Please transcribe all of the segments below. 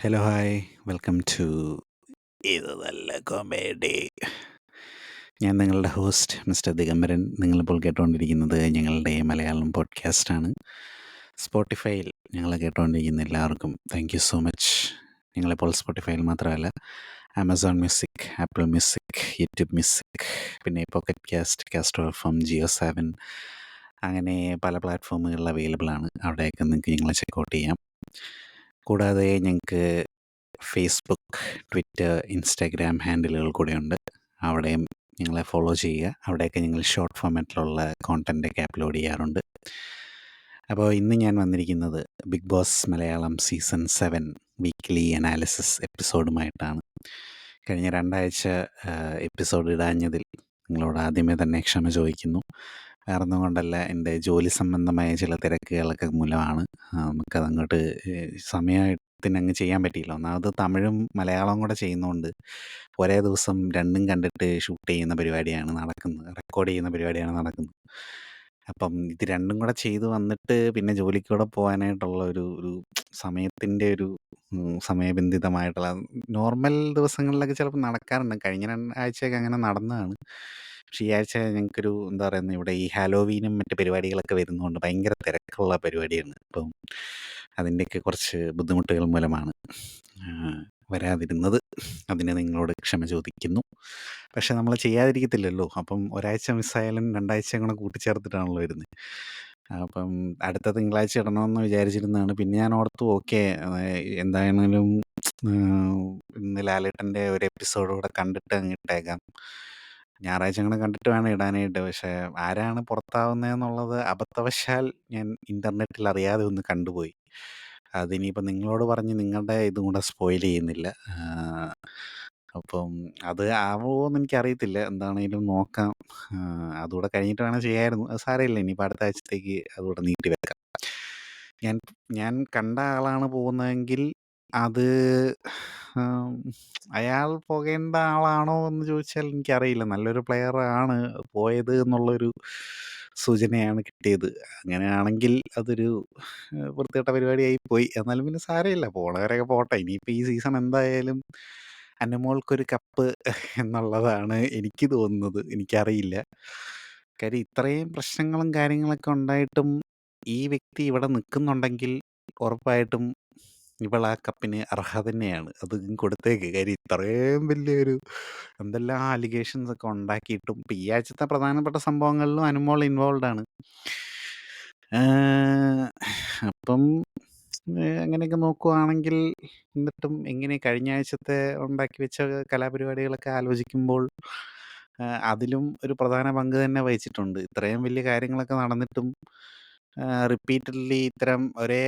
Hello hi welcome to ഇത് നല്ല comedy. ഞാൻ നിങ്ങളുടെ ഹോസ്റ്റ് മിസ്റ്റർ ദിഗംബരൻ. നിങ്ങളിപ്പോൾ കേട്ടുകൊണ്ടിരിക്കുന്നത് ഞങ്ങളുടെ മലയാളം പോഡ്കാസ്റ്റാണ്. സ്പോട്ടിഫൈയിൽ ഞങ്ങളെ കേട്ടുകൊണ്ടിരിക്കുന്ന എല്ലാവർക്കും താങ്ക് യു സോ മച്ച്. ഞങ്ങളിപ്പോൾ സ്പോട്ടിഫൈയിൽ മാത്രമല്ല, Amazon music, Apple music, YouTube music, പിന്നെ pocket cast, caster F M, Jio 7, അങ്ങനെ പല പ്ലാറ്റ്ഫോമുകളിൽ അവൈലബിൾ ആണ്. അവിടെയൊക്കെ നിങ്ങൾക്ക് ഞങ്ങളെ ചെക്കൗട്ട് ചെയ്യാം. കൂടാതെ ഞങ്ങൾക്ക് ഫേസ്ബുക്ക്, ട്വിറ്റർ, ഇൻസ്റ്റാഗ്രാം ഹാൻഡിലുകൾ കൂടെയുണ്ട്. അവിടെയും ഞങ്ങളെ ഫോളോ ചെയ്യുക. അവിടെയൊക്കെ ഞങ്ങൾ ഷോർട്ട് ഫോമാറ്റിലുള്ള കോണ്ടൻ്റൊക്കെ അപ്ലോഡ് ചെയ്യാറുണ്ട്. അപ്പോൾ ഇന്ന് ഞാൻ വന്നിരിക്കുന്നത് Big Boss Malayalam season 7 weekly analysis എപ്പിസോഡുമായിട്ടാണ്. കഴിഞ്ഞ 2 ആഴ്ച എപ്പിസോഡ് ഇടാഞ്ഞതിൽ നിങ്ങളോട് ആദ്യമേ തന്നെ ക്ഷമ ചോദിക്കുന്നു. വേറൊന്നും കൊണ്ടല്ല, എൻ്റെ ജോലി സംബന്ധമായ ചില തിരക്കുകളൊക്കെ മൂലമാണ്. നമുക്കതങ്ങോട്ട് സമയത്തിനങ്ങ് ചെയ്യാൻ പറ്റിയില്ല. ഒന്നാമത് തമിഴും മലയാളവും കൂടെ ചെയ്യുന്നതുകൊണ്ട് ഒരേ ദിവസം രണ്ടും കണ്ടിട്ട് ഷൂട്ട് ചെയ്യുന്ന പരിപാടിയാണ് നടക്കുന്നത്, റെക്കോർഡ് ചെയ്യുന്ന പരിപാടിയാണ് നടക്കുന്നത്. അപ്പം ഇത് രണ്ടും കൂടെ ചെയ്ത് വന്നിട്ട് പിന്നെ ജോലിക്കൂടെ പോകാനായിട്ടുള്ള ഒരു സമയത്തിൻ്റെ ഒരു സമയബന്ധിതമായിട്ടുള്ള നോർമൽ ദിവസങ്ങളിലൊക്കെ ചിലപ്പോൾ നടക്കാറുണ്ട്. കഴിഞ്ഞ 2 ആഴ്ചയൊക്കെ അങ്ങനെ നടന്നതാണ്. പക്ഷേ ഈ ആഴ്ച ഞങ്ങൾക്കൊരു എന്താ പറയുന്നത്, ഇവിടെ ഈ ഹാലോവീനും മറ്റ് പരിപാടികളൊക്കെ വരുന്നതുകൊണ്ട് ഭയങ്കര തിരക്കുള്ള പരിപാടിയാണ്. അപ്പം അതിൻ്റെയൊക്കെ കുറച്ച് ബുദ്ധിമുട്ടുകൾ മൂലമാണ് വരാതിരുന്നത്. അതിന് നിങ്ങളോട് ക്ഷമ ചോദിക്കുന്നു. പക്ഷെ നമ്മൾ ചെയ്യാതിരിക്കത്തില്ലല്ലോ. അപ്പം ഒരാഴ്ച മിസ്സായാലും 2 ആഴ്ചയും കൂടെ കൂട്ടിച്ചേർത്തിട്ടാണല്ലോ വരുന്നത്. അപ്പം അടുത്ത തിങ്കളാഴ്ച ഇടണമെന്ന് വിചാരിച്ചിരുന്നതാണ്. പിന്നെ ഞാൻ ഓർത്തു, ഓക്കെ, എന്തായാലും ഇന്ന് ലാലേട്ടൻ്റെ ഒരു എപ്പിസോഡ് കൂടെ കണ്ടിട്ട് അങ്ങ് ഇട്ടേക്കാം. ഞായറാഴ്ച കൂടെ കണ്ടിട്ട് വേണം ഇടാനായിട്ട്. പക്ഷേ ആരാണ് പുറത്താവുന്നതെന്നുള്ളത് അബദ്ധവശാൽ ഞാൻ ഇൻ്റർനെറ്റിൽ അറിയാതെ ഒന്ന് കണ്ടുപോയി. അതിനിയിപ്പം നിങ്ങളോട് പറഞ്ഞ് നിങ്ങളുടെ ഇതും കൂടെ സ്പോയിൽ ചെയ്യുന്നില്ല. അപ്പം അത് ആവുമോ എന്ന് എനിക്കറിയത്തില്ല. എന്താണേലും നോക്കാം. അതുകൂടെ കഴിഞ്ഞിട്ട് വേണം ചെയ്യാമായിരുന്നു. അത് സാരമില്ല, ഇനിയിപ്പോൾ അടുത്ത ആഴ്ചത്തേക്ക് അതുകൂടെ നീട്ടി വെക്കാം. ഞാൻ ഞാൻ കണ്ട ആളാണ് പോകുന്നതെങ്കിൽ അത് അയാൾ പോകേണ്ട ആളാണോ എന്ന് ചോദിച്ചാൽ എനിക്കറിയില്ല. നല്ലൊരു പ്ലെയർ ആണ് പോയത് എന്നുള്ളൊരു സൂചനയാണ് കിട്ടിയത്. അങ്ങനെയാണെങ്കിൽ അതൊരു വൃത്തികെട്ട പരിപാടിയായി പോയി. എന്നാലും പിന്നെ സാരമില്ല, പോണവരൊക്കെ പോട്ടെ. ഇനിയിപ്പോൾ ഈ സീസൺ എന്തായാലും അനുമോൾക്കൊരു കപ്പ് എന്നുള്ളതാണ് എനിക്ക് തോന്നുന്നത്. എനിക്കറിയില്ല. കാര്യം ഇത്രയും പ്രശ്നങ്ങളും കാര്യങ്ങളൊക്കെ ഉണ്ടായിട്ടും ഈ വ്യക്തി ഇവിടെ നിൽക്കുന്നുണ്ടെങ്കിൽ ഉറപ്പായിട്ടും ഇവൾ ആ കപ്പിന് അർഹ തന്നെയാണ്. അത് കൊടുത്തേക്ക്. കാര്യം ഇത്രയും വലിയൊരു എന്തെല്ലാം അലിഗേഷൻസ് ഒക്കെ ഉണ്ടാക്കിയിട്ടും ഇപ്പം ഈ ആഴ്ചത്തെ പ്രധാനപ്പെട്ട സംഭവങ്ങളിലും അനുമോൾ ഇൻവോൾവ് ആണ്. അപ്പം അങ്ങനെയൊക്കെ നോക്കുവാണെങ്കിൽ, എന്നിട്ടും എങ്ങനെ കഴിഞ്ഞ ആഴ്ചത്തെ ഉണ്ടാക്കി വെച്ച കലാപരിപാടികളൊക്കെ ആലോചിക്കുമ്പോൾ അതിലും ഒരു പ്രധാന പങ്ക് തന്നെ വഹിച്ചിട്ടുണ്ട്. ഇത്രയും വലിയ കാര്യങ്ങളൊക്കെ നടന്നിട്ടും റിപ്പീറ്റഡ്ലി ഇത്തരം ഒരേ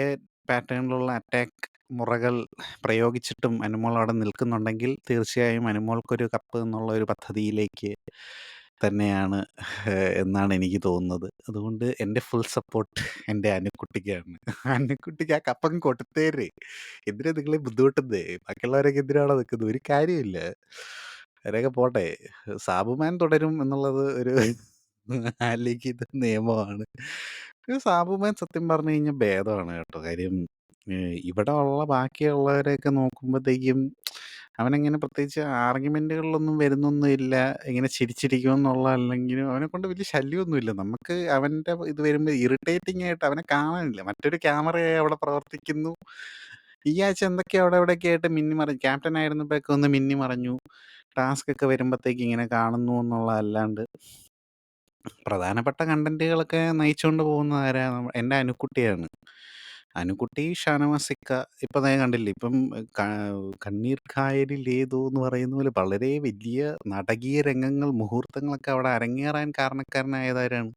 പാറ്റേണിലുള്ള അറ്റാക്ക് മുറകൾ പ്രയോഗിച്ചിട്ടും അനുമോൾ അവിടെ നിൽക്കുന്നുണ്ടെങ്കിൽ തീർച്ചയായും അനുമോൾക്കൊരു കപ്പ് എന്നുള്ള ഒരു പദ്ധതിയിലേക്ക് തന്നെയാണ് എന്നാണ് എനിക്ക് തോന്നുന്നത്. അതുകൊണ്ട് എൻ്റെ ഫുൾ സപ്പോർട്ട് എൻ്റെ അനുക്കുട്ടിക്കാണ്. അനുക്കുട്ടിക്ക് ആ കപ്പങ്ങ് കൊടുത്തേര്. എന്തിനാ നിങ്ങളെ ബുദ്ധിമുട്ടുന്നേ? ബാക്കിയുള്ളവരൊക്കെ എന്തിനാണോ നിൽക്കുന്നത്? ഒരു കാര്യമില്ല. അവരൊക്കെ പോട്ടെ. സാബുമാൻ തുടരും എന്നുള്ളത് ഒരു അലിഖിത നിയമമാണ്. സാബുമാൻ സത്യം പറഞ്ഞു കഴിഞ്ഞാൽ ഭേദമാണ് കേട്ടോ. കാര്യം ഇവിടെ ഉള്ള ബാക്കിയുള്ളവരെയൊക്കെ നോക്കുമ്പോഴത്തേക്കും അവനങ്ങനെ പ്രത്യേകിച്ച് ആർഗ്യുമെന്റുകളിലൊന്നും വരുന്നൊന്നുമില്ല. ഇങ്ങനെ ചിരിച്ചിരിക്കുമെന്നുള്ള, അല്ലെങ്കിലും അവനെ കൊണ്ട് വലിയ ശല്യമൊന്നുമില്ല. നമുക്ക് അവൻ്റെ ഇത് വരുമ്പോൾ ഇറിറ്റേറ്റിംഗ് ആയിട്ട് അവനെ കാണാനില്ല. മറ്റൊരു ക്യാമറയായി അവിടെ പ്രവർത്തിക്കുന്നു. ഈ ആഴ്ച എന്തൊക്കെയോ അവിടെ എവിടെയൊക്കെ ആയിട്ട് മിന്നി മറിഞ്ഞു. ക്യാപ്റ്റൻ ആയിരുന്നപ്പോഴൊക്കെ ഒന്ന് മിന്നി മറഞ്ഞു. ടാസ്ക് ഒക്കെ വരുമ്പോഴത്തേക്ക് ഇങ്ങനെ കാണുന്നു എന്നുള്ളതല്ലാണ്ട് പ്രധാനപ്പെട്ട കണ്ടന്റുകളൊക്കെ നയിച്ചുകൊണ്ട് പോകുന്ന ആരാ? എൻ്റെ അനുക്കുട്ടിയാണ്. അനുക്കുട്ടി, ഷാനവാസിക്ക. ഇപ്പം ദേ കണ്ടില്ലേ, ഇപ്പം കണ്ണീർ കായലിൽ ഏതോ എന്ന് പറയുന്ന പോലെ വളരെ വലിയ നാടകീയ രംഗങ്ങൾ, മുഹൂർത്തങ്ങളൊക്കെ അവിടെ അരങ്ങേറാൻ കാരണക്കാരനായതാരാണ്?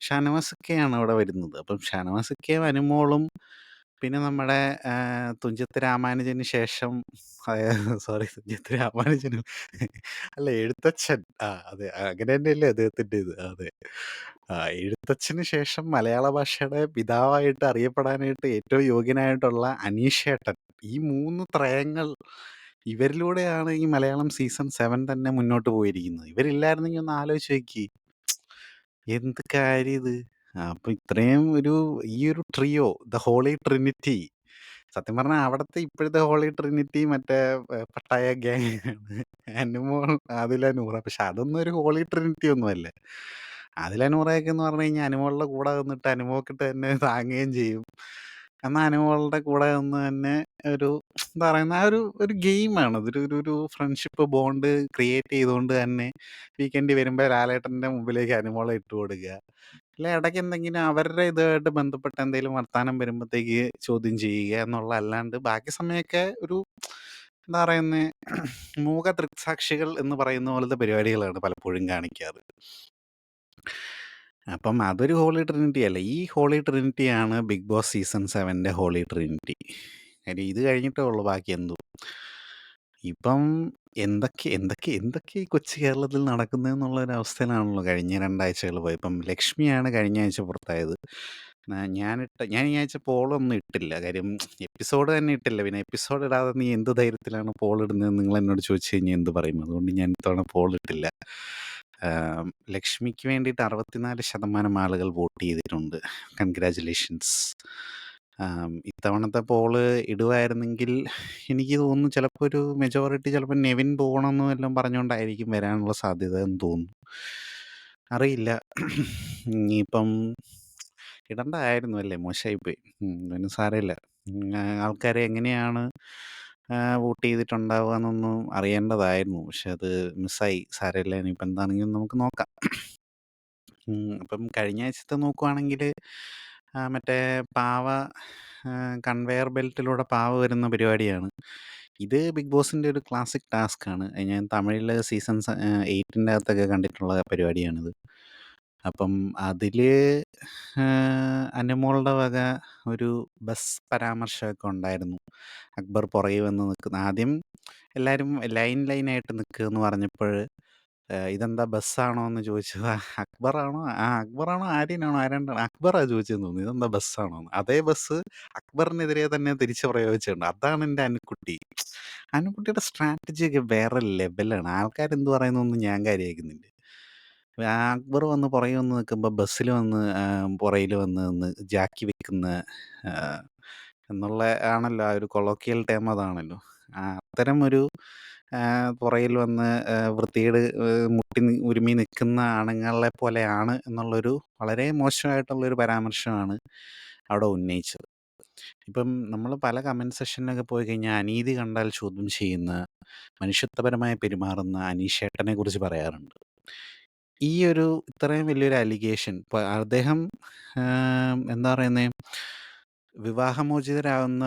ഷാനവാസിക്കയാണ് അവിടെ വരുന്നത്. അപ്പം ഷാനവാസിക്കയും അനുമോളും പിന്നെ നമ്മുടെ തുഞ്ചത്ത് രാമാനുജന് ശേഷം, സോറി, തുഞ്ചത്ത് രാമാനുജനും അല്ല, എഴുത്തച്ഛൻ. അതെ, അങ്ങനെ തന്നെയല്ലേ അദ്ദേഹത്തിൻ്റെത്? അതെ. എഴുത്തച്ഛന് ശേഷം മലയാള ഭാഷയുടെ പിതാവായിട്ട് അറിയപ്പെടാനായിട്ട് ഏറ്റവും യോഗ്യനായിട്ടുള്ള അനീഷേട്ടൻ. ഈ 3 ത്രയങ്ങൾ, ഇവരിലൂടെയാണ് ഈ മലയാളം സീസൺ 7 തന്നെ മുന്നോട്ട് പോയിരിക്കുന്നത്. ഇവരില്ലായിരുന്നെങ്കിൽ ഒന്ന് ആലോചിച്ച് നോക്കിയേ. എന്ത് കാര്യം ഇത്! അപ്പൊ ഇത്രയും ഈ ഒരു ട്രിയോ, ദ ഹോളി ട്രിനിറ്റി സത്യം പറഞ്ഞാ അവിടത്തെ ഇപ്പോഴത്തെ ഹോളി ട്രിനിറ്റി മറ്റേ പട്ടായ ഗ്യാങ്ങാണ്. അനുമോൾ, ആദില, നൂറ. പക്ഷെ അതൊന്നും ഒരു ഹോളി ട്രിനിറ്റി ഒന്നുമല്ല. ആദില, നൂറയൊക്കെന്ന് പറഞ്ഞു കഴിഞ്ഞാൽ അനുമോളുടെ കൂടെ നിന്നിട്ട് അനുമോക്കിട്ട് തന്നെ താങ്ങുകയും ചെയ്യും. എന്നാൽ അനുമോളുടെ കൂടെ നിന്ന് തന്നെ ഒരു എന്താ പറയുന്ന ആ ഒരു ഗെയിമാണ്. അതൊരു ഒരു ഒരു ഫ്രണ്ട്ഷിപ്പ് ബോണ്ട് ക്രിയേറ്റ് ചെയ്തുകൊണ്ട് തന്നെ വീക്കെൻഡ് വരുമ്പോൾ ലാലേട്ടൻ്റെ മുമ്പിലേക്ക് അനുമോളെ ഇട്ട് കൊടുക്കുക. അല്ല ഇടയ്ക്ക് എന്തെങ്കിലും അവരുടെ ഇതുമായിട്ട് ബന്ധപ്പെട്ട എന്തെങ്കിലും വർത്താനം വരുമ്പോഴത്തേക്ക് ചോദ്യം ചെയ്യുക എന്നുള്ള അല്ലാണ്ട് ബാക്കി സമയമൊക്കെ ഒരു എന്താ പറയുന്നത് മൂക ദൃക്സാക്ഷികൾ എന്ന് പറയുന്ന പോലത്തെ പരിപാടികളാണ് പലപ്പോഴും കാണിക്കാറ്. അപ്പം അതൊരു ഹോളി ട്രിനിറ്റി അല്ല. ഈ ഹോളി ട്രിനിറ്റിയാണ് ബിഗ് ബോസ് സീസൺ 7ന്റെ ഹോളി ട്രിനിറ്റി. കാര്യം ഇത് കഴിഞ്ഞിട്ടേ ഉള്ളൂ ബാക്കി എന്തും. ഇപ്പം എന്തൊക്കെ എന്തൊക്കെ എന്തൊക്കെ ഈ കൊച്ചു കേരളത്തിൽ നടക്കുന്നതെന്നുള്ള ഒരു അവസ്ഥയിലാണല്ലോ കഴിഞ്ഞ 2 ആഴ്ചകൾ പോയി. ഇപ്പം ലക്ഷ്മിയാണ് കഴിഞ്ഞ ആഴ്ച പുറത്തായത്. ഞാൻ ഈ ആഴ്ച പോളൊന്നും ഇട്ടില്ല. കാര്യം എപ്പിസോഡ് തന്നെ ഇട്ടില്ല. പിന്നെ എപ്പിസോഡ് ഇടാതെ നീ എന്ത് ധൈര്യത്തിലാണ് പോൾ ഇടുന്നതെന്ന് നിങ്ങൾ എന്നോട് ചോദിച്ചു കഴിഞ്ഞാൽ എന്ത് പറയും? അതുകൊണ്ട് ഞാൻ ഇത്തവണ പോൾ ഇട്ടില്ല. ലക്ഷ്മിക്ക് വേണ്ടിയിട്ട് 64% ആളുകൾ വോട്ട് ചെയ്തിട്ടുണ്ട്. കൺഗ്രാജുലേഷൻസ്. ഇത്തവണത്തെ പോള് ഇടുവായിരുന്നെങ്കിൽ എനിക്ക് തോന്നുന്നു ചിലപ്പോൾ ഒരു മെജോറിറ്റി ചിലപ്പോൾ നെവിൻ പോകണമെന്നും എല്ലാം പറഞ്ഞുകൊണ്ടായിരിക്കും വരാനുള്ള സാധ്യത എന്ന് തോന്നുന്നു. അറിയില്ല. ഇനിയിപ്പം ഇടണ്ടായിരുന്നു അല്ലേ? മോശമായിപ്പോയി. പിന്നെ സാരമില്ല. ആൾക്കാരെ എങ്ങനെയാണ് വോട്ട് ചെയ്തിട്ടുണ്ടാവുക എന്നൊന്നും അറിയേണ്ടതായിരുന്നു. പക്ഷെ അത് മിസ്സായി. സാരമില്ല. ഇനിയിപ്പോൾ എന്താണെങ്കിലും നമുക്ക് നോക്കാം. അപ്പം കഴിഞ്ഞ ആഴ്ചത്തെ നോക്കുവാണെങ്കിൽ മറ്റേ പാവ കൺവെയർ ബെൽറ്റിലൂടെ പാവ വരുന്ന പരിപാടിയാണ്. ഇത് ബിഗ് ബോസിൻ്റെ ഒരു ക്ലാസിക് ടാസ്ക്കാണ്. ഞാൻ തമിഴിൽ സീസൺ 8ൻ്റെ അകത്തൊക്കെ കണ്ടിട്ടുള്ള പരിപാടിയാണിത്. അപ്പം അതിൽ അനുമോളുടെ വക ഒരു ബസ് പരാമർശമൊക്കെ ഉണ്ടായിരുന്നു. അക്ബർ പുറകെ വന്ന് നിൽക്കുന്ന ആദ്യം എല്ലാവരും ലൈനായിട്ട് നിൽക്കുക എന്ന് പറഞ്ഞപ്പോൾ ഇതെന്താ ബസ്സാണോ എന്ന് ചോദിച്ചത് അക്ബറാണോ അക്ബറാണോ ആര്യനാണോ ആരാണ്ടാണ് അക്ബറാ ചോദിച്ചതെന്ന് തോന്നുന്നു. ഇതെന്താ ബസ്സാണോ എന്ന്. അതേ ബസ് അക്ബറിനെതിരെ തന്നെ തിരിച്ചു പ്രയോഗിച്ചിട്ടുണ്ട്. അതാണ് എൻ്റെ അനുക്കുട്ടിയുടെ സ്ട്രാറ്റജി ഒക്കെ വേറെ ലെവലാണ്. ആൾക്കാരെന്ത് പറയുന്നൊന്നും ഞാൻ കാര്യമാക്കുന്നില്ല. അക്ബർ വന്ന് പുറകെ വന്ന് നിൽക്കുമ്പോൾ ബസ്സിൽ വന്ന് പുറകിൽ വന്ന് നിന്ന് ജാക്കി വെക്കുന്ന എന്നുള്ള ആണല്ലോ ആ ഒരു കൊളോക്കിയൽ ടേം അതാണല്ലോ. അത്തരം ഒരു പുറകിൽ വന്ന് വൃത്തികേട് ഉരുമി നിൽക്കുന്ന ആണുങ്ങളെ പോലെയാണ് എന്നുള്ളൊരു വളരെ മോശമായിട്ടുള്ളൊരു പരാമർശമാണ് അവിടെ ഉന്നയിച്ചത്. ഇപ്പം നമ്മൾ പല കമൻറ്റ് സെക്ഷനിലൊക്കെ പോയി കഴിഞ്ഞാൽ അനീതി കണ്ടാൽ ചോദ്യം ചെയ്യുന്ന, മനുഷ്യത്വപരമായി പെരുമാറുന്ന അനീഷേട്ടനെ കുറിച്ച് പറയാറുണ്ട്. ഈ ഒരു ഇത്രയും വലിയൊരു അലിഗേഷൻ ഇപ്പോൾ അദ്ദേഹം എന്താ പറയുന്നത്, വിവാഹമോചിതരാകുന്ന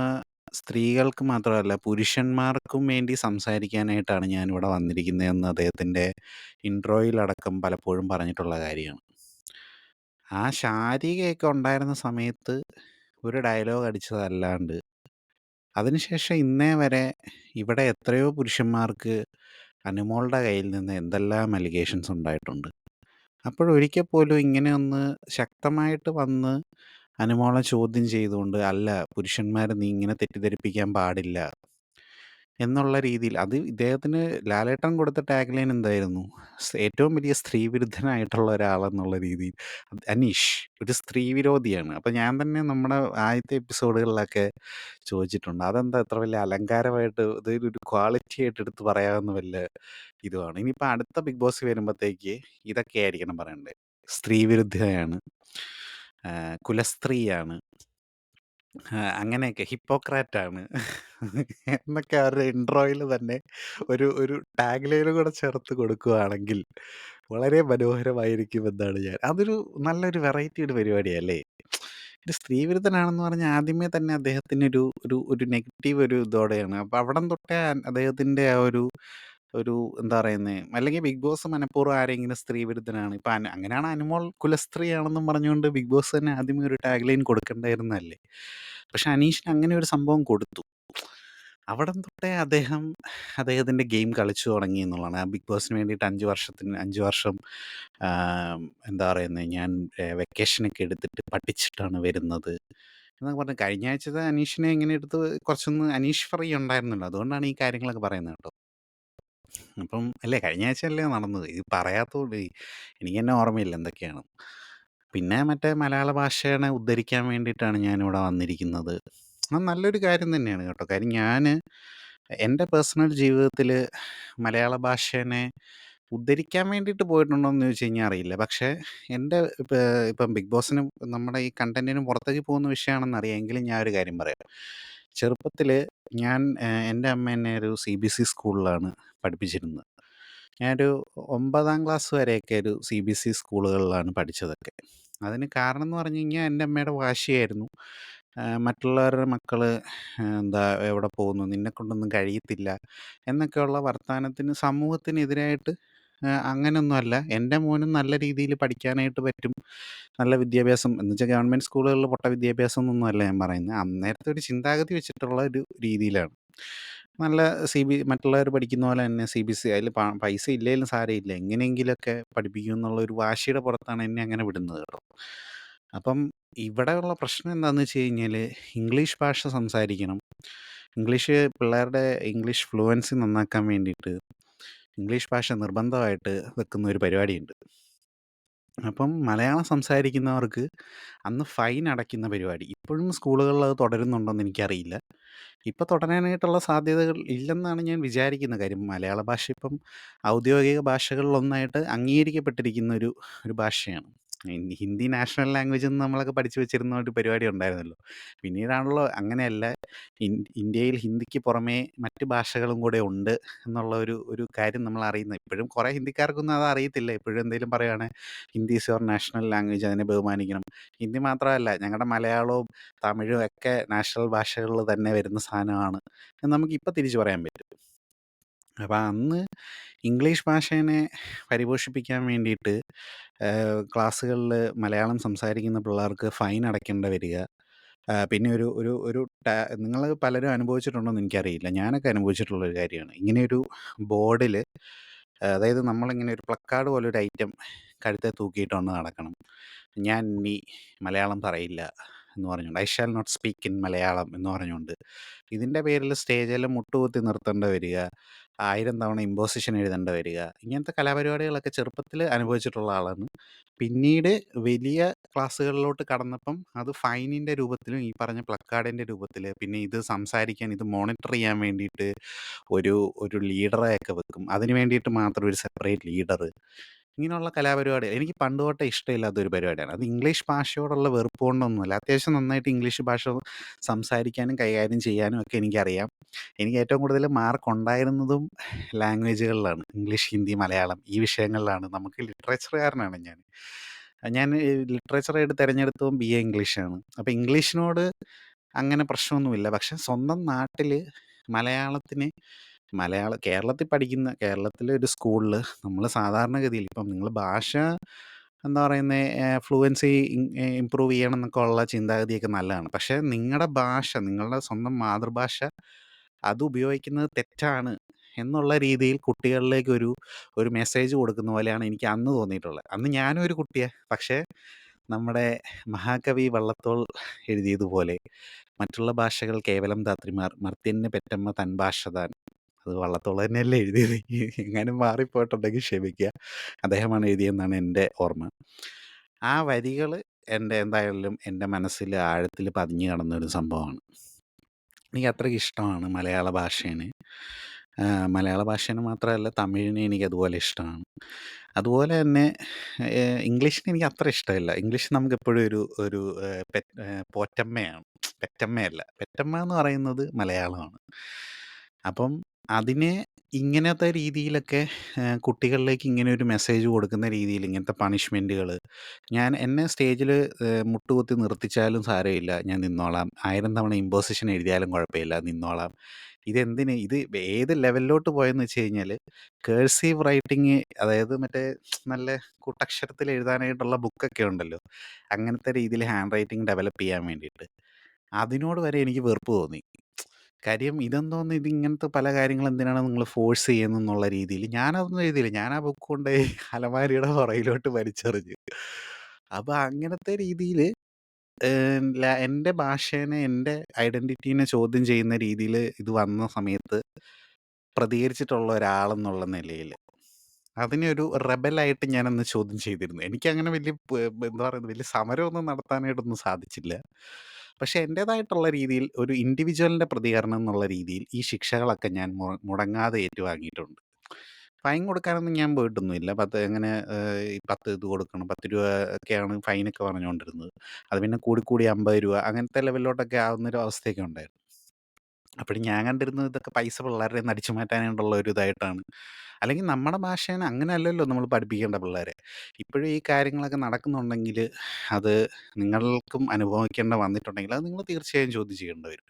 സ്ത്രീകൾക്ക് മാത്രമല്ല പുരുഷന്മാർക്കും വേണ്ടി സംസാരിക്കാനായിട്ടാണ് ഞാനിവിടെ വന്നിരിക്കുന്നതെന്ന് അദ്ദേഹത്തിൻ്റെ ഇൻട്രോയിലടക്കം പലപ്പോഴും പറഞ്ഞിട്ടുള്ള കാര്യമാണ്. ആ ശാരികയൊക്കെ ഉണ്ടായിരുന്ന സമയത്ത് ഒരു ഡയലോഗ് അടിച്ചതല്ലാണ്ട് അതിനുശേഷം ഇന്നേ വരെ ഇവിടെ എത്രയോ പുരുഷന്മാർക്ക് അനുമോളുടെ കയ്യിൽ നിന്ന് എന്തെല്ലാം അലിഗേഷൻസ് ഉണ്ടായിട്ടുണ്ട്. അപ്പോഴൊരിക്കൽ പോലും ഇങ്ങനെ ഒന്ന് ശക്തമായിട്ട് വന്ന് അനുമോളെ ചോദ്യം ചെയ്തുകൊണ്ട് അല്ല പുരുഷന്മാരെ നീ ഇങ്ങനെ തെറ്റിദ്ധരിപ്പിക്കാൻ പാടില്ല എന്നുള്ള രീതിയിൽ അത് ഇദ്ദേഹത്തിന് ലാലേട്ടൻ കൊടുത്ത ടാഗ് ലൈൻ എന്തായിരുന്നു? ഏറ്റവും വലിയ സ്ത്രീ വിരുദ്ധനായിട്ടുള്ള ഒരാളെന്നുള്ള രീതിയിൽ അനീഷ് ഒരു സ്ത്രീ വിരോധിയാണ്. അപ്പം ഞാൻ തന്നെ നമ്മുടെ ആദ്യത്തെ എപ്പിസോഡുകളിലൊക്കെ ചോദിച്ചിട്ടുണ്ട് അതെന്താ ഇത്ര വലിയ അലങ്കാരമായിട്ട് ഇതൊരു ക്വാളിറ്റി ആയിട്ട് എടുത്ത് പറയാവുന്ന വല്ല ഇതുമാണ്. ഇനിയിപ്പോൾ അടുത്ത ബിഗ് ബോസ് വരുമ്പോഴത്തേക്ക് ഇതൊക്കെ ആയിരിക്കണം പറയണ്ടേ. സ്ത്രീ വിരുദ്ധയാണ്, കുലസ്ത്രീയാണ്, അങ്ങനെയൊക്കെ ഹിപ്പോക്രാറ്റാണ് എന്നൊക്കെ അവരുടെ ഇൻട്രോയിൽ തന്നെ ഒരു ടാഗ് ലൈനും കൂടെ ചേർത്ത് കൊടുക്കുകയാണെങ്കിൽ വളരെ മനോഹരമായിരിക്കുമെന്നാണ് അതൊരു നല്ലൊരു വെറൈറ്റിയുടെ പരിപാടിയല്ലേ. ഒരു സ്ത്രീവിരുദ്ധനാണെന്ന് പറഞ്ഞാൽ ആദ്യമേ തന്നെ അദ്ദേഹത്തിന് ഒരു ഒരു ഒരു നെഗറ്റീവ് ഒരു ഇതോടെയാണ്. അപ്പോൾ അവിടം തൊട്ടേ അദ്ദേഹത്തിൻ്റെ ആ ഒരു ഒരു എന്താ പറയുന്നത്, അല്ലെങ്കിൽ ബിഗ് ബോസ് മനഃപൂർവ്വം ആരെങ്കിലും സ്ത്രീ വിരുദ്ധനാണ് ഇപ്പം അങ്ങനെയാണ് അനുമോൾ കുലസ്ത്രീയാണെന്നും പറഞ്ഞുകൊണ്ട് ബിഗ് ബോസ് തന്നെ ആദ്യമേ ഒരു ടാഗ് ലൈൻ കൊടുക്കേണ്ടായിരുന്നല്ലേ. പക്ഷെ അനീഷിന് അങ്ങനെ ഒരു സംഭവം കൊടുത്തു. അവിടം തൊട്ടേ അദ്ദേഹത്തിൻ്റെ ഗെയിം കളിച്ചു തുടങ്ങി എന്നുള്ളതാണ്. ആ ബിഗ് ബോസിന് വേണ്ടിയിട്ട് 5 വർഷം എന്താ പറയുന്നത് ഞാൻ വെക്കേഷനൊക്കെ എടുത്തിട്ട് പഠിച്ചിട്ടാണ് വരുന്നത് എന്നൊക്കെ പറഞ്ഞ് കഴിഞ്ഞ ആഴ്ചത്തെ അനീഷിനെ ഇങ്ങനെ എടുത്ത് കുറച്ചൊന്ന് അനീഷ് ഫ്രീ ഉണ്ടായിരുന്നല്ലോ. അതുകൊണ്ടാണ് ഈ കാര്യങ്ങളൊക്കെ പറയുന്നത് കേട്ടോ. അപ്പം അല്ലേ കഴിഞ്ഞ ആഴ്ചയല്ലേ നടന്നത്. ഇത് പറയാത്തതുകൊണ്ട് എനിക്ക് തന്നെ ഓർമ്മയില്ല എന്തൊക്കെയാണ്. പിന്നെ മറ്റേ മലയാള ഭാഷയെ ഉദ്ധരിക്കാൻ വേണ്ടിയിട്ടാണ് ഞാനിവിടെ വന്നിരിക്കുന്നത്. അത് നല്ലൊരു കാര്യം തന്നെയാണ് കേട്ടോ. കാര്യം ഞാന് എൻ്റെ പേഴ്സണൽ ജീവിതത്തില് മലയാള ഭാഷേനെ ഉദ്ധരിക്കാൻ വേണ്ടിയിട്ട് പോയിട്ടുണ്ടോയെന്ന് ചോദിച്ചു കഴിഞ്ഞാൽ അറിയില്ല. പക്ഷേ എൻ്റെ ഇപ്പം ബിഗ് ബോസിനും നമ്മുടെ ഈ കണ്ടന്റിനും പുറത്തേക്ക് പോകുന്ന വിഷയമാണെന്ന് അറിയാം. എങ്കിലും ഞാൻ ഒരു കാര്യം പറയാം. ചെറുപ്പത്തില് ഞാൻ എൻ്റെ അമ്മ എന്നെ ഒരു CBSE സ്കൂളിലാണ് പഠിപ്പിച്ചിരുന്നത്. ഞാനൊരു 9ാം ക്ലാസ് വരെയൊക്കെ ഒരു CBSE സ്കൂളുകളിലാണ് പഠിച്ചതൊക്കെ. അതിന് കാരണം എന്ന് പറഞ്ഞു കഴിഞ്ഞാൽ എൻ്റെ അമ്മയുടെ വാശിയായിരുന്നു. മറ്റുള്ളവരുടെ മക്കള് എന്താ എവിടെ പോകുന്നു, നിന്നെക്കൊണ്ടൊന്നും കഴിയത്തില്ല എന്നൊക്കെയുള്ള വർത്താനത്തിന് സമൂഹത്തിനെതിരായിട്ട് അങ്ങനെയൊന്നുമല്ല. എൻ്റെ മോനും നല്ല രീതിയിൽ പഠിക്കാനായിട്ട് പറ്റും. നല്ല വിദ്യാഭ്യാസം എന്ന് വെച്ചാൽ ഗവൺമെൻറ് സ്കൂളുകളിൽ പൊട്ട വിദ്യാഭ്യാസം എന്നൊന്നുമല്ല ഞാൻ പറയുന്നത്. അന്നേരത്തെ ഒരു ചിന്താഗതി വെച്ചിട്ടുള്ള ഒരു രീതിയിലാണ്. നല്ല മറ്റുള്ളവർ പഠിക്കുന്ന പോലെ തന്നെ CBSE അതിൽ പൈസ ഇല്ലെങ്കിലും സാരമില്ല, എങ്ങനെയെങ്കിലുമൊക്കെ പഠിപ്പിക്കും എന്നുള്ള ഒരു വാശിയുടെ പുറത്താണ് എന്നെ അങ്ങനെ വിടുന്നത് കേട്ടോ. അപ്പം ഇവിടെയുള്ള പ്രശ്നം എന്താണെന്ന് വെച്ച് കഴിഞ്ഞാൽ ഇംഗ്ലീഷ് ഭാഷ സംസാരിക്കണം. പിള്ളേരുടെ ഇംഗ്ലീഷ് ഫ്ലുവൻസി നന്നാക്കാൻ വേണ്ടിയിട്ട് ഇംഗ്ലീഷ് ഭാഷ നിർബന്ധമായിട്ട് വെക്കുന്ന ഒരു പരിപാടിയുണ്ട്. അപ്പം മലയാളം സംസാരിക്കുന്നവർക്ക് അന്ന് ഫൈൻ അടയ്ക്കുന്ന പരിപാടി ഇപ്പോഴും സ്കൂളുകളിൽ അത് തുടരുന്നുണ്ടോയെന്ന് എനിക്കറിയില്ല. ഇപ്പം തുടരാനായിട്ടുള്ള സാധ്യതകൾ ഇല്ലെന്നാണ് ഞാൻ വിചാരിക്കുന്ന. കാര്യം മലയാള ഭാഷ ഇപ്പം ഔദ്യോഗിക ഭാഷകളിലൊന്നായിട്ട് അംഗീകരിക്കപ്പെട്ടിരിക്കുന്ന ഒരു ഒരു ഭാഷയാണ്. ഹിന്ദി നാഷണൽ ലാംഗ്വേജ് എന്ന് നമ്മളൊക്കെ പഠിച്ചു വെച്ചിരുന്ന ഒരു പരിപാടി ഉണ്ടായിരുന്നല്ലോ. പിന്നീടാണല്ലോ അങ്ങനെയല്ല, ഇന്ത്യയിൽ ഹിന്ദിക്ക് പുറമേ മറ്റ് ഭാഷകളും കൂടെ ഉണ്ട് എന്നുള്ള ഒരു ഒരു കാര്യം നമ്മൾ അറിയുന്നത്. ഇപ്പോഴും കുറേ ഹിന്ദിക്കാർക്കൊന്നും അത് അറിയത്തില്ല. ഇപ്പോഴും എന്തെങ്കിലും പറയുകയാണെങ്കിൽ Hindi is your national language, അതിനെ ബഹുമാനിക്കണം. ഹിന്ദി മാത്രമല്ല, ഞങ്ങളുടെ മലയാളവും തമിഴും ഒക്കെ നാഷണൽ ഭാഷകളിൽ തന്നെ വരുന്ന സാധനമാണ് എന്ന് നമുക്ക് ഇപ്പം തിരിച്ചു പറയാൻ പറ്റും. അപ്പം അന്ന് ഇംഗ്ലീഷ് ഭാഷേനെ പരിപോഷിപ്പിക്കാൻ വേണ്ടിയിട്ട് ക്ലാസ്സുകളിൽ മലയാളം സംസാരിക്കുന്ന പിള്ളേർക്ക് ഫൈൻ അടയ്ക്കേണ്ട വരിക. പിന്നെ ഒരു ഒരു ഒരു നിങ്ങൾ പലരും അനുഭവിച്ചിട്ടുണ്ടോയെന്ന് എനിക്കറിയില്ല. ഞാനൊക്കെ അനുഭവിച്ചിട്ടുള്ളൊരു കാര്യമാണ്. ഇങ്ങനെയൊരു ബോർഡിൽ, അതായത് നമ്മളിങ്ങനെ ഒരു പ്ലക്കാർഡ് പോലെ ഒരു ഐറ്റം കഴുത്തെ തൂക്കിയിട്ടൊന്ന് നടക്കണം. ഞാൻ ഇനി മലയാളം പറയില്ല എന്ന് പറഞ്ഞുകൊണ്ട്, I shall not speak in Malayalam എന്ന് പറഞ്ഞുകൊണ്ട് ഇതിൻ്റെ പേരിൽ സ്റ്റേജിൽ മുട്ടുകുത്തി നിർത്തേണ്ട വരിക, 1000 തവണ ഇമ്പോസിഷൻ എഴുതേണ്ട വരിക. ഇങ്ങനത്തെ കലാപരിപാടികളൊക്കെ ചെറുപ്പത്തിൽ അനുഭവിച്ചിട്ടുള്ള ആളാണ്. പിന്നീട് വലിയ ക്ലാസ്സുകളിലോട്ട് കടന്നപ്പം അത് ഫൈനിൻ്റെ രൂപത്തിലും ഈ പറഞ്ഞ പ്ലക്കാർഡിൻ്റെ രൂപത്തിൽ, പിന്നെ ഇത് സംസാരിക്കാൻ, ഇത് മോണിറ്റർ ചെയ്യാൻ വേണ്ടിയിട്ട് ഒരു ഒരു ലീഡറെയൊക്കെ വെക്കും. അതിന് വേണ്ടിയിട്ട് മാത്രം ഒരു സെപ്പറേറ്റ് ലീഡർ. ഇങ്ങനെയുള്ള കലാപരിപാടി എനിക്ക് പണ്ട് തൊട്ടേ ഇഷ്ടമില്ലാത്തൊരു പരിപാടിയാണ്. അത് ഇംഗ്ലീഷ് ഭാഷയോടുള്ള വെറുപ്പ് കൊണ്ടൊന്നുമല്ല. അത്യാവശ്യം നന്നായിട്ട് ഇംഗ്ലീഷ് ഭാഷ സംസാരിക്കാനും കൈകാര്യം ചെയ്യാനും ഒക്കെ എനിക്കറിയാം. എനിക്ക് ഏറ്റവും കൂടുതൽ മാർക്ക് ഉണ്ടായിരുന്നതും ലാംഗ്വേജുകളിലാണ്. ഇംഗ്ലീഷ്, ഹിന്ദി, മലയാളം ഈ വിഷയങ്ങളിലാണ്. നമുക്ക് ലിറ്ററേച്ചറുകാരനാണ് ഞാൻ. ഞാൻ ലിറ്ററേച്ചറായിട്ട് തിരഞ്ഞെടുത്തതും BA ഇംഗ്ലീഷാണ്. അപ്പോൾ ഇംഗ്ലീഷിനോട് അങ്ങനെ പ്രശ്നമൊന്നുമില്ല. പക്ഷെ സ്വന്തം നാട്ടിൽ മലയാളത്തിന് കേരളത്തിലെ ഒരു സ്കൂളിൽ നമ്മൾ സാധാരണഗതിയിൽ ഇപ്പം നിങ്ങൾ ഭാഷ എന്താ പറയുന്നത്, ഫ്ലുവൻസി ഇമ്പ്രൂവ് ചെയ്യണം എന്നൊക്കെ ഉള്ള ചിന്താഗതിയൊക്കെ നല്ലതാണ്. പക്ഷേ നിങ്ങളുടെ ഭാഷ, നിങ്ങളുടെ സ്വന്തം മാതൃഭാഷ അത് ഉപയോഗിക്കുന്നത് തെറ്റാണ് എന്നുള്ള രീതിയിൽ കുട്ടികളിലേക്ക് ഒരു മെസ്സേജ് കൊടുക്കുന്ന പോലെയാണ് എനിക്ക് അന്ന് തോന്നിയിട്ടുള്ളത്. അന്ന് ഞാനും ഒരു കുട്ടിയാണ്. പക്ഷേ നമ്മുടെ മഹാകവി വള്ളത്തോൾ എഴുതിയതുപോലെ മറ്റുള്ള ഭാഷകൾ കേവലം ധാത്രിമാർ, മർത്യന് പെറ്റമ്മ തൻ ഭാഷ താൻ. അത് വള്ളത്തോൾ തന്നെയല്ലേ എഴുതിയത്. എങ്ങാനും മാറിപ്പോയിട്ടുണ്ടെങ്കിൽ ക്ഷമിക്കുക. അദ്ദേഹമാണ് എഴുതിയെന്നാണ് എൻ്റെ ഓർമ്മ. ആ വരികൾ എന്തായാലും എൻ്റെ മനസ്സിൽ ആഴത്തിൽ പതിഞ്ഞു കിടന്നൊരു സംഭവമാണ്. എനിക്ക് അത്രയ്ക്ക് ഇഷ്ടമാണ് മലയാള ഭാഷേനെ. മലയാള ഭാഷേനെ മാത്രമല്ല, തമിഴിനെ എനിക്ക് അതുപോലെ ഇഷ്ടമാണ്. അതുപോലെ തന്നെ ഇംഗ്ലീഷിനെ എനിക്ക് അത്ര ഇഷ്ടമില്ല. ഇംഗ്ലീഷ് നമുക്കെപ്പോഴും ഒരു ഒരു പോറ്റമ്മയാണ്. പെറ്റമ്മയല്ല. പെറ്റമ്മ എന്ന് പറയുന്നത് മലയാളമാണ്. അപ്പം അതിനെ ഇങ്ങനത്തെ രീതിയിലൊക്കെ കുട്ടികളിലേക്ക് ഇങ്ങനെ ഒരു മെസ്സേജ് കൊടുക്കുന്ന രീതിയിൽ ഇങ്ങനത്തെ പണിഷ്മെൻറ്റുകൾ, എന്നെ സ്റ്റേജിൽ മുട്ടുകുത്തി നിർത്തിച്ചാലും സാരമില്ല, ഞാൻ നിന്നോളാം. 1000 തവണ ഇമ്പോസിഷൻ എഴുതിയാലും കുഴപ്പമില്ല, നിന്നോളാം. ഇത് ഏത് ലെവലിലോട്ട് പോയെന്ന് വെച്ച് കഴിഞ്ഞാൽ, കേഴ്സീവ് റൈറ്റിംഗ്, അതായത് മറ്റേ നല്ല കൂട്ടക്ഷരത്തിൽ എഴുതാനായിട്ടുള്ള ബുക്കൊക്കെ ഉണ്ടല്ലോ, അങ്ങനത്തെ രീതിയിൽ ഹാൻഡ് റൈറ്റിംഗ് ഡെവലപ്പ് ചെയ്യാൻ വേണ്ടിയിട്ട് അതിനോട് വരെ എനിക്ക് വെറുപ്പ് തോന്നി. കാര്യം ഇതെന്തോന്ന്, ഇതിങ്ങനത്തെ പല കാര്യങ്ങൾ എന്തിനാണ് നിങ്ങൾ ഫോഴ്സ് ചെയ്യുന്നതെന്നുള്ള രീതിയിൽ ഞാനതൊന്നും എഴുതിയില്ല. ഞാൻ ആ ബുക്ക് കൊണ്ടുപോയി അലമാരിയുടെ പുറകിലോട്ട് വലിച്ചെറിഞ്ഞു. അപ്പോൾ അങ്ങനത്തെ രീതിയിൽ എൻ്റെ ഭാഷേനെ, എൻ്റെ ഐഡൻറ്റിറ്റീനെ ചോദ്യം ചെയ്യുന്ന രീതിയിൽ ഇത് വന്ന സമയത്ത് പ്രതികരിച്ചിട്ടുള്ള ഒരാളെന്നുള്ള നിലയിൽ അതിനെ ഒരു റെബലായിട്ട് ഞാനന്ന് ചോദ്യം ചെയ്തിരുന്നു. എനിക്കങ്ങനെ വലിയ എന്താ പറയുന്നത്, വലിയ സമരമൊന്നും നടത്താനായിട്ടൊന്നും സാധിച്ചില്ല. പക്ഷേ എൻ്റേതായിട്ടുള്ള രീതിയിൽ ഒരു ഇൻഡിവിജ്വലിൻ്റെ പ്രതികരണം എന്നുള്ള രീതിയിൽ ഈ ശിക്ഷകളൊക്കെ ഞാൻ മുടങ്ങാതെ ഏറ്റുവാങ്ങിയിട്ടുണ്ട്. ഫൈൻ കൊടുക്കാനൊന്നും ഞാൻ പോയിട്ടൊന്നുമില്ല. 10 ഇങ്ങനെ ഈ 10 ഇത് കൊടുക്കണം, 10 രൂപ ഒക്കെയാണ് ഫൈനൊക്കെ പറഞ്ഞുകൊണ്ടിരുന്നത്. അത് പിന്നെ കൂടിക്കൂടി 50 രൂപ അങ്ങനത്തെ ലെവലിലോട്ടൊക്കെ ആവുന്നൊരു അവസ്ഥയൊക്കെ ഉണ്ടായിരുന്നു. അപ്പോഴും ഞാൻ കണ്ടിരുന്നത് ഇതൊക്കെ പൈസ പിള്ളേരുടെ കയ്യിൽ നിന്ന് അടിച്ചു മാറ്റാനായിട്ടുള്ള ഒരു ഇതായിട്ടാണ്. അല്ലെങ്കിൽ നമ്മുടെ ഭാഷേനെ അങ്ങനെയല്ലല്ലോ നമ്മൾ പഠിപ്പിക്കേണ്ട പിള്ളേരെ. ഇപ്പോഴും ഈ കാര്യങ്ങളൊക്കെ നടക്കുന്നുണ്ടെങ്കിൽ അത് നിങ്ങൾക്കും അനുഭവിക്കേണ്ട വന്നിട്ടുണ്ടെങ്കിൽ അത് നിങ്ങൾ തീർച്ചയായും ചോദ്യം ചെയ്യേണ്ടി വരും.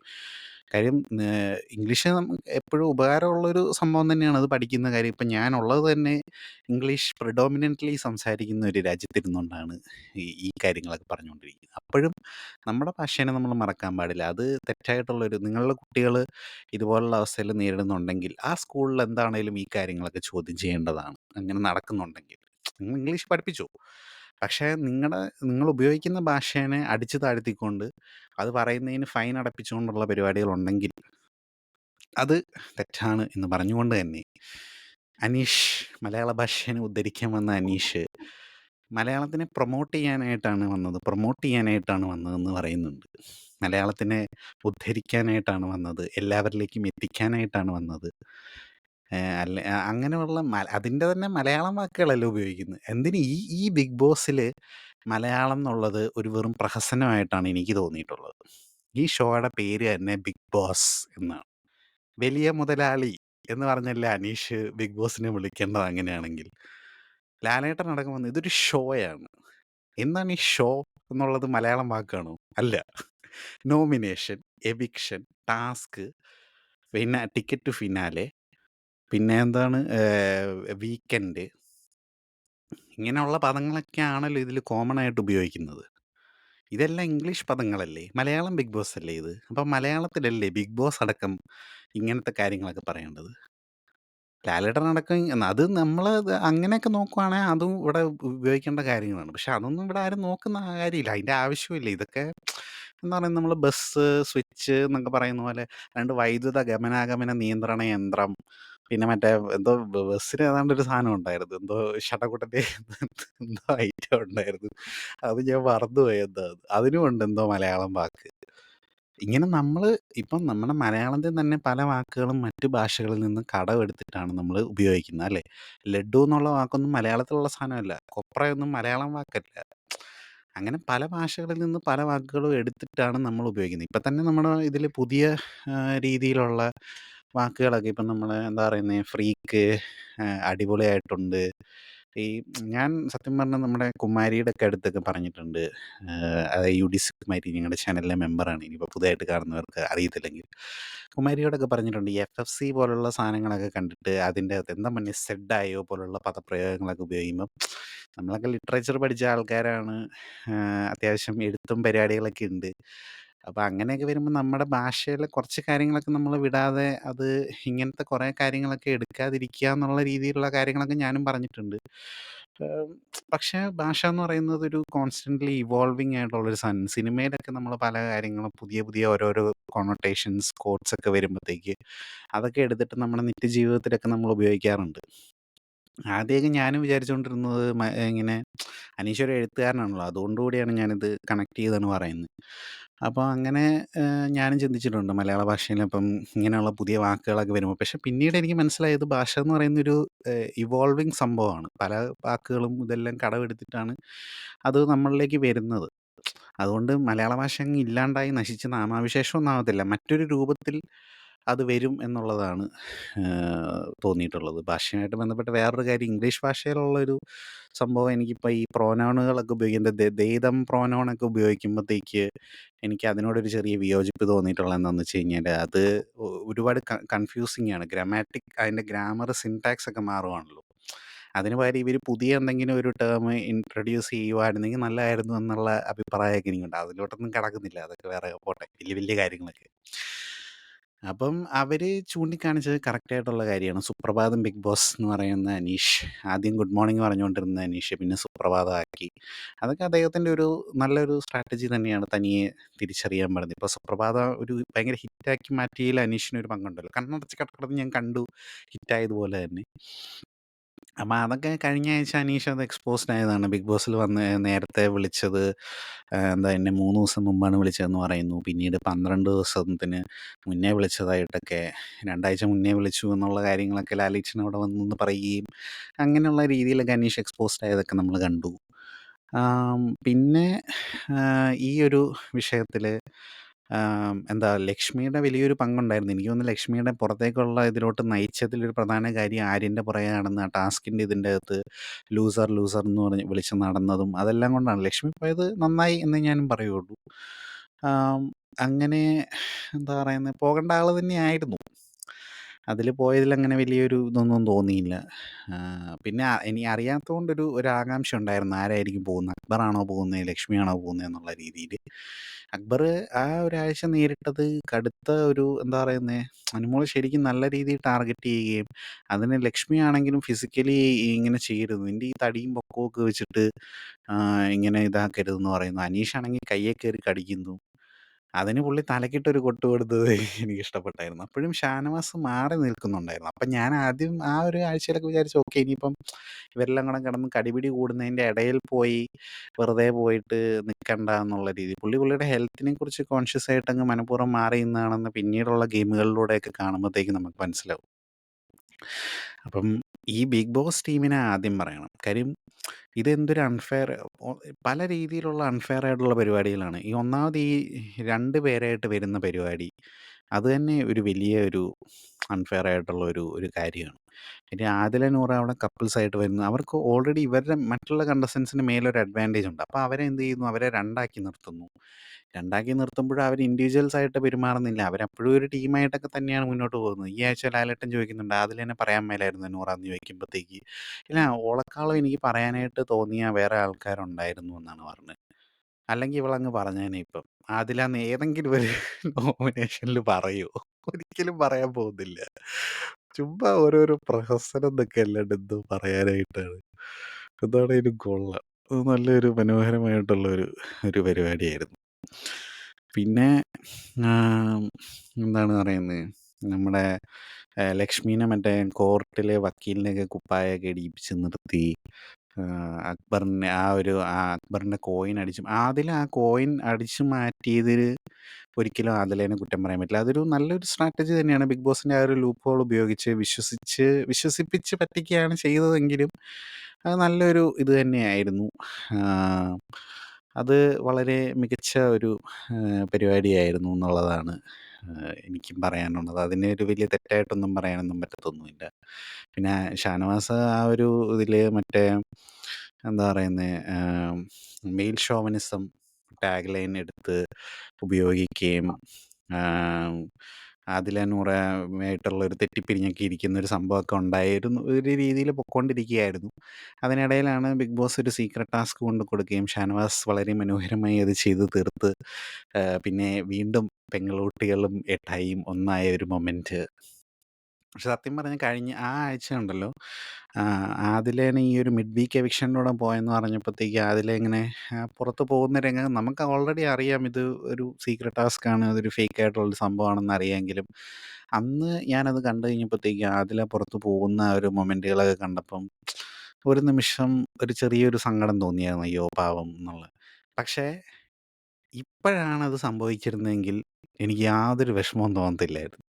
കാര്യം ഇംഗ്ലീഷ് എപ്പോഴും ഉപകാരമുള്ളൊരു സംഭവം തന്നെയാണ് അത് പഠിക്കുന്ന കാര്യം. ഇപ്പം ഞാനുള്ളത് തന്നെ ഇംഗ്ലീഷ് പ്രിഡോമിനൻ്റ്ലി സംസാരിക്കുന്ന ഒരു രാജ്യത്തിരുന്നുകൊണ്ടാണ് ഈ കാര്യങ്ങളൊക്കെ പറഞ്ഞുകൊണ്ടിരിക്കുന്നത്. അപ്പോഴും നമ്മുടെ ഭാഷേനെ നമ്മൾ മറക്കാൻ പാടില്ല. അത് തെറ്റായിട്ടുള്ളൊരു നിങ്ങളുടെ കുട്ടികൾ ഇതുപോലുള്ള അവസ്ഥയിൽ നേരിടുന്നുണ്ടെങ്കിൽ ആ സ്കൂളിൽ എന്താണേലും ഈ കാര്യങ്ങളൊക്കെ ചോദ്യം ചെയ്യേണ്ടതാണ്. അങ്ങനെ നടക്കുന്നുണ്ടെങ്കിൽ നിങ്ങൾ ഇംഗ്ലീഷ് പഠിപ്പിച്ചു, പക്ഷേ നിങ്ങൾ ഉപയോഗിക്കുന്ന ഭാഷേനെ അടിച്ചു താഴ്ത്തിക്കൊണ്ട് അത് പറയുന്നതിന് ഫൈൻ അടപ്പിച്ചുകൊണ്ടുള്ള പരിപാടികളുണ്ടെങ്കിൽ അത് തെറ്റാണ് എന്ന് പറഞ്ഞുകൊണ്ട് തന്നെ അനീഷ്, മലയാള ഭാഷേനെ ഉദ്ധരിക്കാൻ വന്ന അനീഷ് മലയാളത്തിനെ പ്രൊമോട്ട് ചെയ്യാനായിട്ടാണ് വന്നതെന്ന് പറയുന്നുണ്ട്. മലയാളത്തിനെ ഉദ്ധരിക്കാനായിട്ടാണ് വന്നത്, എല്ലാവരിലേക്കും എത്തിക്കാനായിട്ടാണ് വന്നത്. അങ്ങനെയുള്ള അതിൻ്റെ തന്നെ മലയാളം വാക്കുകളല്ല ഉപയോഗിക്കുന്നത്. എന്തിന് ഈ ഈ ബിഗ് ബോസിൽ മലയാളം എന്നുള്ളത് ഒരു വെറും പ്രഹസനമായിട്ടാണ് എനിക്ക് തോന്നിയിട്ടുള്ളത്. ഈ ഷോയുടെ പേര് തന്നെ ബിഗ് ബോസ് എന്നാണ്. വലിയ മുതലാളി എന്ന് പറഞ്ഞല്ലേ അനീഷ് ബിഗ് ബോസിനെ വിളിക്കേണ്ടത് അങ്ങനെയാണെങ്കിൽ. ലാലേട്ടൻ അടക്കം വന്ന് ഇതൊരു ഷോയാണ്. എന്താണ് ഈ ഷോ എന്നുള്ളത് മലയാളം വാക്കാണോ? അല്ല. നോമിനേഷൻ, എവിക്ഷൻ, ടാസ്ക്, പിന്നെ ടിക്കറ്റ് ടു ഫിനാലെ, പിന്നെ എന്താണ് വീക്കെൻഡ്, ഇങ്ങനെയുള്ള പദങ്ങളൊക്കെ ആണല്ലോ ഇതിൽ കോമൺ ആയിട്ട് ഉപയോഗിക്കുന്നത്. ഇതെല്ലാം ഇംഗ്ലീഷ് പദങ്ങളല്ലേ? മലയാളം ബിഗ് ബോസ് അല്ലേ ഇത്? അപ്പം മലയാളത്തിലല്ലേ ബിഗ് ബോസ് അടക്കം ഇങ്ങനത്തെ കാര്യങ്ങളൊക്കെ പറയേണ്ടത്? ലാലേട്ടനടക്കം അത് നമ്മൾ അങ്ങനെയൊക്കെ നോക്കുവാണെങ്കിൽ അതും ഇവിടെ ഉപയോഗിക്കേണ്ട കാര്യങ്ങളാണ്. പക്ഷെ അതൊന്നും ഇവിടെ ആരും നോക്കുന്ന കാര്യമില്ല. അതിൻ്റെ ആവശ്യമില്ല. ഇതൊക്കെ എന്താ പറയുക, നമ്മൾ ബസ് സ്വിച്ച് എന്നൊക്കെ പറയുന്ന പോലെ 2 വൈദ്യുത ഗമനാഗമന നിയന്ത്രണ യന്ത്രം, പിന്നെ മറ്റേ എന്തോ ബസ്സിന് ഏതാണ്ട് ഒരു സാധനം ഉണ്ടായിരുന്നു. എന്തോ ഷട്ടക്കുട്ടൻ്റെ എന്തോ ഐറ്റം ഉണ്ടായിരുന്നു. അത് ഞാൻ മറന്നുപോയി എന്താന്ന്. അതിനുമുണ്ട് എന്തോ മലയാളം വാക്ക്. ഇങ്ങനെ നമ്മൾ ഇപ്പം നമ്മുടെ മലയാളത്തിൽ തന്നെ പല വാക്കുകളും മറ്റു ഭാഷകളിൽ നിന്ന് കടമെടുത്തിട്ടാണ് നമ്മൾ ഉപയോഗിക്കുന്നത് അല്ലേ? ലഡ്ഡു എന്നുള്ള വാക്കൊന്നും മലയാളത്തിലുള്ള സാധനമല്ല. കൊപ്രയൊന്നും മലയാളം വാക്കല്ല. അങ്ങനെ പല ഭാഷകളിൽ നിന്ന് പല വാക്കുകളും എടുത്തിട്ടാണ് നമ്മൾ ഉപയോഗിക്കുന്നത്. ഇപ്പം തന്നെ നമ്മുടെ ഇതിൽ പുതിയ രീതിയിലുള്ള വാക്കുകളൊക്കെ ഇപ്പം നമ്മൾ എന്താ പറയുന്നത്, ഫ്രീക്ക്, അടിപൊളിയായിട്ടുണ്ട്. ഈ ഞാൻ സത്യം പറഞ്ഞാൽ നമ്മുടെ കുമാരിയുടെ ഒക്കെ അടുത്തൊക്കെ പറഞ്ഞിട്ടുണ്ട്. അത് യുഡിസി കുമാരി ഞങ്ങളുടെ ചാനലിലെ മെമ്പറാണ്. ഇനിയിപ്പോൾ പുതുതായിട്ട് കാണുന്നവർക്ക് അറിയത്തില്ലെങ്കിൽ കുമാരിയോടൊക്കെ പറഞ്ഞിട്ടുണ്ട്. ഈ FFC പോലുള്ള സാധനങ്ങളൊക്കെ കണ്ടിട്ട് അതിൻ്റെ അകത്ത് എന്താ പറഞ്ഞ സെഡായോ പോലുള്ള പദപ്രയോഗങ്ങളൊക്കെ ഉപയോഗിക്കുമ്പം നമ്മളൊക്കെ ലിറ്ററേച്ചർ പഠിച്ച ആൾക്കാരാണ്. അത്യാവശ്യം എഴുത്തും പരിപാടികളൊക്കെ ഉണ്ട്. അപ്പോൾ അങ്ങനെയൊക്കെ വരുമ്പോൾ നമ്മുടെ ഭാഷയിലെ കുറച്ച് കാര്യങ്ങളൊക്കെ നമ്മൾ വിടാതെ അത് ഇങ്ങനത്തെ കുറേ കാര്യങ്ങളൊക്കെ എടുക്കാതിരിക്കുക എന്നുള്ള രീതിയിലുള്ള കാര്യങ്ങളൊക്കെ ഞാനും പറഞ്ഞിട്ടുണ്ട്. പക്ഷേ ഭാഷ എന്ന് പറയുന്നത് ഒരു കോൺസ്റ്റൻ്റ്ലി ഇവോൾവിങ് ആയിട്ടുള്ളൊരു സാധനം. സിനിമയിലൊക്കെ നമ്മൾ പല കാര്യങ്ങളും പുതിയ പുതിയ ഓരോരോ കൊണോട്ടേഷൻസ്, കോട്സ് ഒക്കെ വരുമ്പോഴത്തേക്ക് അതൊക്കെ എടുത്തിട്ട് നമ്മുടെ നിത്യജീവിതത്തിലൊക്കെ നമ്മൾ ഉപയോഗിക്കാറുണ്ട്. ആദ്യമൊക്കെ ഞാനും വിചാരിച്ചുകൊണ്ടിരുന്നത് ഇങ്ങനെ അനീഷ് ഒരു എഴുത്തുകാരനാണല്ലോ, അതുകൊണ്ടുകൂടിയാണ് ഞാനിത് കണക്ട് ചെയ്താണ് പറയുന്നത്. അപ്പോൾ അങ്ങനെ ഞാനും ചിന്തിച്ചിട്ടുണ്ട് മലയാള ഭാഷയിൽ അപ്പം ഇങ്ങനെയുള്ള പുതിയ വാക്കുകളൊക്കെ വരുമ്പോൾ. പക്ഷെ പിന്നീട് എനിക്ക് മനസ്സിലായത് ഭാഷ എന്ന് പറയുന്നൊരു ഇവോൾവിങ് സംഭവമാണ്. പല വാക്കുകളും ഇതെല്ലാം കടമെടുത്തിട്ടാണ് അത് നമ്മളിലേക്ക് വരുന്നത്. അതുകൊണ്ട് മലയാള ഭാഷ അങ്ങ് ഇല്ലാണ്ടായി നശിച്ച് നാമാവിശേഷമൊന്നും ആവത്തില്ല. മറ്റൊരു രൂപത്തിൽ അത് വരും എന്നുള്ളതാണ് തോന്നിയിട്ടുള്ളത്. ഭാഷയുമായിട്ട് ബന്ധപ്പെട്ട വേറൊരു കാര്യം, ഇംഗ്ലീഷ് ഭാഷയിലുള്ളൊരു സംഭവം എനിക്കിപ്പോൾ ഈ പ്രോനൗണുകളൊക്കെ ഉപയോഗിക്കുന്നത് ദേ-ദം പ്രോനൗണൊക്കെ ഉപയോഗിക്കുമ്പോഴത്തേക്ക് എനിക്ക് അതിനോടൊരു ചെറിയ വിയോജിപ്പ് തോന്നിയിട്ടുള്ളത് എന്താണെന്ന് വെച്ച് കഴിഞ്ഞാൽ അത് ഒരുപാട് കൺഫ്യൂസിങ് ആണ്. അതിൻ്റെ ഗ്രാമർ, സിൻടാക്സ് ഒക്കെ മാറുവാണല്ലോ. അതിന് പകരം ഇവർ പുതിയ എന്തെങ്കിലും ഒരു ടേം ഇൻട്രൊഡ്യൂസ് ചെയ്യുവായിരുന്നെങ്കിൽ നല്ലതായിരുന്നു എന്നുള്ള അഭിപ്രായമൊക്കെ എനിക്കുണ്ട്. അതിലോട്ടൊന്നും കടക്കുന്നില്ല, അതൊക്കെ വേറെ പോട്ടെ, വലിയ വലിയ കാര്യങ്ങളൊക്കെ. അപ്പം അവർ ചൂണ്ടിക്കാണിച്ചത് കറക്റ്റായിട്ടുള്ള കാര്യമാണ്. സുപ്രഭാതം ബിഗ് ബോസ് എന്ന് പറയുന്ന അനീഷ് ആദ്യം ഗുഡ് മോർണിംഗ് പറഞ്ഞുകൊണ്ടിരുന്ന അനീഷ് പിന്നെ സുപ്രഭാതമാക്കി. അതൊക്കെ അദ്ദേഹത്തിൻ്റെ ഒരു നല്ലൊരു സ്ട്രാറ്റജി തന്നെയാണ്, തനിയെ തിരിച്ചറിയാൻ പറഞ്ഞത്. ഇപ്പോൾ സുപ്രഭാതം ഒരു ഭയങ്കര ഹിറ്റാക്കി മാറ്റിയതിൽ അനീഷിനൊരു പങ്കുണ്ടല്ലോ. കണ്ണടച്ച് കിടക്കുന്നത് ഞാൻ കണ്ടു ഹിറ്റായതുപോലെ തന്നെ. അപ്പം അതൊക്കെ കഴിഞ്ഞ ആഴ്ച അനീഷ് അത് എക്സ്പോസ്ഡ് ആയതാണ്. ബിഗ് ബോസിൽ വന്ന് നേരത്തെ വിളിച്ചത് എന്താ എന്നെ 3 ദിവസം മുമ്പാണ് വിളിച്ചതെന്ന് പറയുന്നു. പിന്നീട് 12 ദിവസത്തിന് മുന്നേ വിളിച്ചതായിട്ടൊക്കെ 2 ആഴ്ച മുന്നേ വിളിച്ചു എന്നുള്ള കാര്യങ്ങളൊക്കെ ലാലേട്ടൻ അവിടെ വന്ന് പറയുകയും അങ്ങനെയുള്ള രീതിയിലൊക്കെ അനീഷ് എക്സ്പോസ്ഡ് ആയതൊക്കെ നമ്മൾ കണ്ടു. പിന്നെ ഈ ഒരു വിഷയത്തിൽ എന്താ ലക്ഷ്മിയുടെ വലിയൊരു പങ്കുണ്ടായിരുന്നു. എനിക്ക് തോന്നുന്നു ലക്ഷ്മിയുടെ പുറത്തേക്കുള്ള ഇതിലോട്ട് നയിച്ചതിലൊരു പ്രധാന കാര്യം ആര്യൻ്റെ പുറകെ നടന്ന് ആ ടാസ്കിൻ്റെ ഇതിൻ്റെ അകത്ത് ലൂസർ ലൂസർ എന്ന് പറഞ്ഞ് വിളിച്ച് നടന്നതും അതെല്ലാം കൊണ്ടാണ്. ലക്ഷ്മി പോയത് നന്നായി എന്നേ ഞാനും പറയുള്ളൂ. ആം, അങ്ങനെ എന്താ പറയുന്നത്, പോകേണ്ട ആൾ തന്നെയായിരുന്നു. അതിൽ പോയതിലങ്ങനെ വലിയൊരു ഇതൊന്നും തോന്നിയില്ല. പിന്നെ ഇനി അറിയാത്തതുകൊണ്ടൊരു ആകാംക്ഷ ഉണ്ടായിരുന്നു, ആരായിരിക്കും പോകുന്നത്, അക്ബറാണോ പോകുന്നത് ലക്ഷ്മിയാണോ പോകുന്നത് എന്നുള്ള രീതിയിൽ. അക്ബർ ആ ഒരാഴ്ച നേരിട്ടത് കടുത്ത ഒരു എന്താ പറയുന്നത്, അനുമോൾ ശരിക്കും നല്ല രീതിയിൽ ടാർഗറ്റ് ചെയ്യുകയും അതിന് ലക്ഷ്മിയാണെങ്കിലും ഫിസിക്കലി ഇങ്ങനെ ചെയ്യരുത്, നിൻ്റെ ഈ തടിയും പൊക്കമൊക്കെ വെച്ചിട്ട് ഇങ്ങനെ ഇതാക്കരുതെന്ന് പറയുന്നു. അനീഷാണെങ്കിൽ കയ്യെ കയറി കടിക്കുന്നു. അതിന് പുള്ളി തലക്കിട്ടൊരു കൊട്ട് കൊടുത്തത് എനിക്കിഷ്ടപ്പെട്ടായിരുന്നു. അപ്പോഴും ഷാനവാസ് മാറി നിൽക്കുന്നുണ്ടായിരുന്നു. അപ്പം ഞാൻ ആദ്യം ആ ഒരു ആഴ്ചയിലൊക്കെ വിചാരിച്ചു, ഓക്കെ ഇനിയിപ്പം ഇവരെല്ലാം കൂടെ കിടന്ന് കടിപിടി കൂടുന്നതിൻ്റെ ഇടയിൽ പോയി വെറുതെ പോയിട്ട് നിൽക്കണ്ട എന്നുള്ള രീതി. പുള്ളിയുടെ ഹെൽത്തിനെ കുറിച്ച് കോൺഷ്യസ് ആയിട്ട് അങ്ങ് മനഃപൂർവ്വം മാറി നിന്നാണെന്ന് പിന്നീടുള്ള ഗെയിമുകളിലൂടെയൊക്കെ കാണുമ്പോഴത്തേക്ക് നമുക്ക് മനസ്സിലാവും. അപ്പം ഈ ബിഗ് ബോസ് ടീമിനെ ആദ്യം പറയണം. കാര്യം ഇതെന്തൊരു അൺഫെയർ, പല രീതിയിലുള്ള അൺഫെയർ ആയിട്ടുള്ള പരിപാടികളാണ്. ഒന്നാമത് ഈ 2 പേരായിട്ട് വരുന്ന പരിപാടി, അത് തന്നെ ഒരു വലിയ ഒരു അൺഫെയർ ആയിട്ടുള്ള ഒരു കാര്യമാണ്. ഇനി ആദില, നൂറ അവിടെ കപ്പിൾസ് ആയിട്ട് വരുന്നു. അവർക്ക് ഓൾറെഡി ഇവരുടെ മറ്റുള്ള കണ്ടസ്റ്റൻസിന് മേലൊരു അഡ്വാൻറ്റേജ് ഉണ്ട്. അപ്പോൾ അവരെ എന്ത് ചെയ്യുന്നു, അവരെ 2 നിർത്തുന്നു. 2 നിർത്തുമ്പോൾ അവർ ഇൻഡിവിജ്വൽസ് ആയിട്ട് പെരുമാറുന്നില്ല. അവരപ്പോഴും ഒരു ടീമായിട്ടൊക്കെ തന്നെയാണ് മുന്നോട്ട് പോകുന്നത്. ഈ ആഴ്ച ലാലേട്ടൻ ചോദിക്കുന്നുണ്ട്, ആദിലേനെ പറയാൻ മേലായിരുന്നു നൂറാന്ന് ചോദിക്കുമ്പോഴത്തേക്ക്, ഇല്ല ഓളെക്കാളും എനിക്ക് പറയാനായിട്ട് തോന്നിയ വേറെ ആൾക്കാരുണ്ടായിരുന്നു എന്നാണ് പറഞ്ഞത്. അല്ലെങ്കിൽ ഇവളങ്ങ് പറഞ്ഞേനെ ഇപ്പം. ആദിലാന്ന് ഏതെങ്കിലും ഒരു നോമിനേഷനിൽ പറയുമോ? ഒരിക്കലും പറയാൻ പോകുന്നില്ല. ചുമ്മാ ഓരോരോ പ്രഹസനം എന്നൊക്കെ അല്ലാണ്ട് എന്തോ പറയാനായിട്ടാണ്. എന്താണേലും കൊള്ളാം. അത് നല്ലൊരു മനോഹരമായിട്ടുള്ള ഒരു പരിപാടിയായിരുന്നു. പിന്നെ എന്താണ് പറയുന്നത്, നമ്മുടെ ലക്ഷ്മീനെ മറ്റേ കോർട്ടിലെ വക്കീലിനെയൊക്കെ കുപ്പായൊക്കെ ഇടിപ്പിച്ച് നിർത്തി. അക്ബറിനെ അക്ബറിൻ്റെ കോയിൻ അടിച്ചു ആദില ആ കോയിൻ അടിച്ചു മാറ്റിയതിൽ ഒരിക്കലും ആദിലേനെ കുറ്റം പറയാൻ പറ്റില്ല. അതൊരു നല്ലൊരു സ്ട്രാറ്റജി തന്നെയാണ്. ബിഗ് ബോസിൻ്റെ ആ ഒരു ലൂപ്പ് ഹോൾ ഉപയോഗിച്ച് വിശ്വസിപ്പിച്ച് പറ്റിക്കുകയാണ് ചെയ്തതെങ്കിലും അത് നല്ലൊരു ഇത് തന്നെയായിരുന്നു. അത് വളരെ മികച്ച ഒരു പരിപാടിയായിരുന്നു എന്നുള്ളതാണ് എനിക്കും പറയാനുള്ളത്. അതിനെ ഒരു വലിയ തെറ്റായിട്ടൊന്നും പറയാനൊന്നും പറ്റത്തൊന്നുമില്ല. പിന്നെ ഷാനവാസ് ആ ഒരു ഇതിൽ മറ്റേ എന്താ പറയുന്നത്, മെയിൽ ഷോവനിസം ടാഗ് ലൈൻ എടുത്ത് ഉപയോഗിക്കുകയും ആദില നൂറയുമായിട്ടുള്ള ഒരു തെറ്റിപ്പിരിഞ്ഞൊക്കെ ഇരിക്കുന്ന ഒരു സംഭവമൊക്കെ ഉണ്ടായിരുന്നു, ഒരു രീതിയിൽ പൊയ്ക്കൊണ്ടിരിക്കുകയായിരുന്നു. അതിനിടയിലാണ് ബിഗ് ബോസ് ഒരു സീക്രട്ട് ടാസ്ക് കൊണ്ട് കൊടുക്കുകയും ഷാനവാസ് വളരെ മനോഹരമായി അത് ചെയ്ത് തീർത്ത് പിന്നെ വീണ്ടും പെങ്ങളുട്ടികളും എട്ടായിയും ഒന്നായ ഒരു മൊമെൻറ്റ്. പക്ഷെ സത്യം പറഞ്ഞാൽ കഴിഞ്ഞ ആ ആഴ്ച ഉണ്ടല്ലോ, ആദിലേനെ ഈ ഒരു മിഡ് വീക്ക് എവിക്ഷനിലൂടെ പോയെന്ന് പറഞ്ഞപ്പോഴത്തേക്ക് ആദില ഇങ്ങനെ പുറത്ത് പോകുന്ന രംഗം നമുക്ക് ഓൾറെഡി അറിയാം, ഇത് ഒരു സീക്രട്ട് ടാസ്ക് ആണ്, അതൊരു ഫേക്ക് ആയിട്ടുള്ളൊരു സംഭവമാണെന്ന് അറിയാമെങ്കിലും അന്ന് ഞാനത് കണ്ടു കഴിഞ്ഞപ്പോഴത്തേക്ക് ആദില പുറത്ത് പോകുന്ന ആ ഒരു മൊമെൻറ്റുകളൊക്കെ കണ്ടപ്പം ഒരു നിമിഷം ഒരു ചെറിയൊരു സങ്കടം തോന്നിയായിരുന്നു, അയ്യോ പാവം എന്നുള്ളത്. പക്ഷേ ഇപ്പോഴാണത് സംഭവിച്ചിരുന്നതെങ്കിൽ എനിക്ക് യാതൊരു വിഷമവും തോന്നത്തില്ലായിരുന്നു.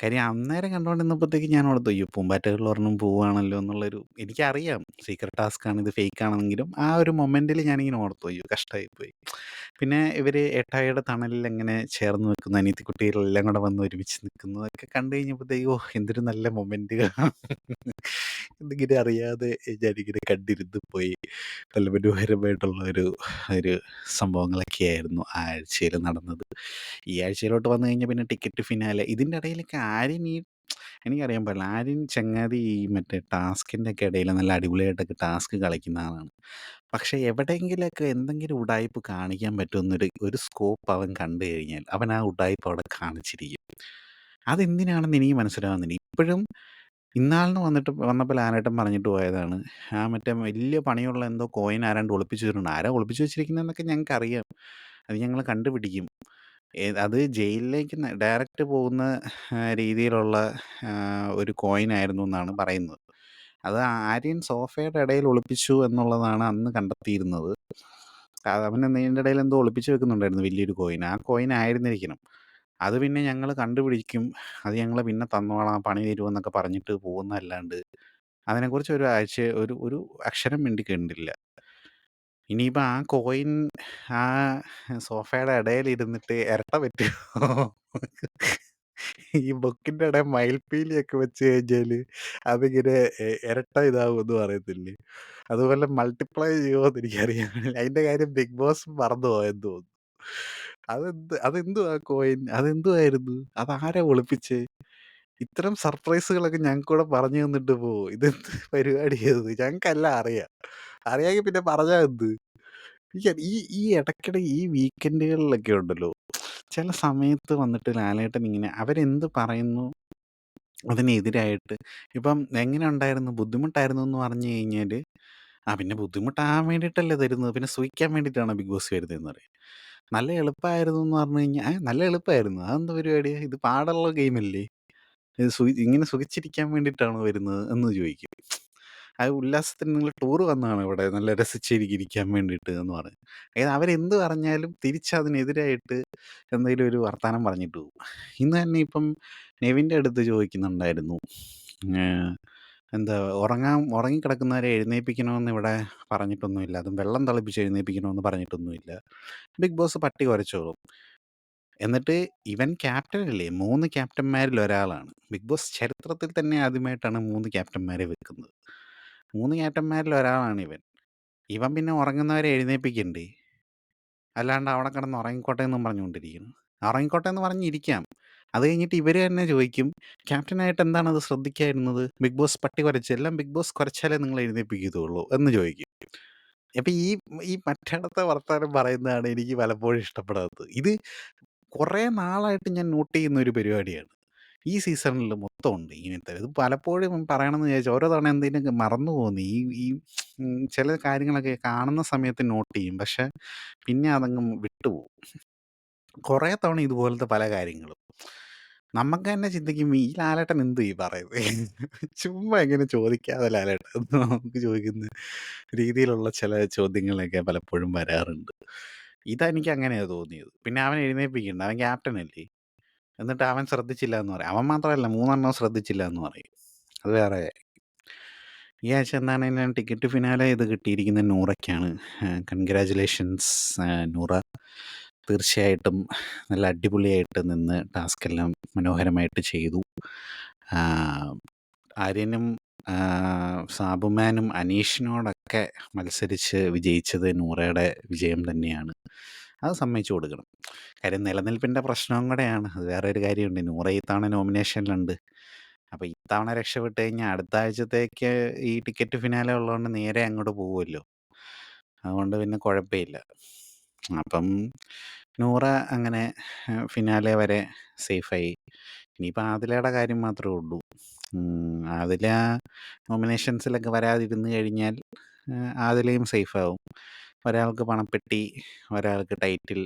കാര്യം അന്നേരം കണ്ടുകൊണ്ടിരുന്നപ്പോഴത്തേക്ക് ഞാൻ ഓർത്തു, അയ്യോ പൂമ്പാറ്റകളിൽ ഒരെണ്ണം പോവുകയാണല്ലോ എന്നുള്ളൊരു, എനിക്കറിയാം സീക്രട്ട് ടാസ്ക് ആണ്, ഇത് ഫേക്ക് ആണെങ്കിലും ആ ഒരു മൊമെൻറ്റിൽ ഞാനിങ്ങനെ ഓർത്തു, അയ്യോ കഷ്ടമായിപ്പോയി. പിന്നെ ഇവർ എട്ടായിയുടെ തണലിൽ എങ്ങനെ ചേർന്ന് നിൽക്കുന്നു, അനിയത്തിക്കുട്ടികളെല്ലാം കൂടെ വന്ന് ഒരുമിച്ച് നിൽക്കുന്നതൊക്കെ കണ്ടു കഴിഞ്ഞപ്പോഴത്തേക്ക്, ഓ എന്തൊരു നല്ല മൊമെൻറ്റുകളാണ് എന്നിങ്ങനെ അറിയാതെ ഞാനിങ്ങനെ കണ്ടിരുന്ന് പോയി. നല്ല മനോഹരമായിട്ടുള്ള ഒരു ഒരു സംഭവങ്ങളൊക്കെയായിരുന്നു ആ ആഴ്ചയിൽ നടന്നത്. ഈ ആഴ്ചയിലോട്ട് വന്നു കഴിഞ്ഞാൽ പിന്നെ ടിക്കറ്റ് ഫിനാലെ, ഇതിൻ്റെ ഇടയിലൊക്കെ ആര്യൻ എനിക്കറിയാൻ പാടില്ല, ആര്യൻ ചങ്ങാതി ഈ മറ്റേ ടാസ്കിൻ്റെ ഒക്കെ ഇടയിൽ നല്ല അടിപൊളിയായിട്ടൊക്കെ ടാസ്ക് കളിക്കുന്ന ആളാണ്. പക്ഷേ എവിടെയെങ്കിലുമൊക്കെ എന്തെങ്കിലും ഉഡായിപ്പ് കാണിക്കാൻ പറ്റുമെന്നൊരു സ്കോപ്പ് അവൻ കണ്ടു കഴിഞ്ഞാൽ അവൻ ആ ഉഡായിപ്പ് അവിടെ കാണിച്ചിരിക്കും. അതെന്തിനാണെന്ന് എനിക്ക് മനസ്സിലാവുന്നില്ല ഇപ്പോഴും. ഇന്നാളിന് വന്നപ്പോൾ ലാലേട്ടൻ പറഞ്ഞിട്ട് പോയതാണ്, മറ്റേ വലിയ പണിയുള്ള എന്തോ കോയിൻ ആരാണ്ട് ഒളിപ്പിച്ചു വെച്ചിട്ടുണ്ട്. ആരാ ഒളിപ്പിച്ചു വെച്ചിരിക്കുന്നതെന്നൊക്കെ ഞങ്ങൾക്കറിയാം, അത് ഞങ്ങൾ കണ്ടുപിടിക്കും. അത് ജയിലിലേക്ക് ഡയറക്റ്റ് പോകുന്ന രീതിയിലുള്ള ഒരു കോയിൻ ആയിരുന്നു എന്നാണ് പറയുന്നത്. അത് ആര്യൻ സോഫയുടെ ഇടയിൽ ഒളിപ്പിച്ചു എന്നുള്ളതാണ് അന്ന് കണ്ടെത്തിയിരുന്നത്. അവൻ ഇതിൻ്റെ ഇടയിൽ എന്തോ ഒളിപ്പിച്ച് വെക്കുന്നുണ്ടായിരുന്നു വലിയൊരു കോയിൻ. ആ കോയിൻ ആയിരുന്നിരിക്കണം. അത് പിന്നെ ഞങ്ങൾ കണ്ടുപിടിക്കും, അത് ഞങ്ങൾ പിന്നെ തന്നോളാം, പണി തരുമെന്നൊക്കെ പറഞ്ഞിട്ട് പോകുന്നതല്ലാണ്ട് അതിനെക്കുറിച്ച് ഒരു ആഴ്ച ഒരു ഒരു അക്ഷരം മിണ്ടിക്കേണ്ടില്ല. ഇനിയിപ്പോൾ ആ കോയിൻ ആ സോഫയുടെ ഇടയിലിരുന്നിട്ട് ഇരട്ട പറ്റുമോ? ഈ ബുക്കിൻ്റെ ഇടയിൽ മയിൽപ്പീലിയൊക്കെ വെച്ച് കഴിഞ്ഞാൽ അതിങ്ങനെ ഇരട്ട ഇതാവുമെന്ന് പറയത്തില്ലേ? അതുപോലെ മൾട്ടിപ്ലൈ ചെയ്യുമോയെന്ന് എനിക്കറിയാൻ പാടില്ല. അതിൻ്റെ കാര്യം ബിഗ് ബോസ് മറന്നു പോയെന്ന് തോന്നുന്നു. അതെന്തുവാ കോയിൻ? അതെന്തുവായിരുന്നു? അതാരാ ഒളിപ്പിച്ചേ? ഇത്തരം സർപ്രൈസുകളൊക്കെ ഞങ്ങൾക്കൂടെ പറഞ്ഞു തന്നിട്ട് പോ. ഇതെന്ത് പരിപാടിയാ ഇത്? ഞങ്ങൾക്കെല്ലാം അറിയാം. അറിയാമെങ്കിൽ പിന്നെ പറഞ്ഞാ എന്ത്? ഈ ഈ ഇടയ്ക്കിടെ ഈ വീക്കെൻഡുകളിലൊക്കെ ഉണ്ടല്ലോ, ചില സമയത്ത് വന്നിട്ട് ലാലേട്ടൻ ഇങ്ങനെ അവരെന്ത് പറയുന്നു അതിനെതിരായിട്ട് ഇപ്പം എങ്ങനെ ഉണ്ടായിരുന്നു, ബുദ്ധിമുട്ടായിരുന്നു എന്ന് പറഞ്ഞു കഴിഞ്ഞാൽ, പിന്നെ ബുദ്ധിമുട്ടാകാൻ വേണ്ടിയിട്ടല്ലേ തരുന്നത്, പിന്നെ സുഖിക്കാൻ വേണ്ടിയിട്ടാണോ ബിഗ് ബോസ് വരുന്നതെന്ന് പറയും. നല്ല എളുപ്പമായിരുന്നു എന്ന് പറഞ്ഞു കഴിഞ്ഞാൽ നല്ല എളുപ്പമായിരുന്നു, അതെന്ത് പരിപാടിയാ, ഇത് പാടുള്ള ഗെയിമല്ലേ, ഇത് ഇങ്ങനെ സുഖിച്ചിരിക്കാൻ വേണ്ടിയിട്ടാണോ വരുന്നത് എന്ന് ചോദിക്കും. അത് ഉല്ലാസത്തിന് നിങ്ങൾ ടൂർ വന്നതാണ് ഇവിടെ നല്ല രസിച്ചിരിക്കാൻ വേണ്ടിയിട്ട് എന്ന് പറയും. അതായത് അവരെന്ത് പറഞ്ഞാലും തിരിച്ചതിനെതിരായിട്ട് എന്തെങ്കിലും ഒരു വർത്താനം പറഞ്ഞിട്ട് പോകും. ഇന്ന് തന്നെ ഇപ്പം നെവിൻ്റെ അടുത്ത് ചോദിക്കുന്നുണ്ടായിരുന്നു, എന്താ ഉറങ്ങിക്കിടക്കുന്നവരെ എഴുന്നേൽപ്പിക്കണമെന്ന് ഇവിടെ പറഞ്ഞിട്ടൊന്നുമില്ല, അതും വെള്ളം തിളപ്പിച്ച് എഴുന്നേൽപ്പിക്കണമെന്ന് പറഞ്ഞിട്ടൊന്നുമില്ല, ബിഗ് ബോസ് പട്ടി കുറച്ചോളും. എന്നിട്ട് ഇവൻ ക്യാപ്റ്റനല്ലേ, 3 ക്യാപ്റ്റന്മാരിൽ ഒരാളാണ്. ബിഗ് ബോസ് ചരിത്രത്തിൽ തന്നെ ആദ്യമായിട്ടാണ് 3 ക്യാപ്റ്റന്മാരെ വെക്കുന്നത്. 3 ക്യാപ്റ്റന്മാരിൽ ഒരാളാണ് ഇവൻ. ഇവൻ പിന്നെ ഉറങ്ങുന്നവരെ എഴുന്നേൽപ്പിക്കണ്ടേ? അല്ലാണ്ട് അവിടെ കിടന്ന് ഉറങ്ങിക്കോട്ടെ എന്നും പറഞ്ഞുകൊണ്ടിരിക്കുന്നു. ഉറങ്ങിക്കോട്ടെ എന്ന് പറഞ്ഞിരിക്കാം. അത് കഴിഞ്ഞിട്ട് ഇവർ തന്നെ ചോദിക്കും, ക്യാപ്റ്റനായിട്ട് എന്താണത് ശ്രദ്ധിക്കായിരുന്നത്? ബിഗ് ബോസ് പട്ടി കുരച്ച്, എല്ലാം ബിഗ് ബോസ് കുരച്ചാലേ നിങ്ങൾ എഴുന്നേൽപ്പിക്കത്തുള്ളൂ എന്ന് ചോദിക്കും. അപ്പം ഈ ഈ മറ്റേടത്തെ വർത്താനം പറയുന്നതാണ് എനിക്ക് പലപ്പോഴും ഇഷ്ടപ്പെടാത്തത്. ഇത് കുറേ നാളായിട്ട് ഞാൻ നോട്ട് ചെയ്യുന്ന ഒരു പരിപാടിയാണ്. ഈ സീസണിൽ മൊത്തം ഉണ്ട് ഇങ്ങനത്തെ. ഇത് പലപ്പോഴും പറയണമെന്ന് വിചാരിച്ചു ഓരോ തവണ എന്തെങ്കിലുമൊക്കെ മറന്നു പോകുന്നു. ഈ ഈ ചില കാര്യങ്ങളൊക്കെ കാണുന്ന സമയത്ത് നോട്ട് ചെയ്യും. പക്ഷെ പിന്നെ അതങ്ങ് വിട്ടുപോകും. കുറേ തവണ ഇതുപോലത്തെ പല കാര്യങ്ങളും. നമുക്ക് തന്നെ ചിന്തിക്കും, ഈ ലാലേട്ടൻ എന്തുവാ ഈ പറയുന്നത്? ചുമ്മാ ഇങ്ങനെ ചോദിക്കാതെ ലാലേട്ടൻ എന്ന് നമുക്ക് ചോദിക്കുന്ന രീതിയിലുള്ള ചില ചോദ്യങ്ങളൊക്കെ പലപ്പോഴും വരാറുണ്ട്. ഇതെനിക്ക് അങ്ങനെയാ തോന്നിയത്. പിന്നെ അവൻ എഴുന്നേൽപ്പിക്കണ്ട, അവൻ ക്യാപ്റ്റനല്ലേ. എന്നിട്ട് അവൻ ശ്രദ്ധിച്ചില്ല എന്ന് പറയും. അവൻ മാത്രമല്ല 3 എണ്ണവും ശ്രദ്ധിച്ചില്ല എന്ന് പറയും. അത് വേറെ. ഈ ആഴ്ച എന്താണേലും ടിക്കറ്റ് ഫിനാലെ ഇത് കിട്ടിയിരിക്കുന്നത് നൂറയ്ക്കാണ്. കൺഗ്രാജുലേഷൻസ് നൂറ. തീർച്ചയായിട്ടും നല്ല അടിപൊളിയായിട്ട് നിന്ന് ടാസ്കെല്ലാം മനോഹരമായിട്ട് ചെയ്തു. ആര്യനും സാബുമാനും അനീഷിനോടൊക്കെ മത്സരിച്ച് വിജയിച്ചത് നൂറയുടെ വിജയം തന്നെയാണ്. അത് സമ്മതിച്ചു കൊടുക്കണം. കാര്യം നിലനിൽപ്പിൻ്റെ പ്രശ്നവും കൂടെയാണ്. അത് വേറെ ഒരു കാര്യമുണ്ട്. നൂറ ഇത്തവണ നോമിനേഷനിലുണ്ട്. അപ്പോൾ ഇത്തവണ രക്ഷപ്പെട്ട് കഴിഞ്ഞാൽ അടുത്ത ആഴ്ചത്തേക്ക് ഈ ടിക്കറ്റ് ഫിനാലെ ഉള്ളതുകൊണ്ട് നേരെ അങ്ങോട്ട് പോകുമല്ലോ. അതുകൊണ്ട് പിന്നെ കുഴപ്പമില്ല. അപ്പം നൂറ അങ്ങനെ ഫിനാലെ വരെ സേഫായി. ഇനിയിപ്പോൾ ആദിലയുടെ കാര്യം മാത്രമേ ഉള്ളൂ. ആദില നോമിനേഷൻസിലൊക്കെ വരാതിരുന്ന് കഴിഞ്ഞാൽ ആദിലയും സേഫാവും. ഒരാൾക്ക് പണപ്പെട്ടി, ഒരാൾക്ക് ടൈറ്റിൽ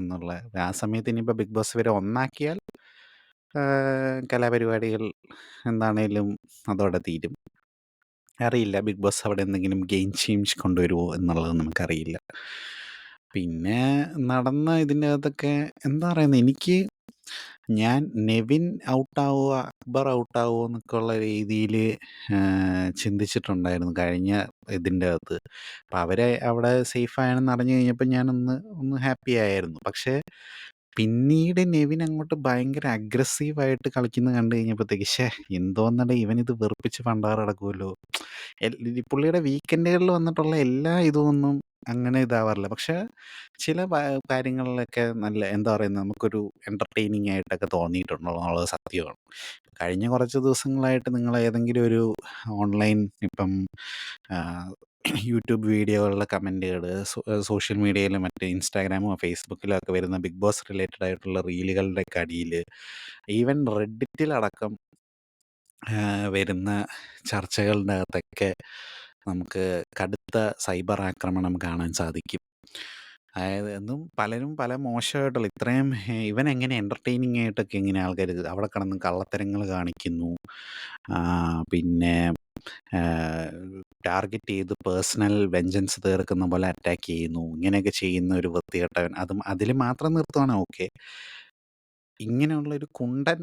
എന്നുള്ള. ആ സമയത്ത് ഇനിയിപ്പോൾ ബിഗ് ബോസ് വരെ ഒന്നാക്കിയാൽ കലാപരിപാടികൾ എന്താണേലും അതോടെ തീരും. അറിയില്ല ബിഗ് ബോസ് അവിടെ എന്തെങ്കിലും ഗെയിം ചേഞ്ച് കൊണ്ടുവരുമോ എന്നുള്ളത് നമുക്കറിയില്ല. പിന്നെ നടന്ന ഇതിൻ്റെ അകത്തൊക്കെ എന്താ പറയുന്നത്, എനിക്ക് ഞാൻ നെവിൻ ഔട്ടാവുക, അക്ബർ ഔട്ടാവുമോ എന്നൊക്കെ ഉള്ള രീതിയിൽ ചിന്തിച്ചിട്ടുണ്ടായിരുന്നു കഴിഞ്ഞ ഇതിൻ്റെ അകത്ത്. അപ്പം അവരെ അവിടെ സേഫായെന്ന് അറിഞ്ഞു കഴിഞ്ഞപ്പോൾ ഒന്ന് ഹാപ്പി ആയിരുന്നു. പക്ഷേ പിന്നീട് നെവിൻ അങ്ങോട്ട് ഭയങ്കര അഗ്രസീവായിട്ട് കളിക്കുന്നത് കണ്ടു കഴിഞ്ഞപ്പോഴത്തേക്ക് എന്തോന്നടേ ഇവനിത് വെറുപ്പിച്ച് പണ്ടാറ് കിടക്കുമല്ലോ. ഈ പുള്ളിയുടെ വീക്കെൻഡുകളിൽ വന്നിട്ടുള്ള എല്ലാ ഇതൊന്നും അങ്ങനെ ഇതാവാറില്ല. പക്ഷേ ചില കാര്യങ്ങളിലൊക്കെ നല്ല എന്താ പറയുന്നത്, നമുക്കൊരു എൻ്റർടൈനിങ് ആയിട്ടൊക്കെ തോന്നിയിട്ടുണ്ടെന്നുള്ളത് സത്യമാണ്. കഴിഞ്ഞ കുറച്ച് ദിവസങ്ങളായിട്ട് നിങ്ങൾ ഏതെങ്കിലും ഒരു ഓൺലൈൻ ഇപ്പം യൂട്യൂബ് വീഡിയോകളിലെ കമൻറ്റുകൾ, സോഷ്യൽ മീഡിയയിലും മറ്റ് ഇൻസ്റ്റാഗ്രാമോ ഫേസ്ബുക്കിലോ ഒക്കെ വരുന്ന ബിഗ് ബോസ് റിലേറ്റഡ് ആയിട്ടുള്ള റീലുകളുടെയൊക്കെ അടിയിൽ, ഈവൻ റെഡിറ്റിലടക്കം വരുന്ന ചർച്ചകളുടെ അകത്തൊക്കെ നമുക്ക് കടുത്ത സൈബർ ആക്രമണം കാണാൻ സാധിക്കും. അതായത് പലരും പല മോശമായിട്ടുള്ള ഇത്രയും ഇവൻ എങ്ങനെ എൻ്റർടൈനിങ് ആയിട്ടൊക്കെ ഇങ്ങനെ ആൾക്കാർ അവിടെ കിടന്ന് കള്ളത്തരങ്ങൾ കാണിക്കുന്നു. പിന്നെ ടാർഗറ്റ് ചെയ്ത് പേഴ്സണൽ വെഞ്ചൻസ് തീർക്കുന്ന പോലെ അറ്റാക്ക് ചെയ്യുന്നു. ഇങ്ങനെയൊക്കെ ചെയ്യുന്ന ഒരു വൃത്തികെട്ടവൻ. അതും അതിൽ മാത്രം നിർത്തുവാണെങ്കിൽ ഓക്കെ. ഇങ്ങനെയുള്ളൊരു കുണ്ടൻ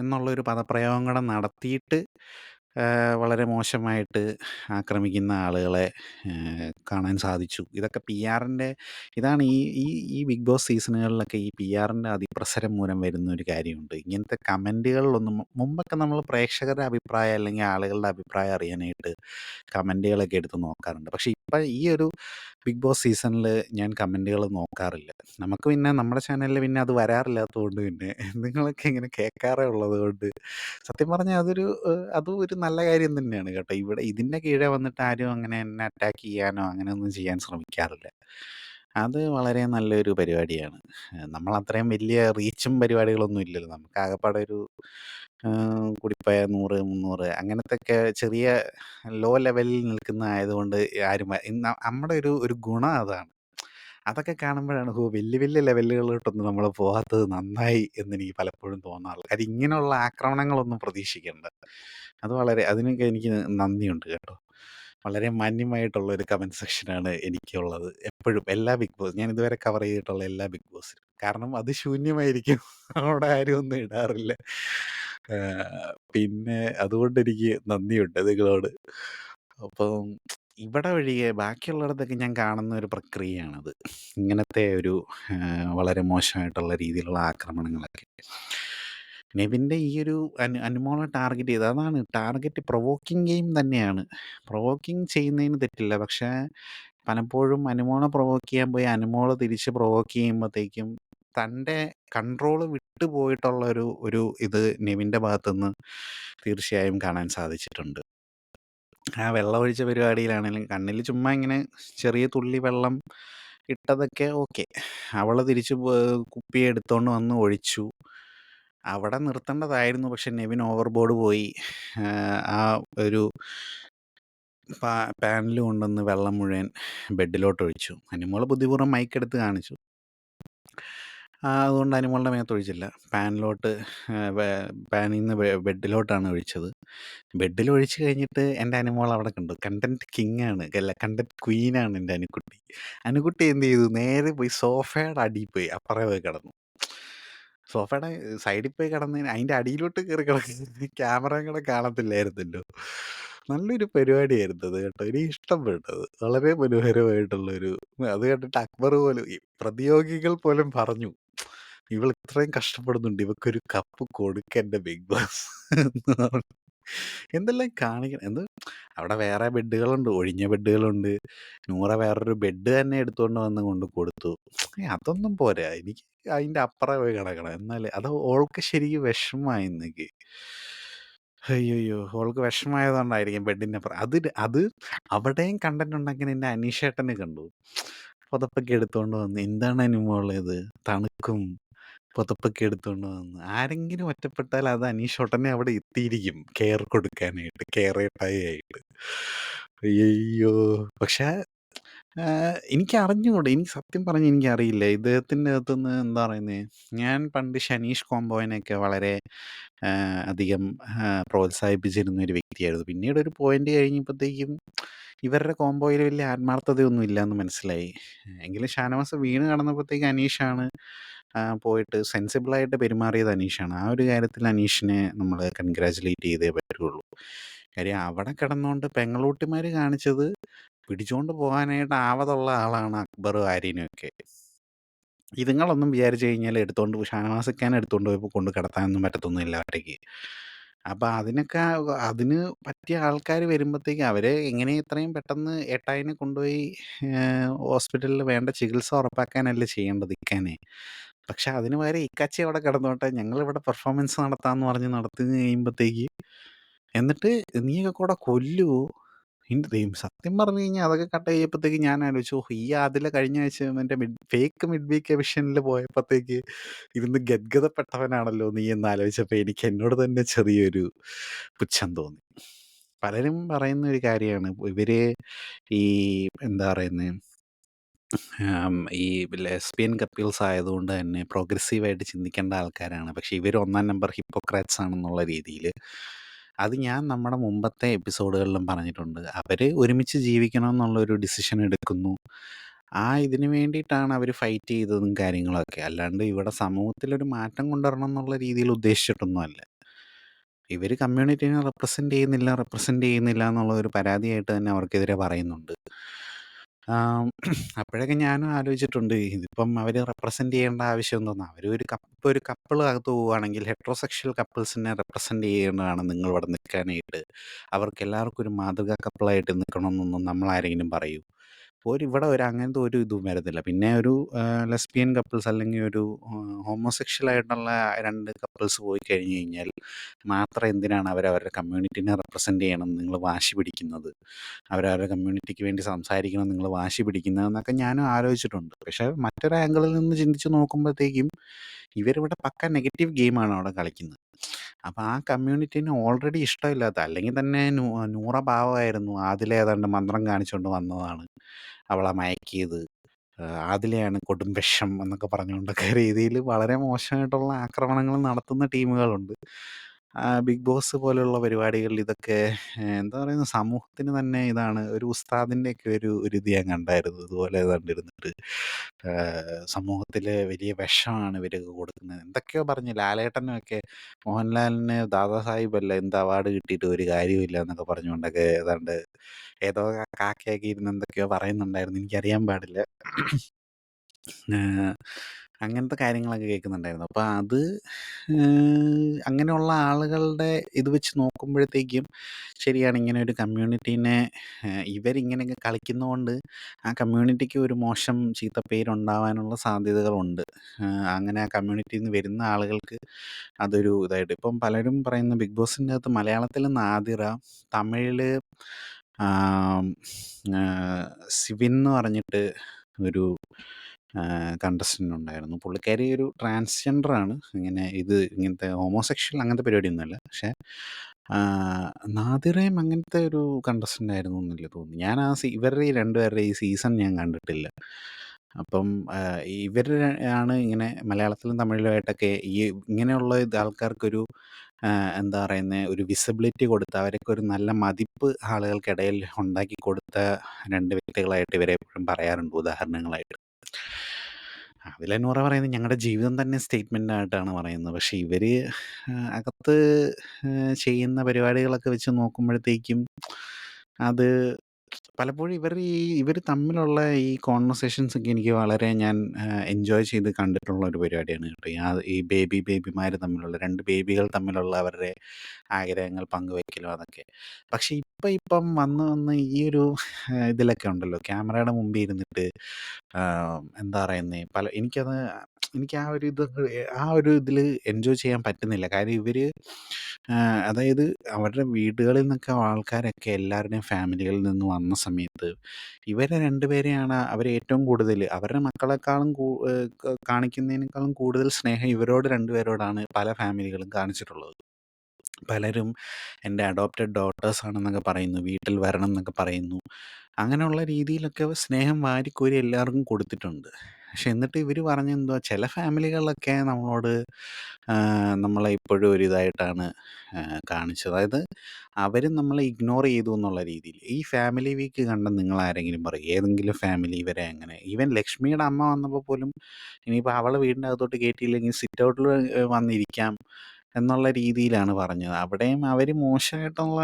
എന്നുള്ളൊരു പദപ്രയോഗം കൂടെ നടത്തിയിട്ട് വളരെ മോശമായിട്ട് ആക്രമിക്കുന്ന ആളുകളെ കാണാൻ സാധിച്ചു. ഇതൊക്കെ PR-ൻ്റെ ഇതാണ് ഈ ഈ ഈ ബിഗ് ബോസ് സീസണുകളിലൊക്കെ ഈ PR-ൻ്റെ അതിപ്രസരം മൂലം വരുന്ന ഒരു കാര്യമുണ്ട്. ഇങ്ങനത്തെ കമൻറ്റുകളിലൊന്നും മുമ്പൊക്കെ നമ്മൾ പ്രേക്ഷകരുടെ അഭിപ്രായം അല്ലെങ്കിൽ ആളുകളുടെ അഭിപ്രായം അറിയാനായിട്ട് കമൻറ്റുകളൊക്കെ എടുത്ത് നോക്കാറുണ്ട്. പക്ഷേ ഇപ്പം ഈ ഒരു ബിഗ് ബോസ് സീസണിൽ ഞാൻ കമൻറ്റുകൾ നോക്കാറില്ല. നമുക്ക് പിന്നെ നമ്മുടെ ചാനലിൽ പിന്നെ അത് വരാറില്ലാത്തതുകൊണ്ട് പിന്നെ നിങ്ങളൊക്കെ ഇങ്ങനെ കേൾക്കാറേ ഉള്ളത് കൊണ്ട് സത്യം പറഞ്ഞാൽ അതും ഒരു നല്ല കാര്യം തന്നെയാണ് കേട്ടോ. ഇവിടെ ഇതിൻ്റെ കീഴെ വന്നിട്ട് ആരും അങ്ങനെ എന്നെ അറ്റാക്ക് ചെയ്യാനോ അങ്ങനെയൊന്നും ചെയ്യാൻ ശ്രമിക്കാറില്ല. അത് വളരെ നല്ലൊരു പരിപാടിയാണ്. നമ്മളത്രയും വലിയ റീച്ചും പരിപാടികളൊന്നും ഇല്ലല്ലോ. നമുക്ക് ആകപ്പാടെ ഒരു കൂടിപ്പോയ 100, 300 അങ്ങനത്തെയൊക്കെ ചെറിയ ലോ ലെവലിൽ നിൽക്കുന്നതായതുകൊണ്ട് ആരും നമ്മുടെ ഒരു ഗുണം അതാണ്. അതൊക്കെ കാണുമ്പോഴാണ് വലിയ വലിയ ലെവലുകളിലോട്ടൊന്നും നമ്മൾ പോകാത്തത് നന്നായി എന്നെനിക്ക് പലപ്പോഴും തോന്നാറുള്ളത്. കാര്യം ഇങ്ങനെയുള്ള ആക്രമണങ്ങളൊന്നും പ്രതീക്ഷിക്കേണ്ട. അതിനൊക്കെ എനിക്ക് നന്ദിയുണ്ട് കേട്ടോ. വളരെ മാന്യമായിട്ടുള്ള ഒരു കമൻറ്റ് സെക്ഷനാണ് എനിക്കുള്ളത് എപ്പോഴും. എല്ലാ ബിഗ് ബോസ് ഞാൻ ഇതുവരെ കവർ ചെയ്തിട്ടുള്ള എല്ലാ ബിഗ് ബോസിലും. കാരണം അത് ശൂന്യമായിരിക്കും. അവിടെ ആരും ഒന്നും ഇടാറില്ല. പിന്നെ അതുകൊണ്ട് എനിക്ക് നന്ദിയുണ്ട് നിങ്ങളോട്. അപ്പം ഇവിടെ ഒഴികെ ബാക്കിയുള്ളിടത്തൊക്കെ ഞാൻ കാണുന്ന ഒരു പ്രക്രിയയാണത്. ഇങ്ങനത്തെ ഒരു വളരെ മോശമായിട്ടുള്ള രീതിയിലുള്ള ആക്രമണങ്ങളൊക്കെ. നെവിൻ്റെ ഈ ഒരു അനുമോളെ ടാർഗറ്റ് ചെയ്ത് അതാണ് ടാർഗറ്റ് പ്രൊവോക്കിംഗ് ഗെയിം തന്നെയാണ്. പ്രൊവോക്കിംഗ് ചെയ്യുന്നതിന് തെറ്റില്ല. പക്ഷേ പലപ്പോഴും അനുമോളെ പ്രൊവോക്ക് ചെയ്യാൻ പോയി അനുമോള് തിരിച്ച് പ്രൊവോക്ക് ചെയ്യുമ്പോഴത്തേക്കും തൻ്റെ കൺട്രോള് വിട്ടു പോയിട്ടുള്ള ഒരു ഇത് നെവിൻ്റെ ഭാഗത്തുനിന്ന് തീർച്ചയായും കാണാൻ സാധിച്ചിട്ടുണ്ട്. ആ വെള്ളം ഒഴിച്ച പരിപാടിയിലാണെങ്കിലും കണ്ണിൽ ചുമ്മാ ഇങ്ങനെ ചെറിയ തുള്ളി വെള്ളം ഇട്ടതൊക്കെ ഓക്കെ. അവൾ തിരിച്ച് കുപ്പി എടുത്തോണ്ട് വന്ന് ഒഴിച്ചു. അവിടെ നിർത്തേണ്ടതായിരുന്നു. പക്ഷെ നെവിൻ ഓവർബോർഡ് പോയി ആ ഒരു പാനിൽ കൊണ്ടുവന്ന് വെള്ളം മുഴുവൻ ബെഡിലോട്ട് ഒഴിച്ചു. അനുമോൾ ബുദ്ധിപൂർവ്വം മൈക്കെടുത്ത് കാണിച്ചു. അതുകൊണ്ട് അനുമോളുടെ മേത്തൊഴിച്ചില്ല. പാനിൽ നിന്ന് ബെഡിലോട്ടാണ് ഒഴിച്ചത്. ബെഡിൽ ഒഴിച്ച് കഴിഞ്ഞിട്ട് എൻ്റെ അനുമോൾ അവിടെ കണ്ടു. കണ്ടൻറ്റ് കിങ്ങാണ്, അല്ല കണ്ടൻറ്റ് ക്വീനാണ് എൻ്റെ അനുക്കുട്ടി. അനുക്കുട്ടി എന്ത് ചെയ്തു? നേരെ പോയി സോഫയുടെ അടിയിൽ പോയി അപ്പുറേ പോയി കിടന്നു. സോഫയുടെ സൈഡിൽ പോയി കിടന്നതിന് അതിൻ്റെ അടിയിലോട്ട് കയറി കിടക്കുന്ന ക്യാമറയും കൂടെ കാണത്തില്ലായിരുന്നല്ലോ. നല്ലൊരു പരിപാടിയായിരുന്നു അത് കേട്ടോ. എനിക്ക് ഇഷ്ടപ്പെട്ടത്. വളരെ മനോഹരമായിട്ടുള്ളൊരു അത് കണ്ടിട്ട് അക്ബർ പോലും ഈ പ്രതിയോഗികൾ പോലും പറഞ്ഞു, ഇവൾ ഇത്രയും കഷ്ടപ്പെടുന്നുണ്ട്, ഇവക്കൊരു കപ്പ് കൊടുക്കൻ്റെ ബിഗ് ബോസ് എന്ന് പറഞ്ഞു. എന്തെല്ലാം കാണിക്കണം അവിടെ വേറെ ബെഡുകളുണ്ട്, ഒഴിഞ്ഞ ബെഡുകളുണ്ട്. നൂറ വേറൊരു ബെഡ് തന്നെ എടുത്തുകൊണ്ട് വന്ന് കൊണ്ട് കൊടുത്തു. അതൊന്നും പോരാ, എനിക്ക് അതിൻ്റെ അപ്പുറം പോയി കിടക്കണം. എന്നാലേ അത് ഓൾക്ക് ശരിക്കും വിഷമമായി എന്നൊക്കെ. അയ്യോ, ഓൾക്ക് വിഷമമായതുകൊണ്ടായിരിക്കും ബെഡിൻ്റെ അപ്പുറം. അത് അവിടെയും കണ്ടന്റ് ഉണ്ടെങ്കിൽ എൻ്റെ അനീഷേട്ടനെ കണ്ടു. പുതപ്പൊക്കെ എടുത്തുകൊണ്ട് വന്ന് എന്താണ് അനുമോളേത് തണുക്കും പുതപ്പൊക്കെ എടുത്തുകൊണ്ട് വന്ന്. ആരെങ്കിലും ഒറ്റപ്പെട്ടാൽ അത് അനീഷേട്ടനെ അവിടെ എത്തിയിരിക്കും കെയർ കൊടുക്കാനായിട്ട്, കെയറേട്ടായി ആയിട്ട്. അയ്യോ, പക്ഷേ എനിക്ക് അറിഞ്ഞുകൂടെ, എനിക്ക് സത്യം പറഞ്ഞ് എനിക്കറിയില്ല ഇദ്ദേഹത്തിൻ്റെ അകത്തുനിന്ന് എന്താ പറയുന്നത്. ഞാൻ പണ്ട് ഷനീഷ് കോംബോയിനെയൊക്കെ വളരെ അധികം പ്രോത്സാഹിപ്പിച്ചിരുന്ന ഒരു വ്യക്തിയായിരുന്നു. പിന്നീട് ഒരു പോയിന്റ് കഴിഞ്ഞപ്പോഴത്തേക്കും ഇവരുടെ കോംബോയിൽ വലിയ ആത്മാർത്ഥതയൊന്നും ഇല്ലയെന്ന് മനസ്സിലായി. എങ്കിലും ഷാനവാസ് വീണ് കടന്നപ്പോഴത്തേക്ക് അനീഷാണ് പോയിട്ട് സെൻസിബിളായിട്ട് പെരുമാറിയത് അനീഷാണ്. ആ ഒരു കാര്യത്തിൽ അനീഷിനെ നമ്മൾ കൺഗ്രാജുലേറ്റ് ചെയ്തേ പറ്റുള്ളൂ. കാര്യം അവിടെ കിടന്നുകൊണ്ട് പെങ്ങളൂട്ടിമാർ കാണിച്ചത് പിടിച്ചുകൊണ്ട് പോകാനായിട്ട് ആവതുള്ള ആളാണ് അക്ബറും ആര്യനും ഒക്കെ. ഇതുങ്ങളൊന്നും വിചാരിച്ചു കഴിഞ്ഞാൽ ഷാനവാസിക്കാൻ എടുത്തുകൊണ്ട് പോയപ്പോൾ കൊണ്ട് കിടത്താനൊന്നും പറ്റത്തൊന്നുമില്ല ഒറ്റയ്ക്ക്. അപ്പം അതിന് പറ്റിയ ആൾക്കാർ വരുമ്പോഴത്തേക്ക് അവരെ എങ്ങനെ ഇത്രയും പെട്ടെന്ന് ഏട്ടായിനെ കൊണ്ടുപോയി ഹോസ്പിറ്റലിൽ വേണ്ട ചികിത്സ ഉറപ്പാക്കാനല്ലേ ചെയ്യേണ്ടത് ഇക്കാനെ. പക്ഷെ അതിന് പകരം ഇക്കാച്ചി അവിടെ കിടന്നോട്ടെ, ഞങ്ങളിവിടെ പെർഫോമൻസ് നടത്താമെന്ന് പറഞ്ഞ് നടത്തി കഴിയുമ്പോഴത്തേക്ക് എന്നിട്ട് നീയൊക്കെ കൂടെ കൊല്ലുവോ? എൻ്റെ ദൈവം, സത്യം പറഞ്ഞു കഴിഞ്ഞാൽ അതൊക്കെ കട്ട് ചെയ്യപ്പോഴത്തേക്ക് ഞാൻ ആലോചിച്ചു, ഈ അതിലെ കഴിഞ്ഞ ആഴ്ച എൻ്റെ ഫേക്ക് മിഡ് വീക്ക് എവിഷനിൽ പോയപ്പോഴത്തേക്ക് ഇരുന്ന് ഗദ്ഗതപ്പെട്ടവനാണല്ലോ നീ എന്ന് ആലോചിച്ചപ്പോൾ എനിക്ക് എന്നോട് തന്നെ ചെറിയൊരു പുച്ഛം തോന്നി. പലരും പറയുന്ന ഒരു കാര്യമാണ് ഇവര് ഈ എന്താ പറയുന്നത്, ഈ ലെസ്ബിയൻ കപ്പിൾസ് ആയതുകൊണ്ട് തന്നെ പ്രോഗ്രസീവായിട്ട് ചിന്തിക്കേണ്ട ആൾക്കാരാണ്. പക്ഷേ ഇവർ ഒന്നാം നമ്പർ ഹിപ്പോക്രാറ്റ്സ് ആണെന്നുള്ള രീതിയിൽ അത് ഞാൻ നമ്മുടെ മുമ്പത്തെ എപ്പിസോഡുകളിലും പറഞ്ഞിട്ടുണ്ട്. അവര് ഒരുമിച്ച് ജീവിക്കണമെന്നുള്ളൊരു ഡിസിഷൻ എടുക്കുന്നു. ഇതിന് വേണ്ടിയിട്ടാണ് അവര് ഫൈറ്റ് ചെയ്തതും കാര്യങ്ങളൊക്കെ. അല്ലാണ്ട് ഇവിടെ സമൂഹത്തിലൊരു മാറ്റം കൊണ്ടുവരണം എന്നുള്ള രീതിയിൽ ഉദ്ദേശിച്ചിട്ടൊന്നും അല്ല. ഇവര് കമ്മ്യൂണിറ്റീനെ റെപ്രസെന്റ് ചെയ്യുന്നില്ല എന്നുള്ള ഒരു പരാതിയായിട്ട് തന്നെ അവർക്കെതിരെ പറയുന്നുണ്ട്. ആം, അപ്പോഴൊക്കെ ഞാനും ആലോചിച്ചിട്ടുണ്ട്, ഇതിപ്പം അവര് റെപ്രസെന്റ് ചെയ്യേണ്ട ആവശ്യം എന്തോന്നാ? ഇപ്പൊ ഒരു കപ്പിൾ അകത്ത് പോവുകയാണെങ്കിൽ ഹെട്രോസെക്ഷൽ കപ്പിൾസിനെ റെപ്രസെന്റ് ചെയ്യേണ്ടതാണ് നിങ്ങൾ ഇവിടെ നിൽക്കാനായിട്ട്. അവർക്ക് എല്ലാവർക്കും ഒരു മാതൃകാ കപ്പിളായിട്ട് നിൽക്കണമെന്നൊന്നും നമ്മൾ ആരെങ്കിലും പറയൂ? ഇവിടെ അങ്ങനത്തെ ഒരു ഇതും വരുന്നില്ല. പിന്നെ ഒരു ലെസ്ബിയൻ കപ്പിൾസ് അല്ലെങ്കിൽ ഒരു ഹോമോസെക്ഷൽ ആയിട്ടുള്ള 2 കപ്പിൾസ് പോയി കഴിഞ്ഞ് കഴിഞ്ഞാൽ മാത്രം എന്തിനാണ് അവരവരുടെ കമ്മ്യൂണിറ്റീനെ റെപ്രസെന്റ് ചെയ്യണമെന്ന് നിങ്ങൾ വാശി പിടിക്കുന്നത്? അവരവരുടെ കമ്മ്യൂണിറ്റിക്ക് വേണ്ടി സംസാരിക്കണം നിങ്ങൾ വാശി പിടിക്കുന്നതെന്നൊക്കെ ഞാനും ആലോചിച്ചിട്ടുണ്ട്. പക്ഷേ മറ്റൊരു ആംഗിളിൽ നിന്ന് ചിന്തിച്ച് നോക്കുമ്പോഴത്തേക്കും ഇവരിവിടെ പക്ക നെഗറ്റീവ് ഗെയിമാണ് അവിടെ കളിക്കുന്നത്. അപ്പം ആ കമ്മ്യൂണിറ്റീനെ ഓൾറെഡി ഇഷ്ടമില്ലാത്ത, അല്ലെങ്കിൽ തന്നെ നൂറ പാവമായിരുന്നു. ആദില ഏതാണ്ട് മന്ത്രം കാണിച്ചുകൊണ്ട് വന്നതാണ് അവളെ മയക്കിയത്. ആദിലയാണ് കൊടും വിഷം എന്നൊക്കെ പറഞ്ഞുകൊണ്ടൊക്കെ രീതിയിൽ വളരെ മോശമായിട്ടുള്ള ആക്രമണങ്ങൾ നടത്തുന്ന ടീമുകളുണ്ട്. ബിഗ് ബോസ് പോലുള്ള പരിപാടികളിൽ ഇതൊക്കെ എന്താ പറയുന്നത്, സമൂഹത്തിന് തന്നെ ഇതാണ് ഒരു ഉസ്താദിൻ്റെയൊക്കെ ഒരു ഇത് ഞാൻ കണ്ടായിരുന്നു. ഇതുപോലെ ഏതാണ്ട് ഇരുന്നിട്ട് സമൂഹത്തിലെ വലിയ വിഷമാണ് ഇവരൊക്കെ കൊടുക്കുന്നത് എന്തൊക്കെയോ പറഞ്ഞ്. ലാലേട്ടനൊക്കെ മോഹൻലാലിന് ദാദാ സാഹിബ് അല്ല എന്ത് അവാർഡ് കിട്ടിയിട്ട് ഒരു കാര്യമില്ല എന്നൊക്കെ പറഞ്ഞുകൊണ്ടൊക്കെ ഏതാണ്ട് ഏതോ കാക്കയൊക്കെ ഇരുന്ന് എന്തൊക്കെയോ പറയുന്നുണ്ടായിരുന്നു, എനിക്കറിയാൻ പാടില്ല. അങ്ങനത്തെ കാര്യങ്ങളൊക്കെ കേൾക്കുന്നുണ്ടായിരുന്നു. അപ്പം അങ്ങനെയുള്ള ആളുകളുടെ ഇത് വെച്ച് നോക്കുമ്പോഴത്തേക്കും ശരിയാണ്, ഇങ്ങനെ ഒരു കമ്മ്യൂണിറ്റീനെ ഇവരിങ്ങനെയൊക്കെ കളിക്കുന്നതുകൊണ്ട് ആ കമ്മ്യൂണിറ്റിക്ക് ഒരു മോശം ചീത്ത പേരുണ്ടാവാനുള്ള സാധ്യതകളുണ്ട്. അങ്ങനെ ആ കമ്മ്യൂണിറ്റിയിൽ നിന്ന് വരുന്ന ആളുകൾക്ക് അതൊരു ഇതായിട്ട് ഇപ്പം പലരും പറയുന്ന ബിഗ് ബോസിൻ്റെ അകത്ത് മലയാളത്തിൽ നാദിറ, തമിഴിൽ സിവിൻ എന്ന് പറഞ്ഞിട്ട് ഒരു കണ്ടസ്റ്റൻ്റ് ഉണ്ടായിരുന്നു. പുള്ളിക്കാരി ഒരു ട്രാൻസ്ജെൻഡറാണ്. ഇങ്ങനത്തെ ഹോമോസെക്ഷൽ അങ്ങനത്തെ പരിപാടിയൊന്നുമല്ല. പക്ഷേ നാദിറയും അങ്ങനത്തെ ഒരു കണ്ടസ്റ്റൻ്റ് ആയിരുന്നു എന്നല്ലേ തോന്നുന്നു. ഞാൻ ഇവരുടെ ഈ രണ്ടുപേരുടെ ഈ സീസൺ ഞാൻ കണ്ടിട്ടില്ല. അപ്പം ഇവർ ആണ് ഇങ്ങനെ മലയാളത്തിലും തമിഴിലുമായിട്ടൊക്കെ ഇങ്ങനെയുള്ള ആൾക്കാർക്കൊരു എന്താ പറയുന്നത്, ഒരു വിസിബിലിറ്റി കൊടുത്ത, അവരൊക്കെ ഒരു നല്ല മതിപ്പ് ആളുകൾക്കിടയിൽ ഉണ്ടാക്കി കൊടുത്ത 2 വ്യക്തികളായിട്ട് ഇവരെ എപ്പോഴും പറയാറുണ്ട് ഉദാഹരണങ്ങളായിട്ട്. അതിലെ നൂറ പറയുന്നത് ഞങ്ങളുടെ ജീവിതം തന്നെ സ്റ്റേറ്റ്മെൻ്റായിട്ടാണ് പറയുന്നത്. പക്ഷേ ഇവർ അകത്ത് ചെയ്യുന്ന പരിപാടികളൊക്കെ വെച്ച് നോക്കുമ്പോഴത്തേക്കും അത് പലപ്പോഴും ഇവർ തമ്മിലുള്ള ഈ കോൺവെർസേഷൻസൊക്കെ എനിക്ക് വളരെ ഞാൻ എൻജോയ് ചെയ്ത് കണ്ടിട്ടുള്ള ഒരു പരിപാടിയാണ് കേട്ടോ. ഈ ബേബിമാർ തമ്മിലുള്ള 2 ബേബികൾ തമ്മിലുള്ള അവരുടെ ആഗ്രഹങ്ങൾ പങ്കുവയ്ക്കലും അതൊക്കെ. പക്ഷേ ഇപ്പം വന്ന് ഈ ഒരു ഇതിലൊക്കെ ഉണ്ടല്ലോ, ക്യാമറയുടെ മുമ്പിൽ ഇരുന്നിട്ട് എന്താ പറയുന്നത്, എനിക്ക് ആ ഒരു ഇതിൽ എൻജോയ് ചെയ്യാൻ പറ്റുന്നില്ല. കാര്യം അതായത് അവരുടെ വീടുകളിൽ നിന്നൊക്കെ ആൾക്കാരൊക്കെ എല്ലാവരുടെയും ഫാമിലികളിൽ നിന്ന് വന്ന സമയത്ത് ഇവരെ 2 പേരെയാണ് അവർ ഏറ്റവും കൂടുതൽ അവരുടെ മക്കളെക്കാളും കാണിക്കുന്നതിനേക്കാളും കൂടുതൽ സ്നേഹം ഇവരോട് 2 പേരോടാണ് പല ഫാമിലികളും കാണിച്ചിട്ടുള്ളത്. പലരും എൻ്റെ അഡോപ്റ്റഡ് ഡോട്ടേഴ്സ് ആണെന്നൊക്കെ പറയുന്നു, വീട്ടിൽ വരണം എന്നൊക്കെ പറയുന്നു. അങ്ങനെയുള്ള രീതിയിലൊക്കെ സ്നേഹം വാരിക്കോരി എല്ലാവർക്കും കൊടുത്തിട്ടുണ്ട്. പക്ഷെ എന്നിട്ട് ഇവർ പറഞ്ഞെന്തുവാ, ചില ഫാമിലികളിലൊക്കെ നമ്മളെ ഇപ്പോഴും ഒരിതായിട്ടാണ് കാണിച്ചത്. അതായത് അവർ നമ്മളെ ഇഗ്നോർ ചെയ്തു എന്നുള്ള രീതിയിൽ. ഈ ഫാമിലി വീക്ക് കണ്ട നിങ്ങളാരെങ്കിലും പറയും ഏതെങ്കിലും ഫാമിലി ഇവരെ അങ്ങനെ? ഈവൻ ലക്ഷ്മിയുടെ അമ്മ വന്നപ്പോൾ പോലും ഇനിയിപ്പോൾ അവളെ വീടിൻ്റെ അകത്തോട്ട് കയറ്റിയില്ലെങ്കിൽ സിറ്റ് ഔട്ടിൽ വന്നിരിക്കാം എന്നുള്ള രീതിയിലാണ് പറഞ്ഞത്. അവിടെയും അവർ മോശമായിട്ടുള്ള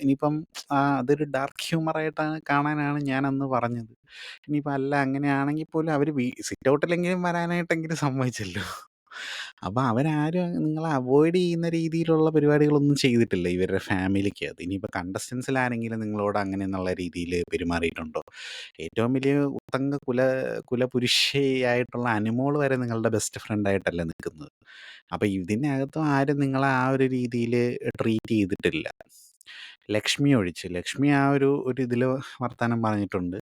ഇനിയിപ്പം അതൊരു ഡാർക്ക് ഹ്യൂമറായിട്ടാണ് കാണാനാണ് ഞാനന്ന് പറഞ്ഞത്. ഇനിയിപ്പോൾ അല്ല അങ്ങനെയാണെങ്കിൽ പോലും അവർ സിറ്റ് ഔട്ടിലെങ്കിലും വരാനായിട്ടെങ്കിലും സമ്മതിച്ചല്ലോ. അപ്പം അവരാരും നിങ്ങളെ അവോയ്ഡ് ചെയ്യുന്ന രീതിയിലുള്ള പരിപാടികളൊന്നും ചെയ്തിട്ടില്ല ഇവരുടെ ഫാമിലിക്കകത്ത്. ഇനിയിപ്പോൾ കണ്ടസ്റ്റൻസിൽ ആരെങ്കിലും നിങ്ങളോട് അങ്ങനെ എന്നുള്ള രീതിയിൽ പെരുമാറിയിട്ടുണ്ടോ? ഏറ്റവും വലിയ ഉത്തങ്ക കുലപുരുഷയായിട്ടുള്ള അനുമോൾ വരെ നിങ്ങളുടെ ബെസ്റ്റ് ഫ്രണ്ടായിട്ടല്ല നിൽക്കുന്നത്. അപ്പം ഇതിനകത്തും ആരും നിങ്ങളെ ആ ഒരു രീതിയിൽ ട്രീറ്റ് ചെയ്തിട്ടില്ല. ലക്ഷ്മി ഒഴിച്ച്. ലക്ഷ്മി ആ ഒരു ഇതിൽ വർത്താനം പറഞ്ഞിട്ടുണ്ട്.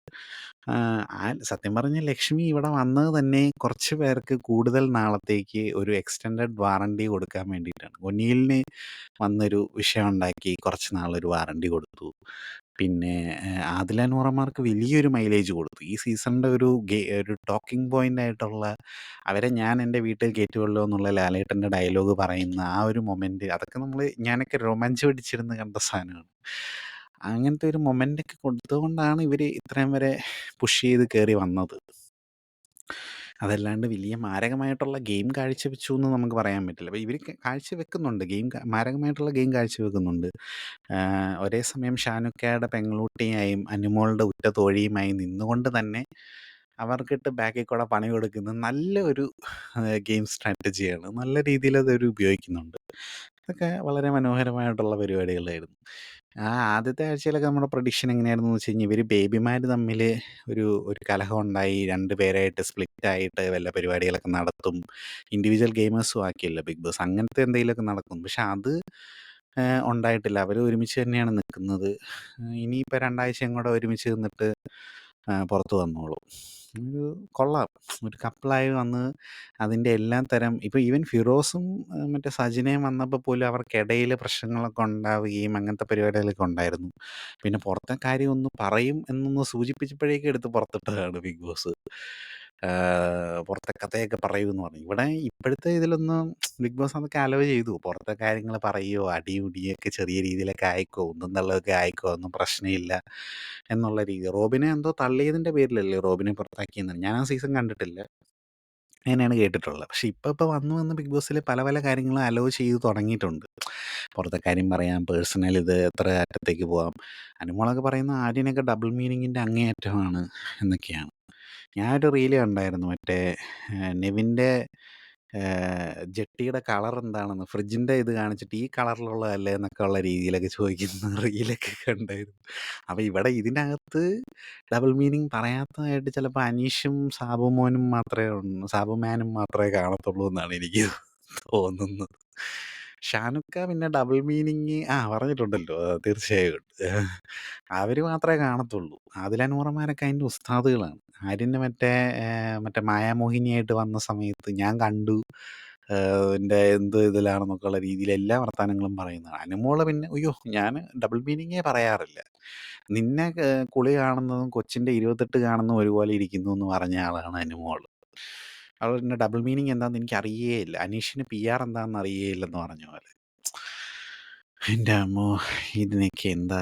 സത്യം പറഞ്ഞാൽ ലക്ഷ്മി ഇവിടെ വന്നത് തന്നെ കുറച്ച് പേർക്ക് കൂടുതൽ നാളത്തേക്ക് ഒരു എക്സ്റ്റൻഡഡ് വാറണ്ടി കൊടുക്കാൻ വേണ്ടിയിട്ടാണ്. ഒനിയലിന് വന്നൊരു വിഷയം ഉണ്ടാക്കി കുറച്ച് നാളൊരു വാറണ്ടി കൊടുത്തു. പിന്നെ ആദില നൂറമാർക്ക് വലിയൊരു മൈലേജ് കൊടുത്തു. ഈ സീസണിൻ്റെ ഒരു ടോക്കിംഗ് പോയിന്റ് ആയിട്ടുള്ള അവരെ ഞാൻ എൻ്റെ വീട്ടിൽ കയറ്റുമല്ലോ എന്നുള്ള ലാലേട്ടൻ്റെ ഡയലോഗ് പറയുന്ന ആ ഒരു മൊമെന്റ്, അതൊക്കെ ഞാനൊക്കെ രോമാഞ്ചം പിടിച്ചിരുന്ന് കണ്ട സാധനമാണ്. അങ്ങനത്തെ ഒരു മൊമെന്റ് ഒക്കെ കൊടുത്തുകൊണ്ടാണ് ഇവർ ഇത്രയും വരെ പുഷ് ചെയ്ത് കയറി വന്നത്. അതല്ലാണ്ട് വലിയ മാരകമായിട്ടുള്ള ഗെയിം കാഴ്ചവെച്ചു എന്ന് നമുക്ക് പറയാൻ പറ്റില്ല. അപ്പോൾ ഇവർ കാഴ്ചവെക്കുന്നുണ്ട്, മാരകമായിട്ടുള്ള ഗെയിം കാഴ്ചവെക്കുന്നുണ്ട്. ഒരേ സമയം ഷാനുക്കയുടെ പെങ്ങളൂട്ടിയായും അനുമോളുടെ ഉറ്റ തോഴിയുമായി നിന്നുകൊണ്ട് തന്നെ അവർക്കിട്ട് ബാക്കിൽ കൂടെ പണി കൊടുക്കുന്ന നല്ല ഒരു ഗെയിം സ്ട്രാറ്റജിയാണ്. നല്ല രീതിയിൽ അതൊരു ഉപയോഗിക്കുന്നുണ്ട്. അതൊക്കെ വളരെ മനോഹരമായിട്ടുള്ള പരിപാടികളായിരുന്നു. ആദ്യത്തെ ആഴ്ചയിലൊക്കെ നമ്മുടെ പ്രഡിക്ഷൻ എങ്ങനെയായിരുന്നു എന്ന് വെച്ച് കഴിഞ്ഞാൽ, ഇവർ ബേബിമാർ തമ്മിൽ ഒരു ഒരു കലഹം ഉണ്ടായി 2 പേരായിട്ട് സ്പ്ലിറ്റായിട്ട് വല്ല പരിപാടികളൊക്കെ നടത്തും. ഇൻഡിവിജ്വൽ ഗെയിമേഴ്സും ആക്കിയല്ലോ ബിഗ് ബോസ്. അങ്ങനത്തെ എന്തെങ്കിലുമൊക്കെ നടക്കും. പക്ഷെ അത് ഉണ്ടായിട്ടില്ല. അവർ ഒരുമിച്ച് തന്നെയാണ് നിൽക്കുന്നത്. ഇനിയിപ്പോൾ 2 ആഴ്ചയും കൂടെ ഒരുമിച്ച് നിന്നിട്ട് പുറത്ത് വന്നോളും. ഒരു കൊള്ളാം. ഒരു കപ്പിളായി വന്ന് അതിൻ്റെ എല്ലാ തരം ഇപ്പോൾ ഈവൻ ഫിറോസും മറ്റേ സജിനയും വന്നപ്പോൾ പോലും അവർക്കിടയിൽ പ്രശ്നങ്ങളൊക്കെ ഉണ്ടാവുകയും അങ്ങനത്തെ പരിപാടികളൊക്കെ ഉണ്ടായിരുന്നു. പിന്നെ പുറത്തെ കാര്യം ഒന്ന് പറയും എന്നൊന്ന് സൂചിപ്പിച്ചപ്പോഴേക്കും എടുത്ത് പുറത്തിട്ടതാണ് ബിഗ് ബോസ്. പുറത്തെ കഥയൊക്കെ പറയൂന്ന് പറഞ്ഞു. ഇവിടെ ഇപ്പോഴത്തെ ഇതിലൊന്നും ബിഗ് ബോസ് അതൊക്കെ അലോ ചെയ്തു. പുറത്തെ കാര്യങ്ങൾ പറയുകയോ അടിയുടിയൊക്കെ ചെറിയ രീതിയിലൊക്കെ ആയിക്കോ ഒന്നും തള്ളൊക്കെ ആയിക്കോ ഒന്നും പ്രശ്നമില്ല എന്നുള്ള രീതി. റോബിനെ എന്തോ തള്ളിയതിൻ്റെ പേരിലല്ലേ റോബിനെ പുറത്താക്കിയെന്ന്. ഞാൻ ആ സീസൺ കണ്ടിട്ടില്ല. അങ്ങനെയാണ് കേട്ടിട്ടുള്ളത്. പക്ഷെ ഇപ്പോൾ വന്ന് ബിഗ് ബോസിൽ പല പല കാര്യങ്ങളും അലോ ചെയ്ത് തുടങ്ങിയിട്ടുണ്ട്. പുറത്തെ കാര്യം പറയാം, പേഴ്സണൽ ഇത് എത്ര അറ്റത്തേക്ക് പോകാം. അനുമോളൊക്കെ പറയുന്ന ആര്യനൊക്കെ ഡബിൾ മീനിങ്ങിൻ്റെ അങ്ങേയറ്റമാണ് എന്നൊക്കെയാണ്. ഞാനൊരു റീല് കണ്ടായിരുന്നു, മറ്റേ നെവിൻ്റെ ജെട്ടിയുടെ കളർ എന്താണെന്ന് ഫ്രിഡ്ജിൻ്റെ ഇത് കാണിച്ചിട്ട് ഈ കളറിലുള്ളതല്ലേ എന്നൊക്കെ ഉള്ള രീതിയിലൊക്കെ ചോദിക്കുന്ന റീലൊക്കെ കണ്ടായിരുന്നു. അപ്പോൾ ഇവിടെ ഇതിനകത്ത് ഡബിൾ മീനിങ് പറയാത്തതായിട്ട് ചിലപ്പോൾ അനീഷും സാബുമാനും മാത്രമേ കാണത്തുള്ളൂ എന്നാണ് എനിക്ക് തോന്നുന്നത്. ഷാനുക്ക പിന്നെ ഡബിൾ മീനിങ് പറഞ്ഞിട്ടുണ്ടല്ലോ, തീർച്ചയായും അവർ മാത്രമേ കാണത്തുള്ളൂ. ആദില നൂറമാരൊക്കെ അതിൻ്റെ ഉസ്താദുകളാണ്. ആര്യന് മറ്റേ മായാമോഹിനിയായിട്ട് വന്ന സമയത്ത് ഞാൻ കണ്ടു, എൻ്റെ എന്ത് ഇതിലാണെന്നൊക്കെ ഉള്ള രീതിയിൽ എല്ലാ വർത്തമാനങ്ങളും പറയുന്നതാണ്. അനുമോള് പിന്നെ അയ്യോ ഞാൻ ഡബിൾ മീനിങ്ങേ പറയാറില്ല. നിന്നെ കുളി കാണുന്നതും കൊച്ചിൻ്റെ 28 കാണുന്നതും ഒരുപോലെ ഇരിക്കുന്നു എന്ന് പറഞ്ഞ ആളാണ് അനുമോള്. അവൾ പിന്നെ ഡബിൾ മീനിങ് എന്താണെന്ന് എനിക്ക് അറിയേയില്ല, അനീഷിന് PR എന്താണെന്ന് അറിയേയില്ലെന്ന് പറഞ്ഞ പോലെ. എൻ്റെ അമ്മോ, ഇതിനൊക്കെ എന്താ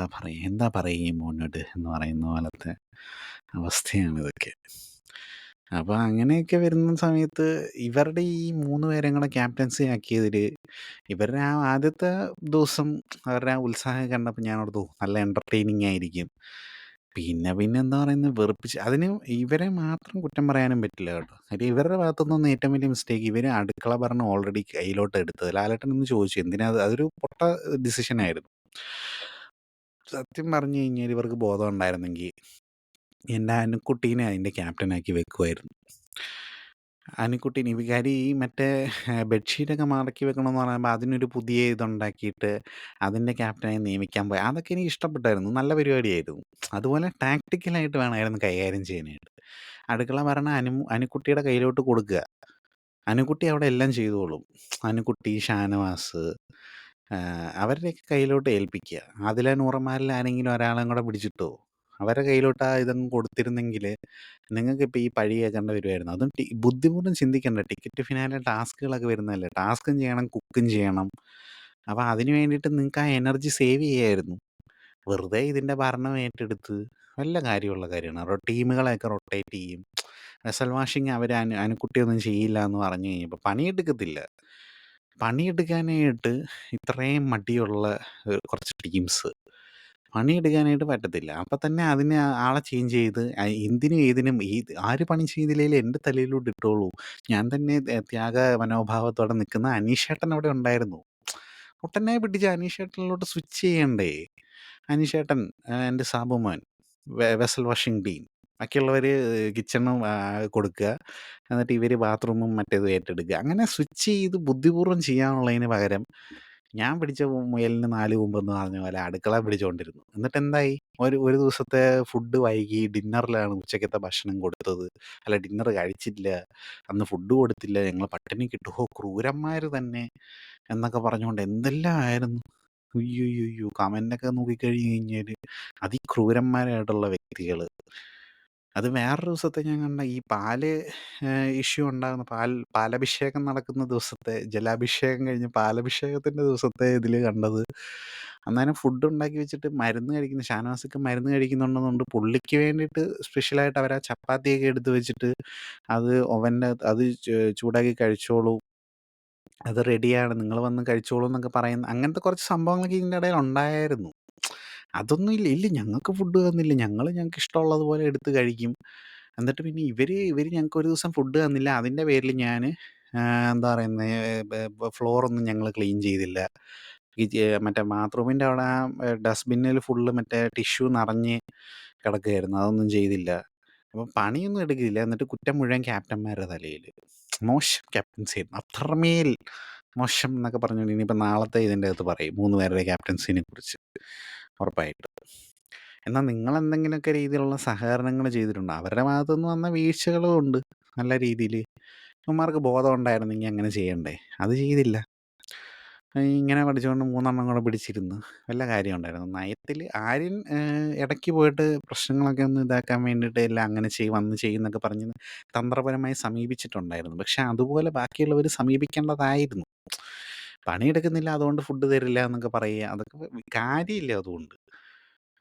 പറയുക മോനോട് എന്ന് പറയുന്ന പോലത്തെ അവസ്ഥയാണ് ഇതൊക്കെ. അപ്പോൾ അങ്ങനെയൊക്കെ വരുന്ന സമയത്ത് ഇവരുടെ ഈ 3 പേരെയും കൂടെ ക്യാപ്റ്റൻസി ആക്കിയതിൽ ഇവരുടെ ആ ആദ്യത്തെ ദിവസം അവരുടെ ആ ഉത്സാഹം കണ്ടപ്പോൾ ഞാൻ ഓർത്തു നല്ല എൻ്റർടൈനിങ് ആയിരിക്കും. പിന്നെ എന്താ പറയുന്നത്, വെറുപ്പിച്ച്. അതിന് ഇവരെ മാത്രം കുറ്റം പറയാനും പറ്റില്ല കേട്ടോ. കാര്യം ഇവരുടെ ഭാഗത്തുനിന്ന് ഏറ്റവും വലിയ മിസ്റ്റേക്ക്, ഇവർ അടുക്കള ഭരണം ഓൾറെഡി കയ്യിലോട്ട് എടുത്തത്. ലാലേട്ടൻ എന്ന് ചോദിച്ചു എന്തിനാ, അതൊരു പൊട്ട ഡിസിഷനായിരുന്നു. സത്യം പറഞ്ഞു കഴിഞ്ഞാൽ ഇവർക്ക് ബോധം ഉണ്ടായിരുന്നെങ്കിൽ എൻ്റെ അനുക്കുട്ടീനെ അതിൻ്റെ ക്യാപ്റ്റനാക്കി വെക്കുമായിരുന്നു. അനുക്കുട്ടീനെ കാര്യം ഈ മറ്റേ ബെഡ്ഷീറ്റൊക്കെ മടക്കി വെക്കണമെന്ന് പറയുമ്പോൾ അതിനൊരു പുതിയ ഇതുണ്ടാക്കിയിട്ട് അതിൻ്റെ ക്യാപ്റ്റനായി നിയമിക്കാൻ പോയി. അതൊക്കെ എനിക്ക് ഇഷ്ടപ്പെട്ടായിരുന്നു. നല്ല പരിപാടിയായിരുന്നു. അതുപോലെ ടാക്ടിക്കലായിട്ട് വേണമായിരുന്നു കൈകാര്യം ചെയ്യാനായിട്ട്. അടുക്കള ഭരണം അനുക്കുട്ടിയുടെ കയ്യിലോട്ട് കൊടുക്കുക. അനുക്കുട്ടി അവിടെ എല്ലാം ചെയ്തോളും. അനുക്കുട്ടി, ഷാനവാസ് അവരുടെയൊക്കെ കയ്യിലോട്ട് ഏൽപ്പിക്കുക. ആദില നൂറന്മാരിൽ ആരെങ്കിലും ഒരാളെയും കൂടെ പിടിച്ചിട്ടോ അവരുടെ കയ്യിലോട്ട് ആ ഇതങ്ങ് കൊടുത്തിരുന്നെങ്കിൽ നിങ്ങൾക്കിപ്പോൾ ഈ പഴി കേൾക്കേണ്ട വരുമായിരുന്നു. അതും ബുദ്ധിപൂർവ്വം ചിന്തിക്കണ്ട. ടിക്കറ്റ് ഫിനാലെ ടാസ്കുകളൊക്കെ വരുന്നതല്ലേ, ടാസ്കും ചെയ്യണം കുക്കും ചെയ്യണം. അപ്പോൾ അതിന് വേണ്ടിയിട്ട് നിങ്ങൾക്ക് ആ എനർജി സേവ് ചെയ്യായിരുന്നു. വെറുതെ ഇതിൻ്റെ ഭരണം ഏറ്റെടുത്ത് വല്ല കാര്യമുള്ള കാര്യമാണ്. ടീമുകളെയൊക്കെ റൊട്ടേറ്റ് ചെയ്യും. വെസൽ വാഷിങ് അവർ അനുക്കുട്ടിയൊന്നും ചെയ്യില്ല എന്ന് പറഞ്ഞു കഴിഞ്ഞപ്പോൾ പണിയെടുക്കത്തില്ല. പണിയെടുക്കാനായിട്ട് ഇത്രയും മടിയുള്ള കുറച്ച് ടീംസ് പണിയെടുക്കാനായിട്ട് പറ്റത്തില്ല. അപ്പം തന്നെ അതിനെ ആളെ ചേഞ്ച് ചെയ്ത് എന്തിനും ഏതിനും ആര് പണി ചെയ്തില്ലെങ്കിലും എൻ്റെ തലയിലോട്ട് ഇട്ടോളൂ, ഞാൻ തന്നെ ത്യാഗ മനോഭാവത്തോടെ നിൽക്കുന്ന അനീഷേട്ടൻ അവിടെ ഉണ്ടായിരുന്നു. ഒട്ടനെ പിടിച്ച് അനീഷേട്ടനിലോട്ട് സ്വിച്ച് ചെയ്യണ്ടേ. അനീഷേട്ടൻ എൻ്റെ സാബുമാൻ വെസൽ വാഷിംഗ് ടീം, ബാക്കിയുള്ളവർ കിച്ചണും കൊടുക്കുക, എന്നിട്ട് ഇവർ ബാത്റൂമും മറ്റേതും ഏറ്റെടുക്കുക. അങ്ങനെ സ്വിച്ച് ചെയ്ത് ബുദ്ധിപൂർവ്വം ചെയ്യാനുള്ളതിന് പകരം ഞാൻ പിടിച്ച മുയലിന് 4 കൊമ്പെന്ന് പറഞ്ഞ പോലെ അടുക്കള പിടിച്ചുകൊണ്ടിരുന്നു. എന്നിട്ട് എന്തായി, ഒരു ദിവസത്തെ ഫുഡ് വൈകി. ഡിന്നറിലാണ് ഉച്ചക്കത്തെ ഭക്ഷണം കൊടുത്തത്. അല്ല, ഡിന്നർ കഴിച്ചില്ല, അന്ന് ഫുഡ് കൊടുത്തില്ല, ഞങ്ങൾ പട്ടിണി കിട്ടു, ക്രൂരന്മാർ തന്നെ എന്നൊക്കെ പറഞ്ഞുകൊണ്ട് എന്തെല്ലാം ആയിരുന്നു. ഉയ്യയ്യോ! കമന്റൊക്കെ നോക്കിക്കഴിഞ്ഞ് കഴിഞ്ഞാല് അതിക്രൂരന്മാരായിട്ടുള്ള വ്യക്തികള്. അത് വേറൊരു ദിവസത്തെ ഞാൻ കണ്ട ഈ പാല് ഇഷ്യൂ ഉണ്ടാകുന്ന പാലഭിഷേകം നടക്കുന്ന ദിവസത്തെ ജലാഭിഷേകം കഴിഞ്ഞ് പാലഭിഷേകത്തിൻ്റെ ദിവസത്തെ ഇതില് കണ്ടത്, അന്നേരം ഫുഡ് ഉണ്ടാക്കി വെച്ചിട്ട് മരുന്ന് കഴിക്കുന്ന ഷാനവാസൊക്കെ മരുന്ന് കഴിക്കുന്നുണ്ടെന്നുണ്ട് പുള്ളിക്ക് വേണ്ടിയിട്ട് സ്പെഷ്യലായിട്ട് അവരാ ചപ്പാത്തിയൊക്കെ എടുത്ത് വെച്ചിട്ട് അത് ഓവൻ്റെ അത് ചൂടാക്കി കഴിച്ചോളൂ, അത് റെഡിയാണ് നിങ്ങൾ വന്ന് കഴിച്ചോളൂ എന്നൊക്കെ പറയുന്ന അങ്ങനത്തെ കുറച്ച് സംഭവങ്ങളൊക്കെ ഇതിൻ്റെ ഇടയിൽ ഉണ്ടായിരുന്നു. അതൊന്നും ഇല്ല. ഇല്ല ഞങ്ങൾക്ക് ഫുഡ് തന്നില്ല. ഞങ്ങൾക്ക് ഇഷ്ടമുള്ളത് പോലെ എടുത്ത് കഴിക്കും. എന്നിട്ട് പിന്നെ ഇവര് ഞങ്ങൾക്ക് ഒരു ദിവസം ഫുഡ് തന്നില്ല. അതിൻ്റെ പേരിൽ ഞാന് എന്താ പറയുന്നെ ഫ്ലോറൊന്നും ഞങ്ങള് ക്ലീൻ ചെയ്തില്ല. മറ്റേ ബാത്റൂമിൻ്റെ അവിടെ ആ ഡസ്റ്റ്ബിന്നിൽ ഫുള്ള് മറ്റേ ടിഷ്യൂ നിറഞ്ഞ് കിടക്കുകയായിരുന്നു. അതൊന്നും ചെയ്തില്ല. അപ്പം പണിയൊന്നും എടുക്കില്ല. എന്നിട്ട് കുറ്റം മുഴുവൻ ക്യാപ്റ്റന്മാരുടെ തലയില്. മോശം ക്യാപ്റ്റൻസി ആയിരുന്നു. അത്രമേൽ മോശം എന്നൊക്കെ പറഞ്ഞുകൊണ്ട് ഇനിയിപ്പോൾ നാളത്തെ ഇതിൻ്റെ അകത്ത് പറയും 3 പേരുടെ ക്യാപ്റ്റൻസിനെ കുറിച്ച് ഉറപ്പായിട്ടും. എന്നാൽ നിങ്ങളെന്തെങ്കിലുമൊക്കെ രീതിയിലുള്ള സഹകരണങ്ങൾ ചെയ്തിട്ടുണ്ടോ? അവരുടെ ഭാഗത്തുനിന്ന് വന്ന വീഴ്ചകളും ഉണ്ട് നല്ല രീതിയിൽ. ഇവന്മാർക്ക് ബോധം ഉണ്ടായിരുന്നെങ്കിൽ അങ്ങനെ ചെയ്യണ്ടേ? അത് ചെയ്തില്ല. ഇങ്ങനെ പഠിച്ചുകൊണ്ട് 3 എണ്ണം കൂടെ പിടിച്ചിരുന്നു. വല്ല കാര്യം ഉണ്ടായിരുന്നോ? നയത്തിൽ ആര്യൻ ഇടയ്ക്ക് പോയിട്ട് പ്രശ്നങ്ങളൊക്കെ ഒന്ന് ഇതാക്കാൻ വേണ്ടിയിട്ട് എല്ലാം അങ്ങനെ വന്ന് ചെയ്യുന്നൊക്കെ പറഞ്ഞ് തന്ത്രപരമായി സമീപിച്ചിട്ടുണ്ടായിരുന്നു. പക്ഷെ അതുപോലെ ബാക്കിയുള്ളവർ സമീപിക്കേണ്ടതായിരുന്നു. പണിയെടുക്കുന്നില്ല അതുകൊണ്ട് ഫുഡ് തരില്ല എന്നൊക്കെ പറയുക, അതൊക്കെ കാര്യമില്ല അതുകൊണ്ട്.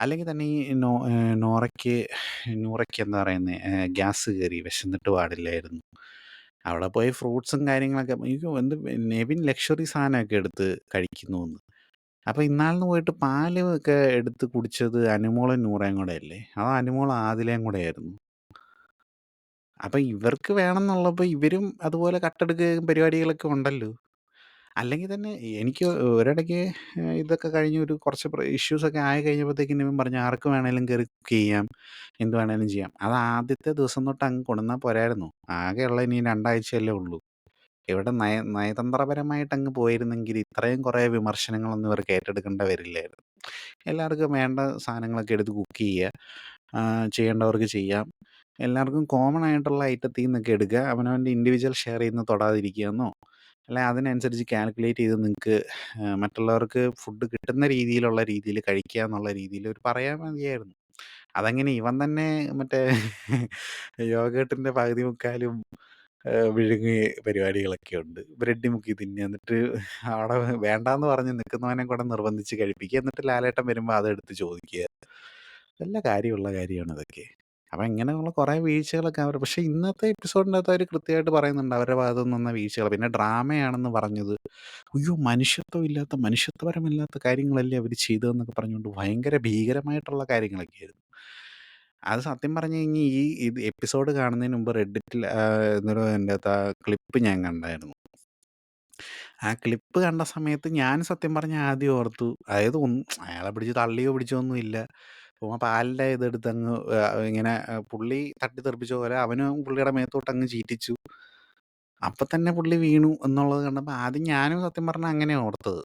അല്ലെങ്കിൽ തന്നെ ഈ നൂറയ്ക്ക് എന്താ പറയുന്നത്, ഗ്യാസ് കയറി വിശന്നിട്ട് പാടില്ലായിരുന്നു. അവിടെ പോയി ഫ്രൂട്ട്സും കാര്യങ്ങളൊക്കെ അയ്യോ എന്ത് നെവിൻ ലക്ഷറി സാധനമൊക്കെ എടുത്ത് കഴിക്കുന്നുവെന്ന്. അപ്പോൾ ഇന്നാളിന് പോയിട്ട് പാല് ഒക്കെ എടുത്ത് കുടിച്ചത് അനുമോളും നൂറയും കൂടെ അല്ലേ? അതോ അനുമോളും ആദിലയും കൂടെ ആയിരുന്നു. അപ്പം ഇവർക്ക് വേണമെന്നുള്ളപ്പോൾ ഇവരും അതുപോലെ കട്ടെടുക്കുകയും പരിപാടികളൊക്കെ ഉണ്ടല്ലോ. അല്ലെങ്കിൽ തന്നെ എനിക്ക് ഒരിടയ്ക്ക് ഇതൊക്കെ കഴിഞ്ഞ് ഒരു കുറച്ച് ഇഷ്യൂസൊക്കെ ആയി കഴിഞ്ഞപ്പോഴത്തേക്കും ഇവൻ പറഞ്ഞു ആർക്ക് വേണേലും കയറി കുക്ക് ചെയ്യാം, എന്ത് വേണേലും ചെയ്യാം. അത് ആദ്യത്തെ ദിവസം തൊട്ട് അങ്ങ് കൊണ്ടുവന്നാൽ പോരായിരുന്നോ? ആകെയുള്ള ഇനി 2 ആഴ്ചയല്ലേ ഉള്ളൂ. ഇവിടെ നയതന്ത്രപരമായിട്ട് അങ്ങ് പോയിരുന്നെങ്കിൽ ഇത്രയും കുറേ വിമർശനങ്ങളൊന്നും ഇവർക്ക് ഏറ്റെടുക്കേണ്ട വരില്ലായിരുന്നു. എല്ലാവർക്കും വേണ്ട സാധനങ്ങളൊക്കെ എടുത്ത് കുക്ക് ചെയ്യുക, ചെയ്യേണ്ടവർക്ക് ചെയ്യാം. എല്ലാവർക്കും കോമൺ ആയിട്ടുള്ള ഐറ്റത്തിൽ നിന്നൊക്കെ എടുക്കുക, അവനവൻ്റെ ഇൻഡിവിജ്വൽ ഷെയർ ചെയ്യുന്ന തൊടാതിരിക്കുക എന്നോ, അല്ലെ അതിനനുസരിച്ച് കാൽക്കുലേറ്റ് ചെയ്ത് നിങ്ങൾക്ക് മറ്റുള്ളവർക്ക് ഫുഡ് കിട്ടുന്ന രീതിയിൽ കഴിക്കുക എന്നുള്ള രീതിയിൽ ഒരു പറയാൻ മതിയായിരുന്നു. അതങ്ങനെ ഇവൻ തന്നെ മറ്റേ യോഗേട്ടിൻ്റെ പകുതി മുക്കാലും വിഴുങ്ങി പരിപാടികളൊക്കെ ഉണ്ട്. ബ്രെഡ് മുക്കി തിന്നുക, എന്നിട്ട് അവിടെ വേണ്ടാന്ന് പറഞ്ഞ് നിൽക്കുന്നവനെ കൂടെ നിർബന്ധിച്ച് കഴിപ്പിക്കുക, എന്നിട്ട് ലാലേട്ടൻ വരുമ്പോൾ അതെടുത്ത് ചോദിക്കുക. വല്ല കാര്യമുള്ള കാര്യമാണ് ഇതൊക്കെ. അപ്പം ഇങ്ങനെയുള്ള കുറേ വീഴ്ചകളൊക്കെ പക്ഷേ ഇന്നത്തെ എപ്പിസോഡിൻ്റെ അകത്ത് അവർ കൃത്യമായിട്ട് പറയുന്നുണ്ട് അവരുടെ ഭാഗത്തു നിന്ന് വന്ന വീഴ്ചകൾ. പിന്നെ ഡ്രാമയാണെന്ന് പറഞ്ഞത്, അയ്യോ മനുഷ്യത്വപരമില്ലാത്ത കാര്യങ്ങളല്ലേ അവർ ചെയ്തതെന്നൊക്കെ പറഞ്ഞുകൊണ്ട് ഭയങ്കര ഭീകരമായിട്ടുള്ള കാര്യങ്ങളൊക്കെ ആയിരുന്നു. അത് സത്യം പറഞ്ഞു കഴിഞ്ഞാൽ ഇത് എപ്പിസോഡ് കാണുന്നതിന് മുമ്പ് റെഡിറ്റിൽ എന്നൊരു എൻ്റെ അകത്ത് ആ ക്ലിപ്പ് ഞാൻ കണ്ടായിരുന്നു. ആ ക്ലിപ്പ് കണ്ട സമയത്ത് ഞാൻ സത്യം പറഞ്ഞാൽ ആദ്യം ഓർത്തു, അതായത് അയാളെ പിടിച്ച് തള്ളിയോ പിടിച്ചോ ഒന്നും ഇല്ല. പാലിൻ്റെ ഇതെടുത്ത് അങ്ങ് ഇങ്ങനെ പുള്ളി തട്ടിത്തെറിപ്പിച്ച പോലെ അവനും പുള്ളിയുടെ മേത്തോട്ട് അങ്ങ് ചീറ്റിച്ചു. അപ്പം തന്നെ പുള്ളി വീണു എന്നുള്ളത് കണ്ടപ്പോൾ ആദ്യം ഞാനും സത്യം പറഞ്ഞാൽ അങ്ങനെ ഓർത്തത്.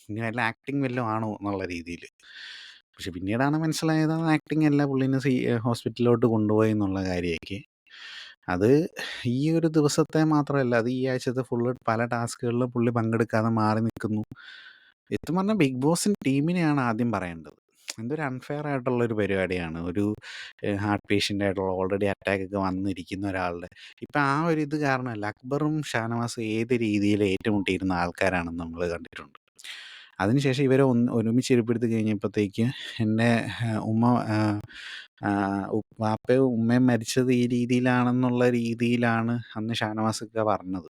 ഇനി വല്ല ആക്ടിങ് വല്ലതും ആണോ എന്നുള്ള രീതിയിൽ. പക്ഷെ പിന്നീടാണ് മനസ്സിലായത് അത് ആക്ടിങ് അല്ല, പുള്ളീനെ ഹോസ്പിറ്റലിലോട്ട് കൊണ്ടുപോയി എന്നുള്ള കാര്യമൊക്കെ. അത് ഈ ഒരു ദിവസത്തെ മാത്രമല്ല, അത് ഈ ആഴ്ചത്തെ ഫുള്ള് പല ടാസ്കുകളിലും പുള്ളി പങ്കെടുക്കാതെ മാറി നിൽക്കുന്നു. സത്യം പറഞ്ഞാൽ ബിഗ് ബോസിൻ്റെ ടീമിനെയാണ് ആദ്യം പറയേണ്ടത്. എന്തൊരു അൺഫെയർ ആയിട്ടുള്ളൊരു പരിപാടിയാണ്. ഒരു ഹാർട്ട് പേഷ്യൻ്റ് ആയിട്ടുള്ള ഓൾറെഡി അറ്റാക്കൊക്കെ വന്നിരിക്കുന്ന ഒരാളുടെ ഇപ്പം ആ ഒരു ഇത് കാരണമല്ല അക്ബറും ഷാനവാസും ഏത് രീതിയിൽ ഏറ്റുമുട്ടിയിരുന്ന ആൾക്കാരാണെന്ന് നമ്മൾ കണ്ടിട്ടുണ്ട്. അതിനുശേഷം ഇവരെ ഒരുമിച്ച് ഇരിപ്പെടുത്തി കഴിഞ്ഞപ്പോഴത്തേക്ക് എൻ്റെ ഉമ്മ വാപ്പയും ഉമ്മയും മരിച്ചത് ഈ രീതിയിലാണെന്നുള്ള രീതിയിലാണ് അന്ന് ഷാനവാസൊക്കെ പറഞ്ഞത്.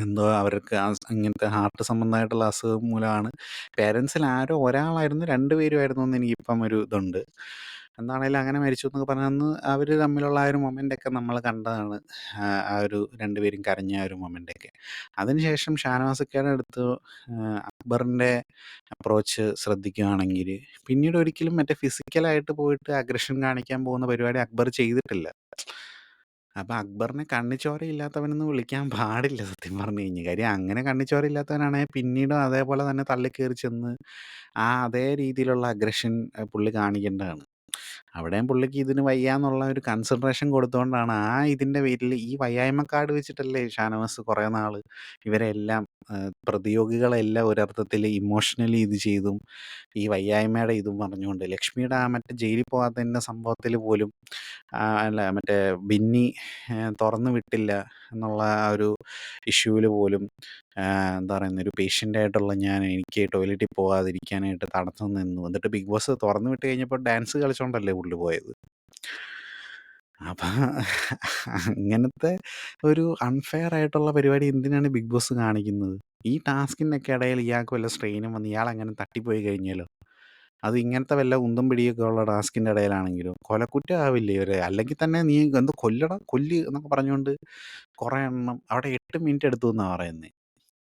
എന്തോ അവർക്ക് ഇങ്ങനത്തെ ഹാർട്ട് സംബന്ധമായിട്ടുള്ള അസുഖം മൂലമാണ്. പേരൻസിൽ ആരോ ഒരാളായിരുന്നു 2 പേരുമായിരുന്നു എന്ന് എനിക്കിപ്പം ഒരു ഇതുണ്ട്. എന്താണേലും അങ്ങനെ മരിച്ചു എന്നൊക്കെ പറഞ്ഞ് അന്ന് അവർ തമ്മിലുള്ള ആ ഒരു മൊമെൻ്റൊക്കെ നമ്മൾ കണ്ടതാണ്. ആ ഒരു 2 പേരും കരഞ്ഞ ആ ഒരു മൊമെൻ്റൊക്കെ. അതിനുശേഷം ഷാനവാസക്കയുടെ അടുത്ത് അക്ബറിൻ്റെ അപ്രോച്ച് ശ്രദ്ധിക്കുകയാണെങ്കിൽ പിന്നീട് ഒരിക്കലും മറ്റേ ഫിസിക്കലായിട്ട് പോയിട്ട് അഗ്രഷൻ കാണിക്കാൻ പോകുന്ന പരിപാടി അക്ബർ ചെയ്തിട്ടില്ല. അപ്പം അക്ബറിനെ കണ്ണിച്ചോരയില്ലാത്തവനെന്ന് വിളിക്കാൻ പാടില്ല സത്യം പറഞ്ഞു കഴിഞ്ഞാൽ. കാര്യം അങ്ങനെ കണ്ണിച്ചോരയില്ലാത്തവനാണെങ്കിൽ പിന്നീടും അതേപോലെ തന്നെ തള്ളിക്കയറി ചെന്ന് ആ അതേ രീതിയിലുള്ള അഗ്രഷൻ പുള്ളി കാണിക്കേണ്ടതാണ്. അവിടെയും പുള്ളിക്ക് ഇതിന് വയ്യാന്നുള്ള ഒരു കൺസിഡറേഷൻ കൊടുത്തുകൊണ്ടാണ് ഇതിൻ്റെ പേരിൽ ഈ വയ്യായ്മ കാർഡ് വെച്ചിട്ടല്ലേ ഷാനവാസ് കുറേ നാള് ഇവരെല്ലാം പ്രതിയോഗികളെല്ലാം ഒരർത്ഥത്തിൽ ഇമോഷണലി ഇത് ചെയ്തും ഈ വയ്യായ്മയുടെ ഇതും പറഞ്ഞുകൊണ്ട് ലക്ഷ്മിയുടെ മറ്റേ ജയിലിൽ പോകാത്തതിൻ്റെ സംഭവത്തിൽ പോലും അല്ല മറ്റേ ബിന്നി തുറന്നു വിട്ടില്ല എന്നുള്ള ആ ഒരു ഇഷ്യൂവിൽ പോലും എന്താ പറയുന്നത് ഒരു പേഷ്യൻ്റായിട്ടുള്ള എനിക്ക് ടോയ്ലറ്റിൽ പോകാതിരിക്കാനായിട്ട് തടസ്സം നിന്നു. എന്നിട്ട് ബിഗ് ബോസ് തുറന്നു വിട്ട് കഴിഞ്ഞപ്പോൾ ഡാൻസ് കളിച്ചോണ്ടല്ലേ പുള്ളി പോയത്. അപ്പം അങ്ങനത്തെ ഒരു അൺഫെയർ ആയിട്ടുള്ള പരിപാടി എന്തിനാണ് ബിഗ് ബോസ് കാണിക്കുന്നത്? ഈ ടാസ്കിൻ്റെയൊക്കെ ഇടയിൽ ഇയാൾക്ക് വല്ല സ്ട്രെയിനും വന്ന് ഇയാളങ്ങനെ തട്ടിപ്പോയി കഴിഞ്ഞാലോ? അത് ഇങ്ങനത്തെ വല്ല ഉന്തും പിടിയൊക്കെ ഉള്ള ടാസ്കിൻ്റെ ഇടയിലാണെങ്കിലോ കൊലക്കുറ്റം ആവില്ലേ ഇവര്? അല്ലെങ്കിൽ തന്നെ നീ എന്ത് കൊല്ലടാ കൊല്ല് എന്നൊക്കെ പറഞ്ഞുകൊണ്ട് കുറേ എണ്ണം അവിടെ 8 മിനിറ്റ് എടുത്തു എന്നാണ് പറയുന്നത്.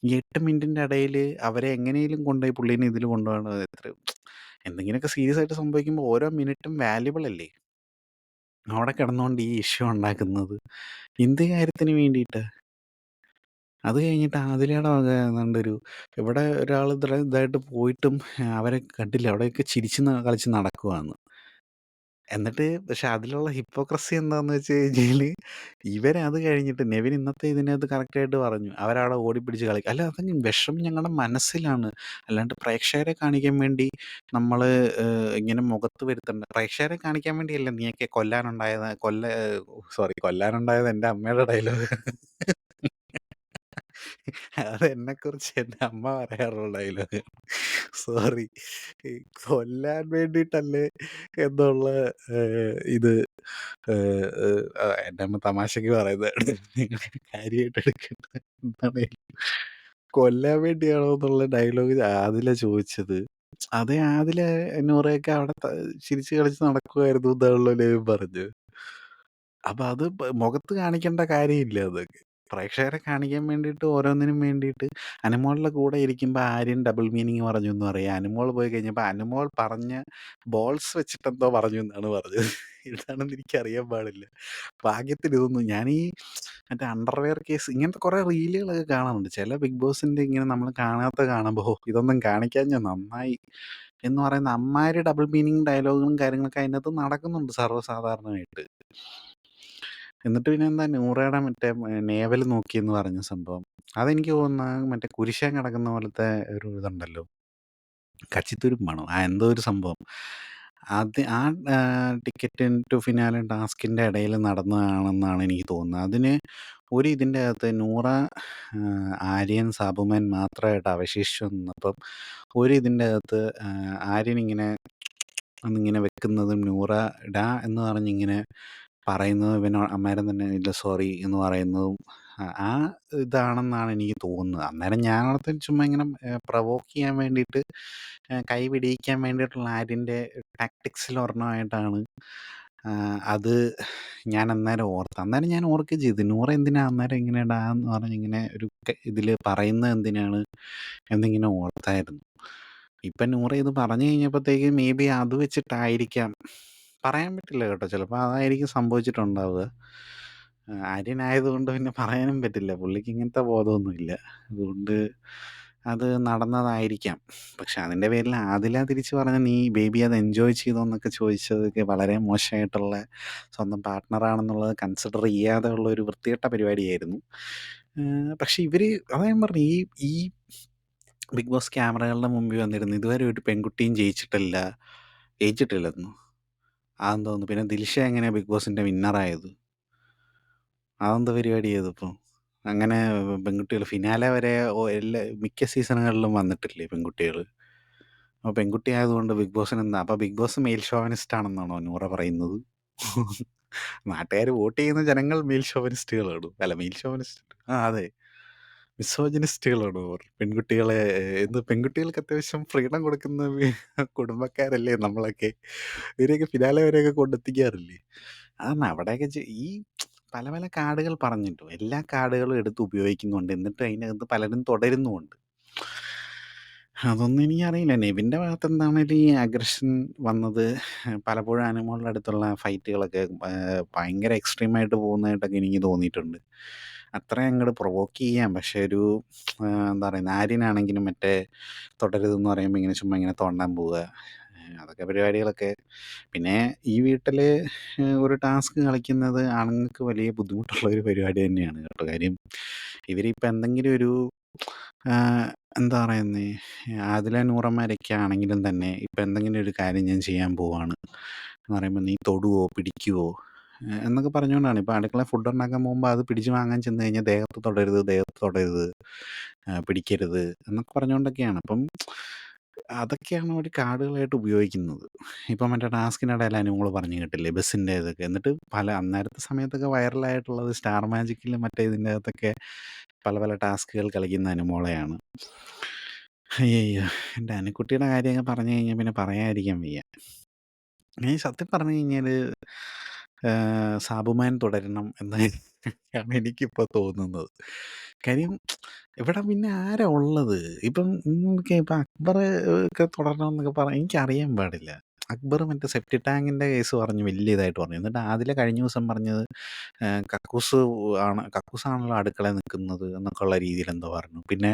ഈ 8 മിനിറ്റിൻ്റെ ഇടയിൽ അവരെ എങ്ങനെയെങ്കിലും കൊണ്ടുപോയി പുള്ളീനെ ഇതിൽ കൊണ്ടുപോകണം. എന്തെങ്കിലുമൊക്കെ സീരിയസ് ആയിട്ട് സംഭവിക്കുമ്പോൾ ഓരോ മിനിറ്റും വാല്യുബിൾ അല്ലേ? അവിടെ കിടന്നുകൊണ്ട് ഈ ഇഷ്യൂ ഉണ്ടാക്കുന്നത് എന്ത് കാര്യത്തിന് വേണ്ടിയിട്ട്? അത് കഴിഞ്ഞിട്ട് ആദിലയുടെ വക ഏതാണ്ടൊരു ഇവിടെ ഒരാൾ ഇതായിട്ട് പോയിട്ടും അവരെ കണ്ടില്ല, അവിടെയൊക്കെ ചിരിച്ച് കളിച്ച് നടക്കുവാന്ന്. എന്നിട്ട് പക്ഷെ അതിലുള്ള ഹിപ്പോക്രസി എന്താന്ന് വെച്ച് കഴിഞ്ഞാല് ഇവരത് കഴിഞ്ഞിട്ട് നെവിൻ ഇന്നത്തെ ഇതിനകത്ത് കറക്റ്റായിട്ട് പറഞ്ഞു. അവരവിടെ ഓടിപ്പിടിച്ച് കളിക്കും. അല്ല, അത് വിഷം ഞങ്ങളുടെ മനസ്സിലാണ്. അല്ലാണ്ട് പ്രേക്ഷകരെ കാണിക്കാൻ വേണ്ടി നമ്മള് ഇങ്ങനെ മുഖത്ത് വരുത്തണ്ട. പ്രേക്ഷകരെ കാണിക്കാൻ വേണ്ടിയല്ല നീയൊക്കെ കൊല്ലാനുണ്ടായത് എൻ്റെ അമ്മയുടെ ഡയലോഗ്. അത് എന്നെക്കുറിച്ച് എൻ്റെ അമ്മ പറയാറുള്ള ഡയലോഗ്. സോറി. ഈ കൊല്ലാൻ വേണ്ടിയിട്ടല്ലേ എന്നുള്ള ഇത് എൻ്റെ അമ്മ തമാശക്ക് പറയുന്നതാണ്. നിങ്ങൾ കാര്യമായിട്ട് എടുക്കണ്ട. എന്താണേലും കൊല്ലാൻ വേണ്ടിയാണോ എന്നുള്ള ഡയലോഗ് ആദില ചോദിച്ചത്. അതേ ആദില നൂറയൊക്കെ അവിടെ ചിരിച്ച് കളിച്ച് നടക്കുമായിരുന്നു എന്നാണല്ലോ നെവിൻ പറഞ്ഞത്. അപ്പൊ അത് മുഖത്ത് കാണിക്കേണ്ട കാര്യമില്ല. അതൊക്കെ പ്രേക്ഷകരെ കാണിക്കാൻ വേണ്ടിയിട്ട് ഓരോന്നിനും വേണ്ടിയിട്ട് അനുമോളുടെ കൂടെ ഇരിക്കുമ്പോൾ ആര്യൻ ഡബിൾ മീനിങ് പറഞ്ഞു എന്ന് പറയാം. അനുമോൾ പോയി കഴിഞ്ഞപ്പോൾ അനുമോൾ പറഞ്ഞ ബോൾസ് വെച്ചിട്ടെന്തോ പറഞ്ഞു എന്നാണ് പറഞ്ഞത്. എന്താണെന്ന് എനിക്കറിയാൻ പാടില്ല. ഭാഗ്യത്തിന് ഇതൊന്നും ഞാൻ ഈ മറ്റേ അണ്ടർവെയർ കേസ് ഇങ്ങനത്തെ കുറേ റീലുകളൊക്കെ കാണാറുണ്ട്. ചില ബിഗ് ബോസിൻ്റെ ഇങ്ങനെ നമ്മൾ കാണുമ്പോൾ ഇതൊന്നും കാണിക്കാൻ ഞാൻ നന്നായി എന്ന് പറയുന്ന അമ്മാര് ഡബിൾ മീനിങ് ഡയലോഗുകളും കാര്യങ്ങളൊക്കെ അതിനകത്ത് നടക്കുന്നുണ്ട് സർവ്വസാധാരണമായിട്ട്. എന്നിട്ട് പിന്നെ എന്താ നൂറയുടെ മറ്റേ നേവൽ നോക്കിയെന്ന് പറഞ്ഞ സംഭവം, അതെനിക്ക് തോന്നുന്നത് മറ്റേ കുരിശൻ കിടക്കുന്ന പോലത്തെ ഒരു ഇതുണ്ടല്ലോ, കച്ചിത്തുരുമ്പാണോ എന്തോ ഒരു സംഭവം അത് ടിക്കറ്റ് ടു ഫിനാലെ ടാസ്കിൻ്റെ ഇടയിൽ നടന്നതാണെന്നാണ് എനിക്ക് തോന്നുന്നത്. അതിന് ഒരു ഇതിൻ്റെ അകത്ത് നൂറ ആര്യൻ സാബുമാൻ മാത്രമായിട്ട് അവശേഷിച്ചു നിന്നപ്പം ഒരു ഇതിൻ്റെ അകത്ത് ആര്യൻ ഒന്നിങ്ങനെ വെക്കുന്നതും നൂറ ഡാ എന്ന് പറഞ്ഞിങ്ങനെ പറയുന്നതും ഇവൻ അന്നേരം തന്നെ ഇല്ല സോറി എന്ന് പറയുന്നതും ആ ഇതാണെന്നാണ് എനിക്ക് തോന്നുന്നത്. അന്നേരം ഞാനവിടുത്തെ ചുമ്മാ ഇങ്ങനെ പ്രൊവോക്ക് ചെയ്യാൻ വേണ്ടിയിട്ട് കൈ പിടിയിക്കാൻ വേണ്ടിയിട്ടുള്ള ആര്യൻ്റെ ടാക്ടിക്സിൽ ഒരെണ്ണമായിട്ടാണ് അത് ഞാൻ അന്നേരം ഓർത്തത്. അന്നേരം ഞാൻ ഓർക്കുകയും ചെയ്തു നൂറ എന്തിനാ അന്നേരം ഇങ്ങനെ എന്ന് പറഞ്ഞിങ്ങനെ ഒരു ഇതിൽ പറയുന്നത് എന്തിനാണ് എന്നിങ്ങനെ ഓർത്തായിരുന്നു. ഇപ്പം നൂറ ഇത് പറഞ്ഞു കഴിഞ്ഞപ്പോഴത്തേക്ക് മേ ബി അത് വെച്ചിട്ടായിരിക്കാം, പറയാൻ പറ്റില്ല കേട്ടോ, ചിലപ്പോൾ അതായിരിക്കും സംഭവിച്ചിട്ടുണ്ടാവുക. ആര്യനായതുകൊണ്ട് പിന്നെ പറയാനും പറ്റില്ല, പുള്ളിക്ക് ഇങ്ങനത്തെ ബോധമൊന്നുമില്ല. അതുകൊണ്ട് അത് നടന്നതായിരിക്കാം. പക്ഷെ അതിൻ്റെ പേരിൽ ആദില തിരിച്ച് പറഞ്ഞ നീ ബേബി അത് എൻജോയ് ചെയ്തോ എന്നൊക്കെ ചോദിച്ചതൊക്കെ വളരെ മോശമായിട്ടുള്ള, സ്വന്തം പാർട്ട്ണറാണെന്നുള്ളത് കൺസിഡർ ചെയ്യാതെ ഉള്ള ഒരു വൃത്തികെട്ട പരിപാടിയായിരുന്നു. പക്ഷെ ഇവർ അതാ ഞാൻ പറഞ്ഞു, ഈ ബിഗ് ബോസ് ക്യാമറകളുടെ മുമ്പിൽ വന്നിരുന്നു ഇതുവരെ ഒരു പെൺകുട്ടിയും ജയിച്ചിട്ടില്ലെന്നു അതെന്ന് തോന്നുന്നു. പിന്നെ ദിൽഷ എങ്ങനെയാണ് ബിഗ് ബോസിൻ്റെ വിന്നറായത്? അതെന്ത് പരിപാടി ചെയ്തപ്പോൾ അങ്ങനെ പെൺകുട്ടികൾ ഫിനാലെ വരെ മിക്ക സീസണുകളിലും വന്നിട്ടില്ലേ പെൺകുട്ടികൾ? അപ്പോൾ പെൺകുട്ടി ആയതുകൊണ്ട് ബിഗ് ബോസിന് എന്താ? അപ്പോൾ ബിഗ് ബോസ് മെയിൽ ഷോവനിസ്റ്റ് ആണെന്നാണോ നൂറ പറയുന്നത്? നാട്ടുകാർ വോട്ട് ചെയ്യുന്ന ജനങ്ങൾ മെയിൽ ഷോവനിസ്റ്റുകളാണ്. അല്ല, മെയിൽ ഷോവനിസ്റ്റ് അതെ, മിസോജിനിസ്റ്റുകളാണ് അവർ. പെൺകുട്ടികൾക്ക് അത്യാവശ്യം ഫ്രീഡം കൊടുക്കുന്ന കുടുംബക്കാരല്ലേ നമ്മളൊക്കെ. ഇവരെയൊക്കെ ഫിനാലെ വരെയൊക്കെ കൊണ്ടെത്തിക്കാറില്ലേ? അതാണ് അവിടെയൊക്കെ ഈ പല പല കാർഡുകൾ പറഞ്ഞിട്ടു എല്ലാ കാർഡുകളും എടുത്ത് ഉപയോഗിക്കുന്നുണ്ട്. എന്നിട്ട് അതിനകത്ത് പലരും തുടരുന്നുമുണ്ട്. അതൊന്നും എനിക്കറിയില്ല. നെവിൻ്റെ ഭാഗത്ത് എന്താണേലും ഈ അഗ്രഷൻ വന്നത് പലപ്പോഴും അനുമോളുടെ അടുത്തുള്ള ഫൈറ്റുകളൊക്കെ ഭയങ്കര എക്സ്ട്രീമായിട്ട് പോകുന്നതായിട്ടൊക്കെ എനിക്ക് തോന്നിയിട്ടുണ്ട്. അത്രയും അങ്ങോട്ട് പ്രൊവോക്ക് ചെയ്യാം. പക്ഷെ ഒരു എന്താ പറയുന്നത്, ആര്യനാണെങ്കിലും മറ്റേ തുടരുതെന്ന് പറയുമ്പോൾ ഇങ്ങനെ ചുമ്മാ ഇങ്ങനെ തോണ്ടാൻ പോവുക, അതൊക്കെ പരിപാടികളൊക്കെ. പിന്നെ ഈ വീട്ടില് ഒരു ടാസ്ക് കളിക്കുന്നത് ആണുങ്ങൾക്ക് വലിയ ബുദ്ധിമുട്ടുള്ള ഒരു പരിപാടി തന്നെയാണ് കേട്ടോ. കാര്യം ഇവരിപ്പോൾ എന്തെങ്കിലും ഒരു എന്താ പറയുന്നേ, ആദില നൂറന്മാരൊക്കെ ആണെങ്കിലും തന്നെ ഇപ്പം എന്തെങ്കിലും ഒരു കാര്യം ഞാൻ ചെയ്യാൻ പോവാണ് എന്ന് പറയുമ്പോൾ നീ തൊടുവോ പിടിക്കുവോ എന്നൊക്കെ പറഞ്ഞുകൊണ്ടാണ്. ഇപ്പം അടുക്കള ഫുഡ് ഉണ്ടാക്കാൻ പോകുമ്പോൾ അത് പിടിച്ച് വാങ്ങാൻ ചെന്ന് കഴിഞ്ഞാൽ ദേഹത്ത് തൊടരുത്, ദേഹത്ത് തൊടരുത്, പിടിക്കരുത് എന്നൊക്കെ പറഞ്ഞുകൊണ്ടൊക്കെയാണ്. അപ്പം അതൊക്കെയാണ് അവർ കാർഡുകളായിട്ട് ഉപയോഗിക്കുന്നത്. ഇപ്പം മറ്റേ ടാസ്കിനിടയിൽ അനുമോള് പറഞ്ഞു കേട്ടില്ലേ ബസ്സിൻ്റെ ഇതൊക്കെ. എന്നിട്ട് അന്നേരത്തെ സമയത്തൊക്കെ വൈറലായിട്ടുള്ളത് സ്റ്റാർ മാജിക്കിലും മറ്റേ ഇതിൻ്റെ അകത്തൊക്കെ പല പല ടാസ്കുകൾ കളിക്കുന്ന അനുമോളെയാണ്. അയ്യയ്യോ! എൻ്റെ അനുക്കുട്ടിയുടെ കാര്യമൊക്കെ പറഞ്ഞു കഴിഞ്ഞാൽ പിന്നെ പറയാതിരിക്കാൻ വയ്യ. സത്യം പറഞ്ഞു കഴിഞ്ഞാൽ സാബുമാൻ തുടരണം എന്നാണ് എനിക്കിപ്പോൾ തോന്നുന്നത്. കാര്യം ഇവിടെ പിന്നെ ആരാ ഉള്ളത്? ഇപ്പം ഇപ്പം അക്ബർ ഒക്കെ തുടരണമെന്നൊക്കെ എനിക്കറിയാൻ പാടില്ല. അക്ബർ മറ്റേ സെപ്റ്റി ടാങ്കിൻ്റെ കേസ് പറഞ്ഞ് വലിയ ഇതായിട്ട് പറഞ്ഞു. എന്നിട്ട് ആദില കഴിഞ്ഞ ദിവസം പറഞ്ഞത് കക്കൂസാണല്ലോ അടുക്കളയിൽ നിൽക്കുന്നത് എന്നൊക്കെയുള്ള രീതിയിൽ എന്തോ പറഞ്ഞു. പിന്നെ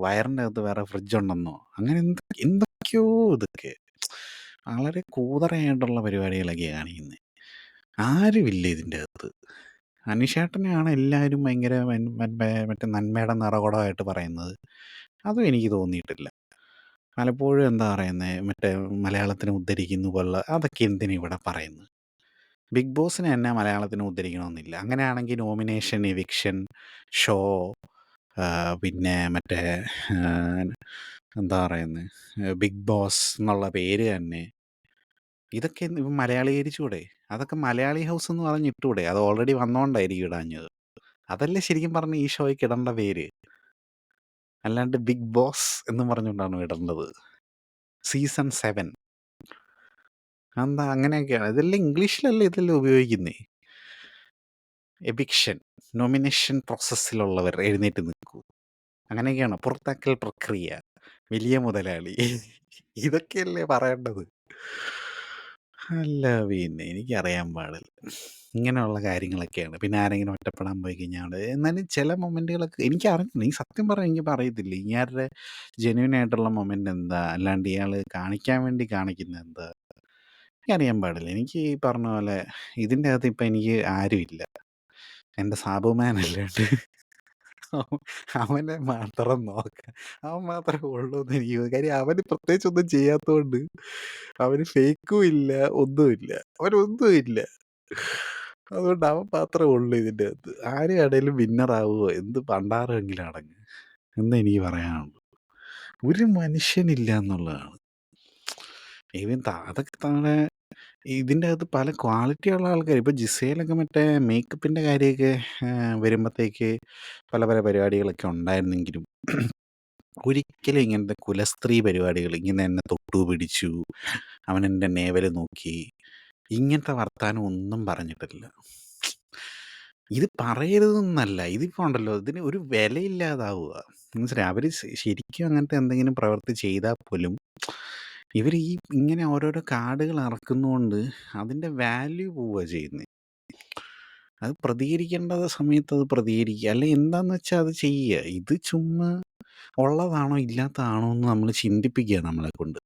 വയറിൻ്റെ അകത്ത് വേറെ ഫ്രിഡ്ജ് ഉണ്ടെന്നോ അങ്ങനെ എന്തൊക്കെയോ ഇതൊക്കെ വളരെ കൂതറയായിട്ടുള്ള പരിപാടികളൊക്കെയാണ് കാണിക്കുന്നത്. ആരുമില്ല ഇതിൻ്റെ അകത്ത്. അനീഷേട്ടനെയാണ് എല്ലാവരും ഭയങ്കര മറ്റേ നന്മയുടെ നിറകുടമായിട്ട് പറയുന്നത്. അതും എനിക്ക് തോന്നിയിട്ടില്ല. പലപ്പോഴും എന്താ പറയുന്നത്, മറ്റേ മലയാളത്തിനെ ഉദ്ധരിക്കുന്ന പോലുള്ള അതൊക്കെ എന്തിനാ ഇവിടെ പറയുന്നത്? ബിഗ് ബോസിനെ തന്നെ മലയാളത്തിനെ ഉദ്ധരിക്കണമെന്നില്ല. അങ്ങനെയാണെങ്കിൽ നോമിനേഷൻ, എവിക്ഷൻ, ഷോ, പിന്നെ മറ്റേ എന്താ പറയുന്നത്, ബിഗ് ബോസ് എന്നുള്ള പേര് തന്നെ ഇതൊക്കെ ഇപ്പം മലയാളീകരിച്ചൂടെ? അതൊക്കെ മലയാളി ഹൗസ് എന്ന് പറഞ്ഞ് ഇട്ടൂടെ? അത് ഓൾറെഡി വന്നോണ്ടായിരിക്കും ഇടാഞ്ഞത്. അതല്ലേ ശരിക്കും പറഞ്ഞ ഈ ഷോയ്ക്ക് ഇടേണ്ട പേര്. അല്ലാണ്ട് ബിഗ് ബോസ് എന്നും പറഞ്ഞുകൊണ്ടാണ് ഇടേണ്ടത്. സീസൺ 7 അതെന്താ അങ്ങനെയൊക്കെയാണ്? ഇതെല്ലാം ഇംഗ്ലീഷിലല്ലേ ഇതെല്ലാം ഉപയോഗിക്കുന്നേ. എവിക്ഷൻ, നോമിനേഷൻ പ്രോസസ്സിലുള്ളവർ എഴുന്നേറ്റ് നിൽക്കൂ, അങ്ങനെയൊക്കെയാണ്. പുറത്താക്കൽ പ്രക്രിയ, വലിയ മുതലാളി, ഇതൊക്കെയല്ലേ പറയേണ്ടത്. അല്ല പിന്നെ എനിക്കറിയാൻ പാടില്ല. ഇങ്ങനെയുള്ള കാര്യങ്ങളൊക്കെയാണ്. പിന്നെ ആരെങ്കിലും ഒറ്റപ്പെടാൻ പോയി കഴിഞ്ഞാൽ എന്നാലും ചില മൊമെൻറ്റുകളൊക്കെ എനിക്ക് അറിഞ്ഞില്ല. ഈ സത്യം പറഞ്ഞാൽ എനിക്കിപ്പോൾ അറിയത്തില്ല ഇയാളുടെ ജെന്യുവൻ ആയിട്ടുള്ള മൊമെൻ്റ് എന്താ, അല്ലാണ്ട് ഇയാൾ കാണിക്കാൻ വേണ്ടി കാണിക്കുന്നത് എന്താ, എനിക്കറിയാൻ പാടില്ല. എനിക്ക് ഈ പറഞ്ഞ പോലെ ഇതിൻ്റെ അകത്ത് ഇപ്പം എനിക്ക് ആരുമില്ല. എൻ്റെ സാബുമാൻ അല്ലാണ്ട് അവനെ മാത്രം നോക്കാം. അവൻ മാത്രമേ ഉള്ളൂ എന്ന് എനിക്ക് തോന്നുന്നു. കാര്യം അവന് പ്രത്യേകിച്ചൊന്നും ചെയ്യാത്തതുകൊണ്ട് അവന് ഫേക്കും ഇല്ല, ഒന്നുമില്ല. അവനൊന്നുമില്ല. അതുകൊണ്ട് അവൻ മാത്രമേ ഉള്ളൂ ഇതിൻ്റെ അകത്ത്. ആരെയാണേലും വിന്നറാവുമോ എന്ത് പണ്ടാറമെങ്കിലും അടങ്ങ് എന്ന് എനിക്ക് പറയാനുള്ളൂ. ഒരു മനുഷ്യനില്ല എന്നുള്ളതാണ്. ഈവൻ അതൊക്കെ തന്നെ ഇതിൻ്റെ അകത്ത് പല ക്വാളിറ്റിയുള്ള ആൾക്കാർ. ഇപ്പോൾ ജിസയിലൊക്കെ മറ്റേ മേക്കപ്പിൻ്റെ കാര്യമൊക്കെ വരുമ്പോഴത്തേക്ക് പല പല പരിപാടികളൊക്കെ ഉണ്ടായിരുന്നെങ്കിലും ഒരിക്കലും ഇങ്ങനത്തെ കുലസ്ത്രീ പരിപാടികൾ, ഇങ്ങനെ എന്നെ തൊട്ടു പിടിച്ചു, അവൻ എൻ്റെ നേവൽ നോക്കി, ഇങ്ങനത്തെ വർത്താനം ഒന്നും പറഞ്ഞിട്ടില്ല. ഇത് പറയരുതെന്നല്ല, ഇതിപ്പോൾ ഉണ്ടല്ലോ ഇതിന് ഒരു വിലയില്ലാതാവുക. മനസ്സിലായി? അവർ ശരിക്കും അങ്ങനത്തെ എന്തെങ്കിലും പ്രവൃത്തി ചെയ്താൽ പോലും ഇവർ ഈ ഇങ്ങനെ ഓരോരോ കാർഡുകൾ ഇറക്കുന്നതുകൊണ്ട് അതിൻ്റെ വാല്യൂ പോവുക ചെയ്യുന്നത്. അത് പ്രതികരിക്കേണ്ട സമയത്ത് അത് പ്രതികരിക്കുക, അല്ലെങ്കിൽ എന്താണെന്ന് വെച്ചാൽ അത് ചെയ്യുക. ഇത് ചുമ്മാ ഉള്ളതാണോ ഇല്ലാത്തതാണോ എന്ന് നമ്മൾ ചിന്തിപ്പിക്കുക നമ്മളെ കൊണ്ട്.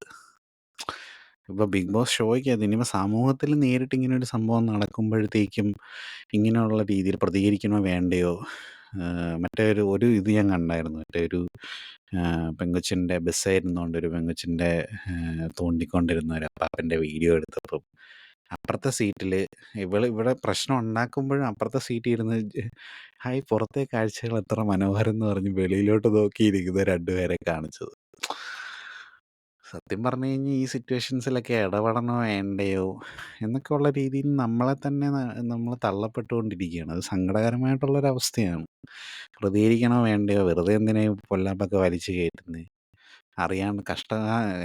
ഇപ്പോൾ ബിഗ് ബോസ് ഷോയ്ക്കകത്ത് ഇനിയിപ്പോൾ സമൂഹത്തിൽ നേരിട്ട് ഇങ്ങനെ ഒരു സംഭവം നടക്കുമ്പോഴത്തേക്കും ഇങ്ങനെയുള്ള രീതിയിൽ പ്രതികരിക്കണോ വേണ്ടയോ. മറ്റേ ഒരു ഇത് ഞാൻ കണ്ടായിരുന്നു. മറ്റേ ഒരു പെങ്കൊച്ചിൻ്റെ ബസ്സായിരുന്നുകൊണ്ട് ഒരു പെങ്കൊച്ചിൻ്റെ തോണ്ടിക്കൊണ്ടിരുന്ന ഒരു അപ്പാപ്പൻ്റെ വീഡിയോ എടുത്തപ്പം അപ്പുറത്തെ സീറ്റിൽ ഇവിടെ പ്രശ്നം ഉണ്ടാക്കുമ്പോഴും അപ്പുറത്തെ സീറ്റിൽ ഇരുന്ന് ഹായ് പുറത്തെ കാഴ്ചകൾ എത്ര മനോഹരം എന്ന് പറഞ്ഞ് വെളിയിലോട്ട് നോക്കിയിരിക്കുന്ന രണ്ടുപേരെ കാണിച്ചത്. സത്യം പറഞ്ഞു കഴിഞ്ഞാൽ ഈ സിറ്റുവേഷൻസിലൊക്കെ ഇടപെടണോ വേണ്ടയോ എന്നൊക്കെ ഉള്ള രീതിയിൽ നമ്മളെ തന്നെ നമ്മൾ തള്ളപ്പെട്ടുകൊണ്ടിരിക്കുകയാണ്. അത് സങ്കടകരമായിട്ടുള്ളൊരവസ്ഥയാണ്. പ്രതികരിക്കണോ വേണ്ടയോ, വെറുതെ എന്തിനാ പൊല്ലാപ്പൊക്കെ വലിച്ചു കയറ്റുന്നത്, അറിയാണ്ട്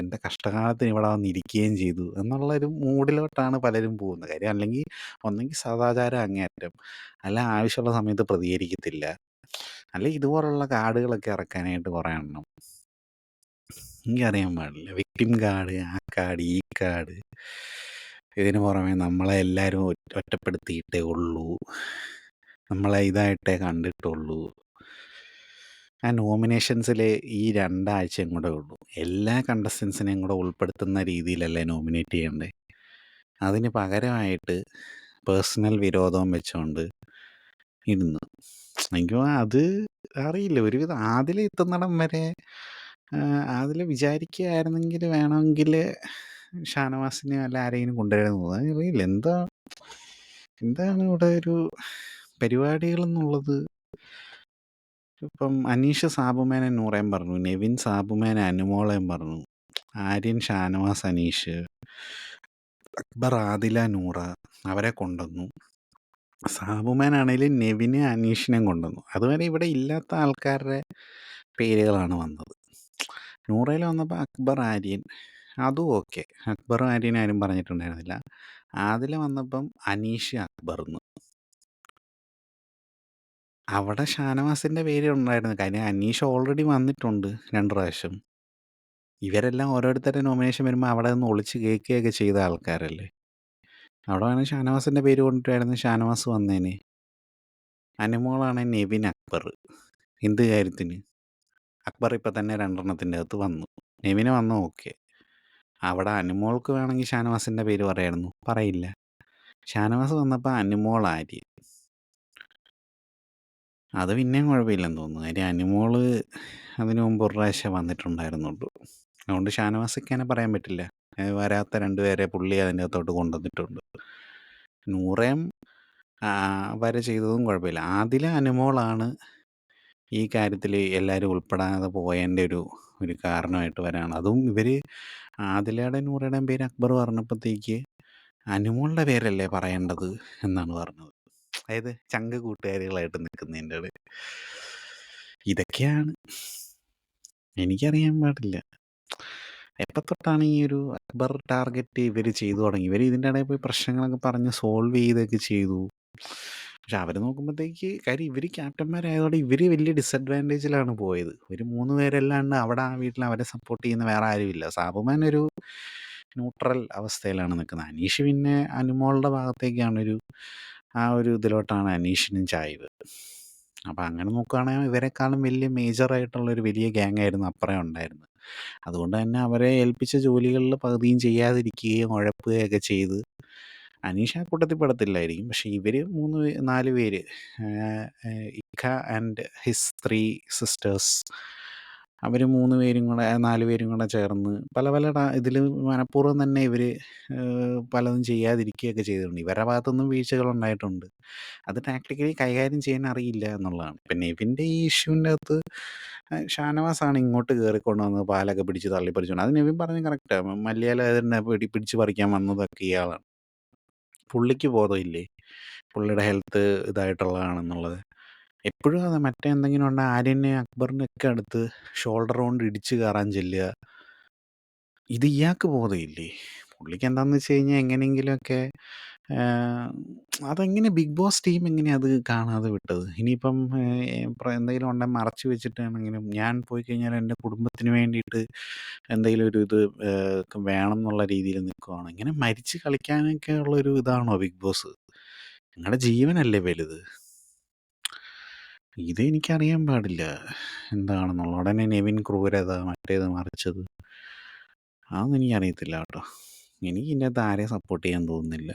എൻ്റെ കഷ്ടകാലത്തിന് ഇവിടെ വന്നിരിക്കുകയും ചെയ്തു എന്നുള്ളൊരു മൂഡിലോട്ടാണ് പലരും പോകുന്നത്. കാര്യം അല്ലെങ്കിൽ ഒന്നെങ്കിൽ സദാചാരം അങ്ങേയറ്റം, അല്ല ആവശ്യമുള്ള സമയത്ത് പ്രതികരിക്കത്തില്ല, അല്ല ഇതുപോലുള്ള കാർഡുകളൊക്കെ ഇറക്കാനായിട്ട് കുറേ എണ്ണം. എനിക്കറിയാൻ പാടില്ല. വിക്ടിം കാർഡ്, ആ കാർഡ്, ഈ കാർഡ്, ഇതിന് പുറമെ നമ്മളെ എല്ലാവരും ഒറ്റപ്പെടുത്തിയിട്ടേ ഉള്ളൂ, നമ്മളെ ഇതായിട്ടേ കണ്ടിട്ടുള്ളൂ. ആ നോമിനേഷൻസിൽ ഈ 2 ആഴ്ചയും കൂടെ ഉള്ളൂ. എല്ലാ കണ്ടസ്റ്റൻസിനെയും കൂടെ ഉൾപ്പെടുത്തുന്ന രീതിയിലല്ലേ നോമിനേറ്റ് ചെയ്യണ്ടേ? അതിന് പകരമായിട്ട് പേഴ്സണൽ വിരോധവും വെച്ചുകൊണ്ട് ഇരുന്നു. എനിക്ക് തോന്നുന്നു അത് അറിയില്ല. ഒരുവിധം ആദില എത്തുന്നിടം വരെ ആദില വിചാരിക്കുകയായിരുന്നെങ്കിൽ വേണമെങ്കിൽ ഷാനവാസിനെ അല്ല ആരെങ്കിലും കൊണ്ടുവരാമെന്ന് തോന്നുന്നു. അറിയില്ല എന്താണ് ഇവിടെ ഒരു പരിപാടികളെന്നുള്ളത്. ഇപ്പം അനീഷ് സാബുമേനെ നൂറേം പറഞ്ഞു, നെവിൻ സാബുമേനെ അനുമോളേം പറഞ്ഞു, ആര്യൻ ഷാനവാസ് അനീഷ്, അക്ബർ ആദില നൂറ അവരെ കൊണ്ടുവന്നു. സാബുമേനാണെങ്കിലും നെവിനെ അനീഷിനെയും കൊണ്ടുവന്നു. അതുവരെ ഇവിടെ ഇല്ലാത്ത ആൾക്കാരുടെ പേരുകളാണ് വന്നത്. നൂറയിൽ വന്നപ്പോൾ അക്ബർ ആര്യൻ, അതും ഓക്കെ. അക്ബറും ആര്യനും ആരും പറഞ്ഞിട്ടുണ്ടായിരുന്നില്ല. ആദില വന്നപ്പം അനീഷ് അക്ബർന്ന്. അവിടെ ഷാനവാസിൻ്റെ പേര് ഉണ്ടായിരുന്നു. കാര്യം അനീഷ് ഓൾറെഡി വന്നിട്ടുണ്ട് 2 പ്രാവശ്യം. ഇവരെല്ലാം ഓരോരുത്തരുടെ നോമിനേഷൻ വരുമ്പോൾ അവിടെ നിന്ന് ഒളിച്ച് കേൾക്കുകയൊക്കെ ചെയ്ത ആൾക്കാരല്ലേ. അവിടെ വേണമെങ്കിൽ ഷാനവാസിൻ്റെ പേര് കൊണ്ടിട്ടായിരുന്നു ഷാനവാസ് വന്നേനെ. അനുമോളാണ് നെവിൻ അക്ബർ. എന്ത് കാര്യത്തിന്? അക്ബർ ഇപ്പം തന്നെ 2 അകത്ത് വന്നു. നെവിന് വന്നു ഓക്കെ. അവിടെ അനുമോൾക്ക് വേണമെങ്കിൽ ഷാനവാസിൻ്റെ പേര് പറയായിരുന്നു, പറയില്ല. ഷാനവാസ് വന്നപ്പോൾ അനുമോൾ ആര്യൻ. അത് പിന്നെയും കുഴപ്പമില്ലെന്ന് തോന്നുന്നു. കാര്യം അനുമോള് അതിന് മുമ്പ് ഒരു പ്രാവശ്യം വന്നിട്ടുണ്ടായിരുന്നുള്ളൂ. അതുകൊണ്ട് ഷാനവാസിക്കാനെ പറയാൻ പറ്റില്ല. വരാത്ത 2 പേരെ പുള്ളി അതിൻ്റെ അകത്തോട്ട് കൊണ്ടുവന്നിട്ടുണ്ട്. നൂറേം വരെ ചെയ്തതും കുഴപ്പമില്ല. ആദില അനുമോളാണ് ഈ കാര്യത്തിൽ എല്ലാവരും ഉൾപ്പെടാതെ പോയതിൻ്റെ ഒരു കാരണമായിട്ട് വരാണ്. അതും ഇവർ ആദിലയുടെയും നൂറയുടെയും പേര് അക്ബർ പറഞ്ഞപ്പോഴത്തേക്ക് അനുമോളുടെ പേരല്ലേ പറയേണ്ടത് എന്നാണ് പറഞ്ഞത്. അതായത് ചങ്ക് കൂട്ടുകാരികളായിട്ട് നിൽക്കുന്നതിൻ്റെ ഇടയിൽ ഇതൊക്കെയാണ്. എനിക്കറിയാൻ പാടില്ല എപ്പം തൊട്ടാണ് ഈ ഒരു അക്ബർ ടാർഗറ്റ് ഇവർ ചെയ്തു തുടങ്ങി. ഇവർ ഇതിൻ്റെ ഇടയിൽ പോയി പ്രശ്നങ്ങളൊക്കെ പറഞ്ഞ് സോൾവ് ചെയ്തൊക്കെ ചെയ്തു. പക്ഷെ അവർ നോക്കുമ്പോഴത്തേക്ക് കാര്യം ഇവർ ക്യാപ്റ്റന്മാരായതോടെ ഇവർ വലിയ ഡിസഡ്വാൻറ്റേജിലാണ് പോയത്. ഒരു 3 പേരല്ലാണ്ട് അവിടെ ആ വീട്ടിൽ അവരെ സപ്പോർട്ട് ചെയ്യുന്ന വേറെ ആരുമില്ല. സാബുമാൻ ഒരു ന്യൂട്രൽ അവസ്ഥയിലാണ് നിൽക്കുന്നത്. അനീഷ് പിന്നെ അനുമോളുടെ ഭാഗത്തേക്കാണ് ആ ഒരു ഇതിലോട്ടാണ് അനീഷിനും ചായ്വ്. അപ്പം അങ്ങനെ നോക്കുകയാണെങ്കിൽ ഇവരെക്കാളും വലിയ മേജറായിട്ടുള്ളൊരു വലിയ ഗ്യാങ്ങായിരുന്നു അപ്പുറം ഉണ്ടായിരുന്നത്. അതുകൊണ്ട് തന്നെ അവരെ ഏൽപ്പിച്ച ജോലികളിൽ പകുതിയും ചെയ്യാതിരിക്കുകയും ഉഴപ്പുകയൊക്കെ ചെയ്ത് അനീഷ് ആ കൂട്ടത്തിൽ പെടത്തില്ലായിരിക്കും. പക്ഷെ ഇവർ 4 പേര് ഇഖ ആൻഡ് ഹിസ് 3 സിസ്റ്റേഴ്സ് അവർ 3 പേരും കൂടെ 4 പേരും കൂടെ ചേർന്ന് പല ഇതിൽ മനഃപൂർവ്വം തന്നെ ഇവർ പലതും ചെയ്യാതിരിക്കുകയൊക്കെ ചെയ്തിട്ടുണ്ട്. ഇവരുടെ ഭാഗത്തുനിന്നും വീഴ്ചകളുണ്ടായിട്ടുണ്ട്. അത് ടാക്ടിക്കലി കൈകാര്യം ചെയ്യാൻ അറിയില്ല എന്നുള്ളതാണ്. പിന്നെ നെവിൻ്റെ ഈ ഇഷ്യൂവിൻ്റെ അകത്ത് ഷാനവാസാണ് ഇങ്ങോട്ട് കയറിക്കൊണ്ട് വന്നത് പാലൊക്കെ പിടിച്ച് തള്ളിപ്പറിച്ചുകൊണ്ട്. അത് നെവിൻ പറഞ്ഞ് കറക്റ്റാണ്. മല്ലിയില തന്നെ പിടിച്ച് പറിക്കാൻ വന്നതൊക്കെ ഇയാളാണ്. പുള്ളിക്ക് ബോധമില്ലേ പുള്ളിയുടെ ഹെൽത്ത് ഇതായിട്ടുള്ളതാണെന്നുള്ളത്? എപ്പോഴും അതെ. മറ്റേ എന്തെങ്കിലും ഉണ്ടെങ്കിൽ ആര്യനെ അക്ബറിൻ്റെയൊക്കെ അടുത്ത് ഷോൾഡർ കൊണ്ട് ഇടിച്ച് കയറാൻ ചെല്ലുക. ഇത് ഇയാൾക്ക് ബോധമില്ലേ? പുള്ളിക്ക് എന്താണെന്ന് വെച്ച് കഴിഞ്ഞാൽ എങ്ങനെയെങ്കിലുമൊക്കെ അതെങ്ങനെ ബിഗ് ബോസ് ടീം എങ്ങനെയാണ് അത് കാണാതെ വിട്ടത്? ഇനിയിപ്പം എന്തെങ്കിലും ഉണ്ടെങ്കിൽ മറച്ചു വെച്ചിട്ടാണെങ്കിലും ഞാൻ പോയി കഴിഞ്ഞാൽ എൻ്റെ കുടുംബത്തിന് വേണ്ടിയിട്ട് എന്തെങ്കിലും ഒരു ഇത് വേണം എന്നുള്ള രീതിയിൽ നിൽക്കുവാണ്. ഇങ്ങനെ മരിച്ച് കളിക്കാനൊക്കെ ഉള്ളൊരു ഇതാണോ ബിഗ് ബോസ്? നിങ്ങളുടെ ജീവനല്ലേ വലുത്? ഇത് എനിക്കറിയാൻ പാടില്ല എന്താണെന്നുള്ളത്. ഉടനെ നെവിൻ ക്രൂരത മറ്റേത് മറിച്ചത് അതൊന്നും എനിക്കറിയത്തില്ല കേട്ടോ. എനിക്ക് ഇതിൻ്റെ അകത്ത് ആരെയും സപ്പോർട്ട് ചെയ്യാൻ തോന്നുന്നില്ല.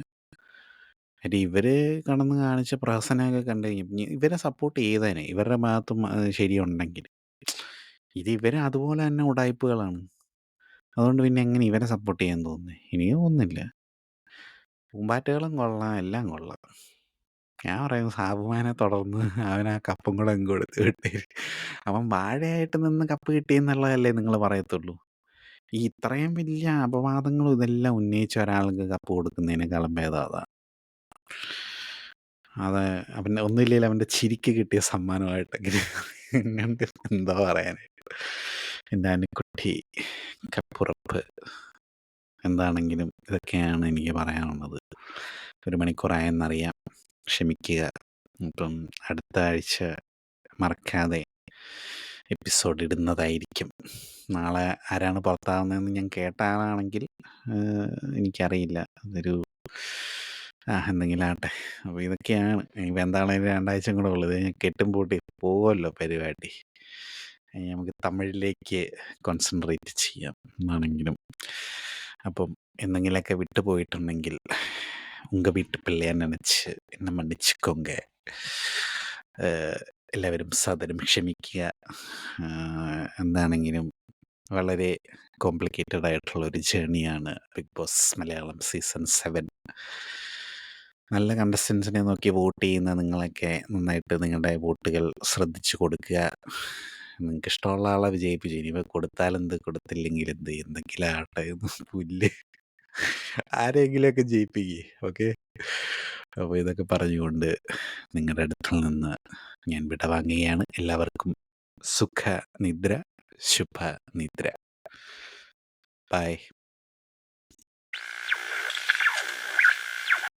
കാര്യം ഇവർ കടന്ന് കാണിച്ച പ്രഹസനമൊക്കെ കണ്ടു കഴിഞ്ഞപ്പോൾ ഇവരെ സപ്പോർട്ട് ചെയ്തേനെ ഇവരുടെ ഭാഗത്തും ശരിയുണ്ടെങ്കിൽ. ഇത് ഇവർ അതുപോലെ തന്നെ ഉടായ്പകളാണ്. അതുകൊണ്ട് പിന്നെ എങ്ങനെ ഇവരെ സപ്പോർട്ട് ചെയ്യാൻ തോന്നുന്നത്? എനിക്ക് തോന്നുന്നില്ല. പൂമ്പാറ്റകളും കൊള്ളാം, എല്ലാം കൊള്ളാം. ഞാൻ പറയുന്നു സാബുമാനെ തുടർന്ന് അവൻ ആ കപ്പും കൂടെ അങ്ങ് കൊടുത്ത് വിട്ടേ. അവൻ വാഴയായിട്ട് നിന്ന് കപ്പ് കിട്ടിയെന്നുള്ളതല്ലേ നിങ്ങൾ പറയത്തുള്ളൂ. ഈ ഇത്രയും വലിയ അപവാദങ്ങളും ഇതെല്ലാം ഉന്നയിച്ച ഒരാൾക്ക് കപ്പ് കൊടുക്കുന്നതിനേക്കാളും ഭേദം അതാ. അത് അവൻ്റെ ഒന്നുമില്ലെങ്കിൽ അവൻ്റെ ചിരിക്ക് കിട്ടിയ സമ്മാനമായിട്ടെങ്കിലും എങ്ങാണ്ട് എന്താ പറയാനായിട്ട്. എൻ്റെ അനുക്കുട്ടി കപ്പുറപ്പ്. എന്താണെങ്കിലും ഇതൊക്കെയാണ് എനിക്ക് പറയാനുള്ളത്. 1 മണിക്കൂറായെന്നറിയാം, ക്ഷമിക്കുക. ഇപ്പം അടുത്ത ആഴ്ച മറക്കാതെ എപ്പിസോഡ് ഇടുന്നതായിരിക്കും. നാളെ ആരാണ് പുറത്താകുന്നതെന്ന് ഞാൻ കേട്ട ആളാണെങ്കിൽ എനിക്കറിയില്ല. അതൊരു എന്തെങ്കിലും ആട്ടെ. അപ്പോൾ ഇതൊക്കെയാണ്. ഇനിയിപ്പോൾ എന്താണേലും 2 ആഴ്ചയും കൂടെ ഉള്ളത്. കെട്ടും പൂട്ടി പോകുമല്ലോ പരിപാടി. നമുക്ക് തമിഴിലേക്ക് കോൺസെൻട്രേറ്റ് ചെയ്യാം എന്നാണെങ്കിലും. അപ്പം എന്തെങ്കിലുമൊക്കെ വിട്ടുപോയിട്ടുണ്ടെങ്കിൽ ഉങ്ക വീട്ട് പിള്ളയെ നനച്ച് എന്നെ മன்னிச்சுக்கோங்க. എല്ലാവരും സാദരം ക്ഷമിക്കുക. എന്താണെങ്കിലും വളരെ കോംപ്ലിക്കേറ്റഡ് ആയിട്ടുള്ള ഒരു ജേണിയാണ് ബിഗ് ബോസ് മലയാളം സീസൺ 7. നല്ല കണ്ടസ്റ്റൻസിനെ നോക്കി വോട്ട് ചെയ്യുന്ന നിങ്ങളൊക്കെ നന്നായിട്ട് നിങ്ങളുടെ വോട്ടുകൾ ശ്രദ്ധിച്ചു കൊടുക്കുക. നിങ്ങൾക്ക് ഇഷ്ടമുള്ള ആളെ വിജയിപ്പിച്ചു. ഇനിയിപ്പോൾ കൊടുത്താലെന്ത് കൊടുത്തില്ലെങ്കിൽ എന്ത് എന്തെങ്കിലും ആട്ടെ പുല്ല് ആരെങ്കിലുമൊക്കെ ജയിപ്പിക്കേ. ഓക്കെ, അപ്പോൾ ഇതൊക്കെ പറഞ്ഞുകൊണ്ട് നിങ്ങളുടെ അടുത്തിൽ നിന്ന് ഞാൻ വിടവാങ്ങുകയാണ്. എല്ലാവർക്കും സുഖ നിദ്ര, ശുഭ നിദ്ര. ബൈ.